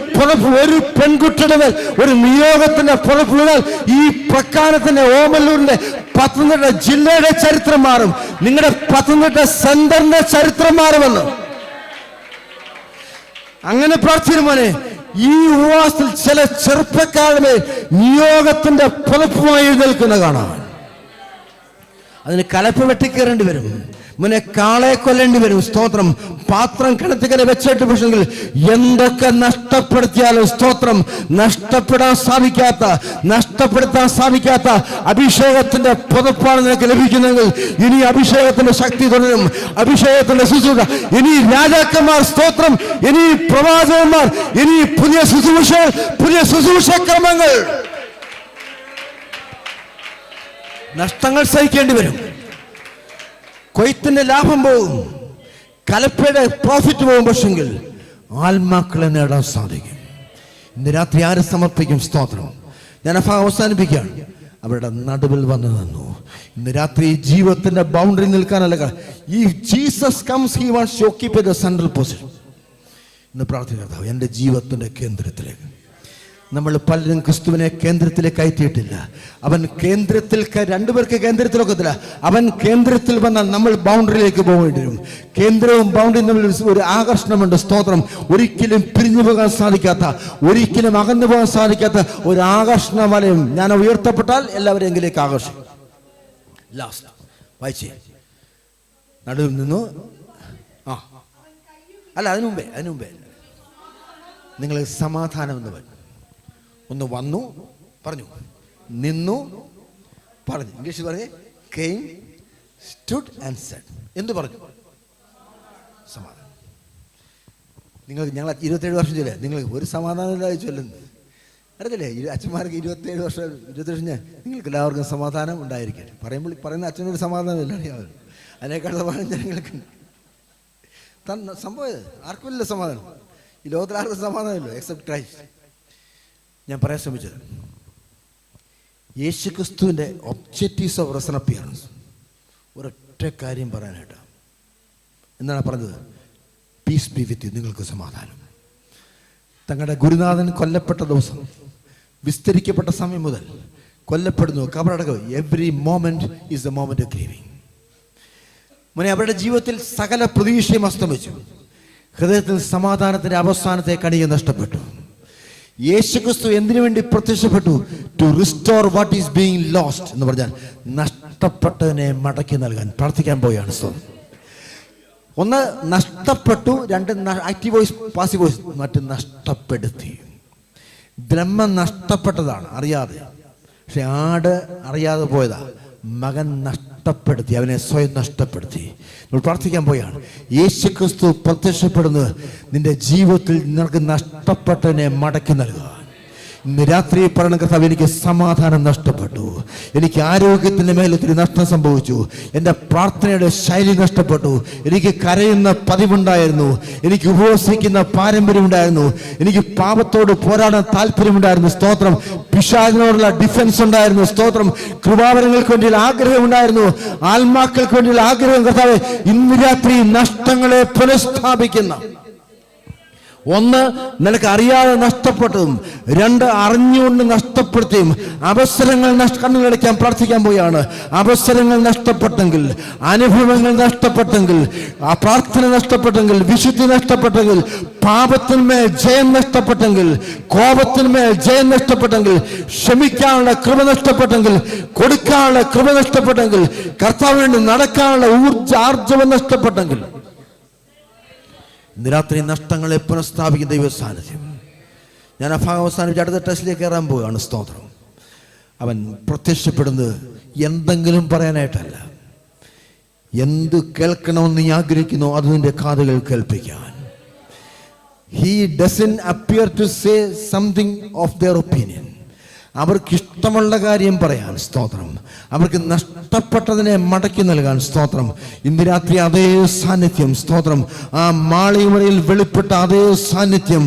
പെൺകുട്ടിയുടെ മേൽ ഒരു നിയോഗത്തിന്റെ പുറപ്പ് വീണാൽ ഈ പ്രക്കാനത്തിന്റെ ഓമല്ലൂരിന്റെ പത്തനംതിട്ട ജില്ലയുടെ ചരിത്രം മാറും. നിങ്ങളുടെ പത്തനംതിട്ട സെന്ററിന്റെ ചരിത്രം മാറുമെന്ന്. അങ്ങനെ പ്രാർത്ഥിക്കും മോനെ. ഈ ഉപവാസത്തിൽ ചില ചെറുപ്പക്കാരുടെ നിയോഗത്തിന്റെ പുതപ്പുമായി എഴുന്നേൽക്കുന്ന കാണാം. അതിന് കലപ്പ് വെട്ടിക്കേറേണ്ടി വരും, മുന്നെ കാളെ കൊല്ലേണ്ടി വരും. സ്തോത്രം. പാത്രം കിണറ്റിക്കരെ വെച്ചിട്ട് പക്ഷെങ്കിൽ എന്തൊക്കെ നഷ്ടപ്പെടുത്തിയാലും സ്തോത്രം നഷ്ടപ്പെടാൻ സാധിക്കാത്ത അഭിഷേകത്തിന്റെ പുതപ്പാണ് നിനക്ക് ലഭിക്കുന്നെങ്കിൽ ഇനി അഭിഷേകത്തിന്റെ ശക്തി തുടരും, അഭിഷേകത്തിന്റെ ശുശ്രൂഷ. ഇനി രാജാക്കന്മാർ സ്തോത്രം, ഇനി പ്രവാചകന്മാർ, ഇനി പുതിയ ശുശ്രൂഷക്രമങ്ങൾ. നഷ്ടങ്ങൾ സഹിക്കേണ്ടി വരും. കൊയ്ത്തിന്റെ ലാഭം പോകും, കലപ്പയുടെ പ്രോഫിറ്റ് പോകും. പക്ഷെങ്കിൽ ആത്മാക്കളെ നേടാൻ സാധിക്കും. ഇന്ന് രാത്രി ആര് സമർപ്പിക്കും? സ്തോത്രം. ഞാൻ അവസാനിപ്പിക്കുകയാണ്. അവരുടെ നടുവിൽ വന്നു നിന്നു. ഇന്ന് രാത്രി ജീവിതത്തിന്റെ ബൗണ്ടറി നിൽക്കാനല്ല. ഈ Jesus comes, he wants to occupy the central position. ഇന്ന് പ്രാർത്ഥിക്കുക, എൻ്റെ ജീവിതത്തിന്റെ കേന്ദ്രത്തിലേക്ക്. നമ്മൾ പലരും ക്രിസ്തുവിനെ കേന്ദ്രത്തിലേക്ക് കയറ്റിയിട്ടില്ല. അവൻ കേന്ദ്രത്തിൽ, രണ്ടുപേർക്ക് കേന്ദ്രത്തിലൊക്കത്തില്ല. അവൻ കേന്ദ്രത്തിൽ വന്നാൽ നമ്മൾ ബൗണ്ടറിയിലേക്ക് പോകേണ്ടി വരും. കേന്ദ്രവും ബൗണ്ടറിയും തമ്മിൽ ഒരു ആകർഷണമുണ്ട്. സ്തോത്രം. ഒരിക്കലും പിരിഞ്ഞു പോകാൻ സാധിക്കാത്ത, ഒരിക്കലും അകന്നു പോകാൻ സാധിക്കാത്ത ഒരു ആകർഷണ വലയം. ഞാൻ ഉയർത്തപ്പെട്ടാൽ എല്ലാവരും എങ്കിലേക്ക് ആകർഷിക്കും. ലാസ്റ്റ് വായിച്ചേ. നടുവിൽ നിന്നു അതിനു മുമ്പേ നിങ്ങൾ സമാധാനം എന്ന് പറഞ്ഞു. ഒന്ന് വന്നു പറഞ്ഞു, നിന്നു പറഞ്ഞു. ഇംഗ്ലീഷിൽ പറഞ്ഞേ came, stood and said. എന്ത് പറഞ്ഞു? സമാധാനം. ഞങ്ങൾ 27 വർഷം ചൊല്ലേ, നിങ്ങൾ ഒരു സമാധാനമില്ലാതെ ചൊല്ലുന്നു. അറിയത്തില്ലേ? അച്ഛന്മാർക്ക് 27 വർഷം 27 വർഷം നിങ്ങൾക്ക് എല്ലാവർക്കും സമാധാനം ഉണ്ടായിരിക്കട്ടെ. പറയുന്ന അച്ഛനൊരു സമാധാനമില്ല, അറിയാമല്ലോ. അതിനേക്കാൾ സമാധാനം ജനങ്ങൾക്ക് സംഭവം. ആർക്കുമില്ല സമാധാനം. ഈ ലോകത്തിൽ ആർക്കും സമാധാനമില്ല എക്സെപ്റ്റ് ക്രൈസ്റ്റ്. ഞാൻ പറയാൻ ശ്രമിച്ചത് യേശുക്രിസ്തുവിൻ്റെ ഒബ്ജക്റ്റീവ്സ് ഓഫ് റെസൺ അപ്പിയറൻസ്. ഒരൊറ്റ കാര്യം പറയാനായിട്ടാണ്. എന്താണ് പറഞ്ഞത്? Peace be with you. നിങ്ങൾക്ക് സമാധാനം. തങ്ങളുടെ ഗുരുനാഥൻ കൊല്ലപ്പെട്ട ദിവസം, വിസ്തരിക്കപ്പെട്ട സമയം മുതൽ കൊല്ലപ്പെടുന്നു, കബറടക്കം. Every moment is the moment of grieving. മോനെ, അവരുടെ ജീവിതത്തിൽ സകല പ്രതീക്ഷയും അസ്തമിച്ചു. ഹൃദയത്തിൽ സമാധാനത്തിന്റെ അവസാനത്തെ കണിക നഷ്ടപ്പെട്ടു. യേശുക്രിസ്തു എന്തിനു വേണ്ടി പ്രത്യക്ഷപ്പെട്ടു? To restore what is being lost എന്ന് പറഞ്ഞാൽ നഷ്ടപ്പെട്ടതിനെ മടക്കി നൽകാൻ. പ്രാർത്ഥിക്കാൻ പോയാണ്. ഒന്ന് നഷ്ടപ്പെട്ടു, രണ്ട് ആക്റ്റീവ് വോയിസ്, പാസീവ് വോയിസ്. മറ്റ് നഷ്ടപ്പെടുത്തി. ബ്രഹ്മം നഷ്ടപ്പെട്ടതാണ് അറിയാതെ. പക്ഷെ ആട് അറിയാതെ പോയതാ. മകൻ നഷ്ടപ്പെടുത്തി, അവനെ സ്വയം നഷ്ടപ്പെടുത്തി. നമ്മൾ പ്രാർത്ഥിക്കാൻ പോയാണ്. യേശുക്രിസ്തു പ്രത്യക്ഷപ്പെടുന്നത് നിന്റെ ജീവിതത്തിൽ നിനക്ക് നഷ്ടപ്പെട്ടതിനെ മടക്കി നൽകുക. ഇന്ന് രാത്രി പറയുന്ന കർത്താവ്, എനിക്ക് സമാധാനം നഷ്ടപ്പെട്ടു, എനിക്ക് ആരോഗ്യത്തിൻ്റെ മേൽ ഒത്തിരി നഷ്ടം സംഭവിച്ചു, എൻ്റെ പ്രാർത്ഥനയുടെ ശൈലി നഷ്ടപ്പെട്ടു, എനിക്ക് കരയുന്ന പതിവുണ്ടായിരുന്നു, എനിക്ക് ഉപവസിക്കുന്ന പാരമ്പര്യമുണ്ടായിരുന്നു, എനിക്ക് പാപത്തോട് പോരാടാൻ താല്പര്യമുണ്ടായിരുന്നു. സ്തോത്രം. പിശാചിനോടുള്ള ഡിഫൻസ് ഉണ്ടായിരുന്നു. സ്തോത്രം. കൃപാവരങ്ങൾക്ക് വേണ്ടിയുള്ള ആഗ്രഹം ഉണ്ടായിരുന്നു, ആത്മാക്കൾക്ക് വേണ്ടിയുള്ള ആഗ്രഹം. കർത്താവേ, ഇന്ന് രാത്രി നഷ്ടങ്ങളെ പുനഃസ്ഥാപിക്കുന്ന, ഒന്ന് നിനക്ക് അറിയാതെ നഷ്ടപ്പെട്ടതും, രണ്ട് അറിഞ്ഞുകൊണ്ട് നഷ്ടപ്പെടുത്തിയും അവസരങ്ങൾ കണ്ണുകളടയ്ക്കാൻ പ്രാർത്ഥിക്കാൻ പോയാണ്. അവസരങ്ങൾ നഷ്ടപ്പെട്ടെങ്കിൽ, അനുഭവങ്ങൾ നഷ്ടപ്പെട്ടെങ്കിൽ, ആ പ്രാർത്ഥന നഷ്ടപ്പെട്ടെങ്കിൽ, വിശുദ്ധി നഷ്ടപ്പെട്ടെങ്കിൽ, പാപത്തിന്മേൽ ജയം നഷ്ടപ്പെട്ടെങ്കിൽ, കോപത്തിന്മേൽ ജയം നഷ്ടപ്പെട്ടെങ്കിൽ, ക്ഷമിക്കാനുള്ള കൃപ നഷ്ടപ്പെട്ടെങ്കിൽ, കൊടുക്കാനുള്ള കൃപ നഷ്ടപ്പെട്ടെങ്കിൽ, കർത്താവിന് വേണ്ടി നടക്കാനുള്ള ആർജവം നഷ്ടപ്പെട്ടെങ്കിൽ, ഇന്ന് രാത്രി നഷ്ടങ്ങളെ പുനഃസ്ഥാപിക്കുന്ന ദൈവ സാന്നിധ്യം. ഞാൻ ആ ഭാഗം അവസാനിപ്പിച്ച് അടുത്ത ടെസ്റ്റിലേക്ക് കയറാൻ പോവുകയാണ്. സ്തോത്രം. അവൻ പ്രത്യക്ഷപ്പെടുന്നത് എന്തെങ്കിലും പറയാനായിട്ടല്ല, എന്ത് കേൾക്കണമെന്ന് നീ ആഗ്രഹിക്കുന്നു അത് നിന്റെ കാതുകൾ കേൾപ്പിക്കാൻ. He doesn't appear to say something of their opinion. അവർക്കിഷ്ടമുള്ള കാര്യം പറയാൻ സ്തോത്രം, അവർക്ക് നഷ്ടപ്പെട്ടതിനെ മടക്കി നൽകാൻ സ്തോത്രം. ഇന്ന് രാത്രി അതേ സാന്നിധ്യം സ്തോത്രം, ആ മാളികമറയിൽ വെളിപ്പെട്ട അതേ സാന്നിധ്യം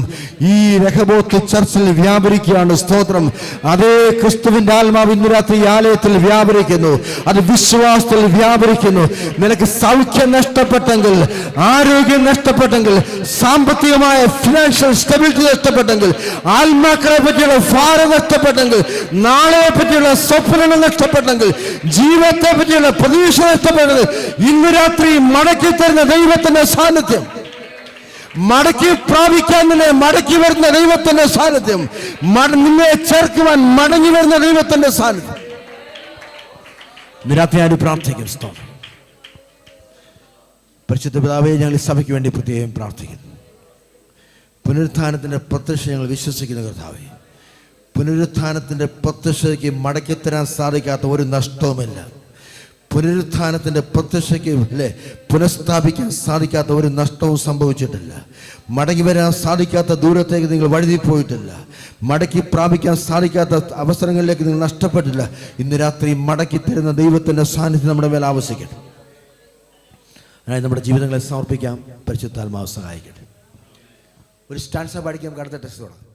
ഈ രഹബോത്ത് ചർച്ചിൽ വ്യാപരിക്കുകയാണ് സ്തോത്രം. അതേ ക്രിസ്തുവിന്റെ ആത്മാവ് ഇന്ന് രാത്രി ഈ ആലയത്തിൽ വ്യാപരിക്കുന്നു, അത് വിശ്വാസത്തിൽ വ്യാപരിക്കുന്നു. നിനക്ക് സൗഖ്യം നഷ്ടപ്പെട്ടെങ്കിൽ, ആരോഗ്യം നഷ്ടപ്പെട്ടെങ്കിൽ, സാമ്പത്തികമായ ഫിനാൻഷ്യൽ സ്റ്റെബിലിറ്റി നഷ്ടപ്പെട്ടെങ്കിൽ, ആത്മാക്കളെ പറ്റിയുള്ള ഭാരം നഷ്ടപ്പെട്ടെങ്കിൽ, നാളെ പറ്റിയുള്ള സ്വപ്നങ്ങൾ നഷ്ടപ്പെട്ടെങ്കിൽ, ജീവിതത്തെ പറ്റിയുള്ള പ്രതീക്ഷ നഷ്ടപ്പെട്ടെങ്കിൽ, ഇന്ന് രാത്രി മടക്കി തരുന്ന ദൈവത്തിന്റെ സാന്നിധ്യം, മടക്കി പ്രാപിക്കാൻ നിന്നെ മടക്കി വരുന്ന ദൈവത്തിന്റെ സാന്നിധ്യം, നിന്നെ ചേർക്കുവാൻ മടങ്ങി വരുന്ന ദൈവത്തിന്റെ സാന്നിധ്യം ഇന്ന് രാത്രി ഞാൻ പ്രാർത്ഥിക്കും. സ്തോത്രം. പരിശുദ്ധ പിതാവേ, ഞങ്ങൾ ഈ സഭയ്ക്ക് വേണ്ടി പ്രത്യേകം പ്രാർത്ഥിക്കുന്നു. പുനരുത്ഥാനത്തിന്റെ പ്രത്യക്ഷ ഞങ്ങൾ വിശ്വസിക്കുന്ന കർത്താവേ, പുനരുത്ഥാനത്തിൻ്റെ പ്രത്യക്ഷതയ്ക്ക് മടക്കിത്തരാൻ സാധിക്കാത്ത ഒരു നഷ്ടവുമില്ല. പുനരുത്ഥാനത്തിൻ്റെ പ്രത്യക്ഷയ്ക്ക് പുനഃസ്ഥാപിക്കാൻ സാധിക്കാത്ത ഒരു നഷ്ടവും സംഭവിച്ചിട്ടില്ല. മടങ്ങി വരാൻ സാധിക്കാത്ത ദൂരത്തേക്ക് നിങ്ങൾ വഴുതിപ്പോയിട്ടില്ല. മടക്കി പ്രാപിക്കാൻ സാധിക്കാത്ത അവസരങ്ങളിലേക്ക് നിങ്ങൾ നഷ്ടപ്പെട്ടില്ല. ഇന്ന് രാത്രി മടക്കി തരുന്ന ദൈവത്തിൻ്റെ സാന്നിധ്യം നമ്മുടെ മേൽ ആവശ്യിക്കട്ടെ. അതായത് നമ്മുടെ ജീവിതങ്ങളെ സമർപ്പിക്കാം. പരിശുദ്ധാത്മാവ് സഹായിക്കട്ടെ. ഒരു സ്റ്റാൻസ പഠിക്കാം. അടുത്ത ടെസ്റ്റ് തുടങ്ങാം.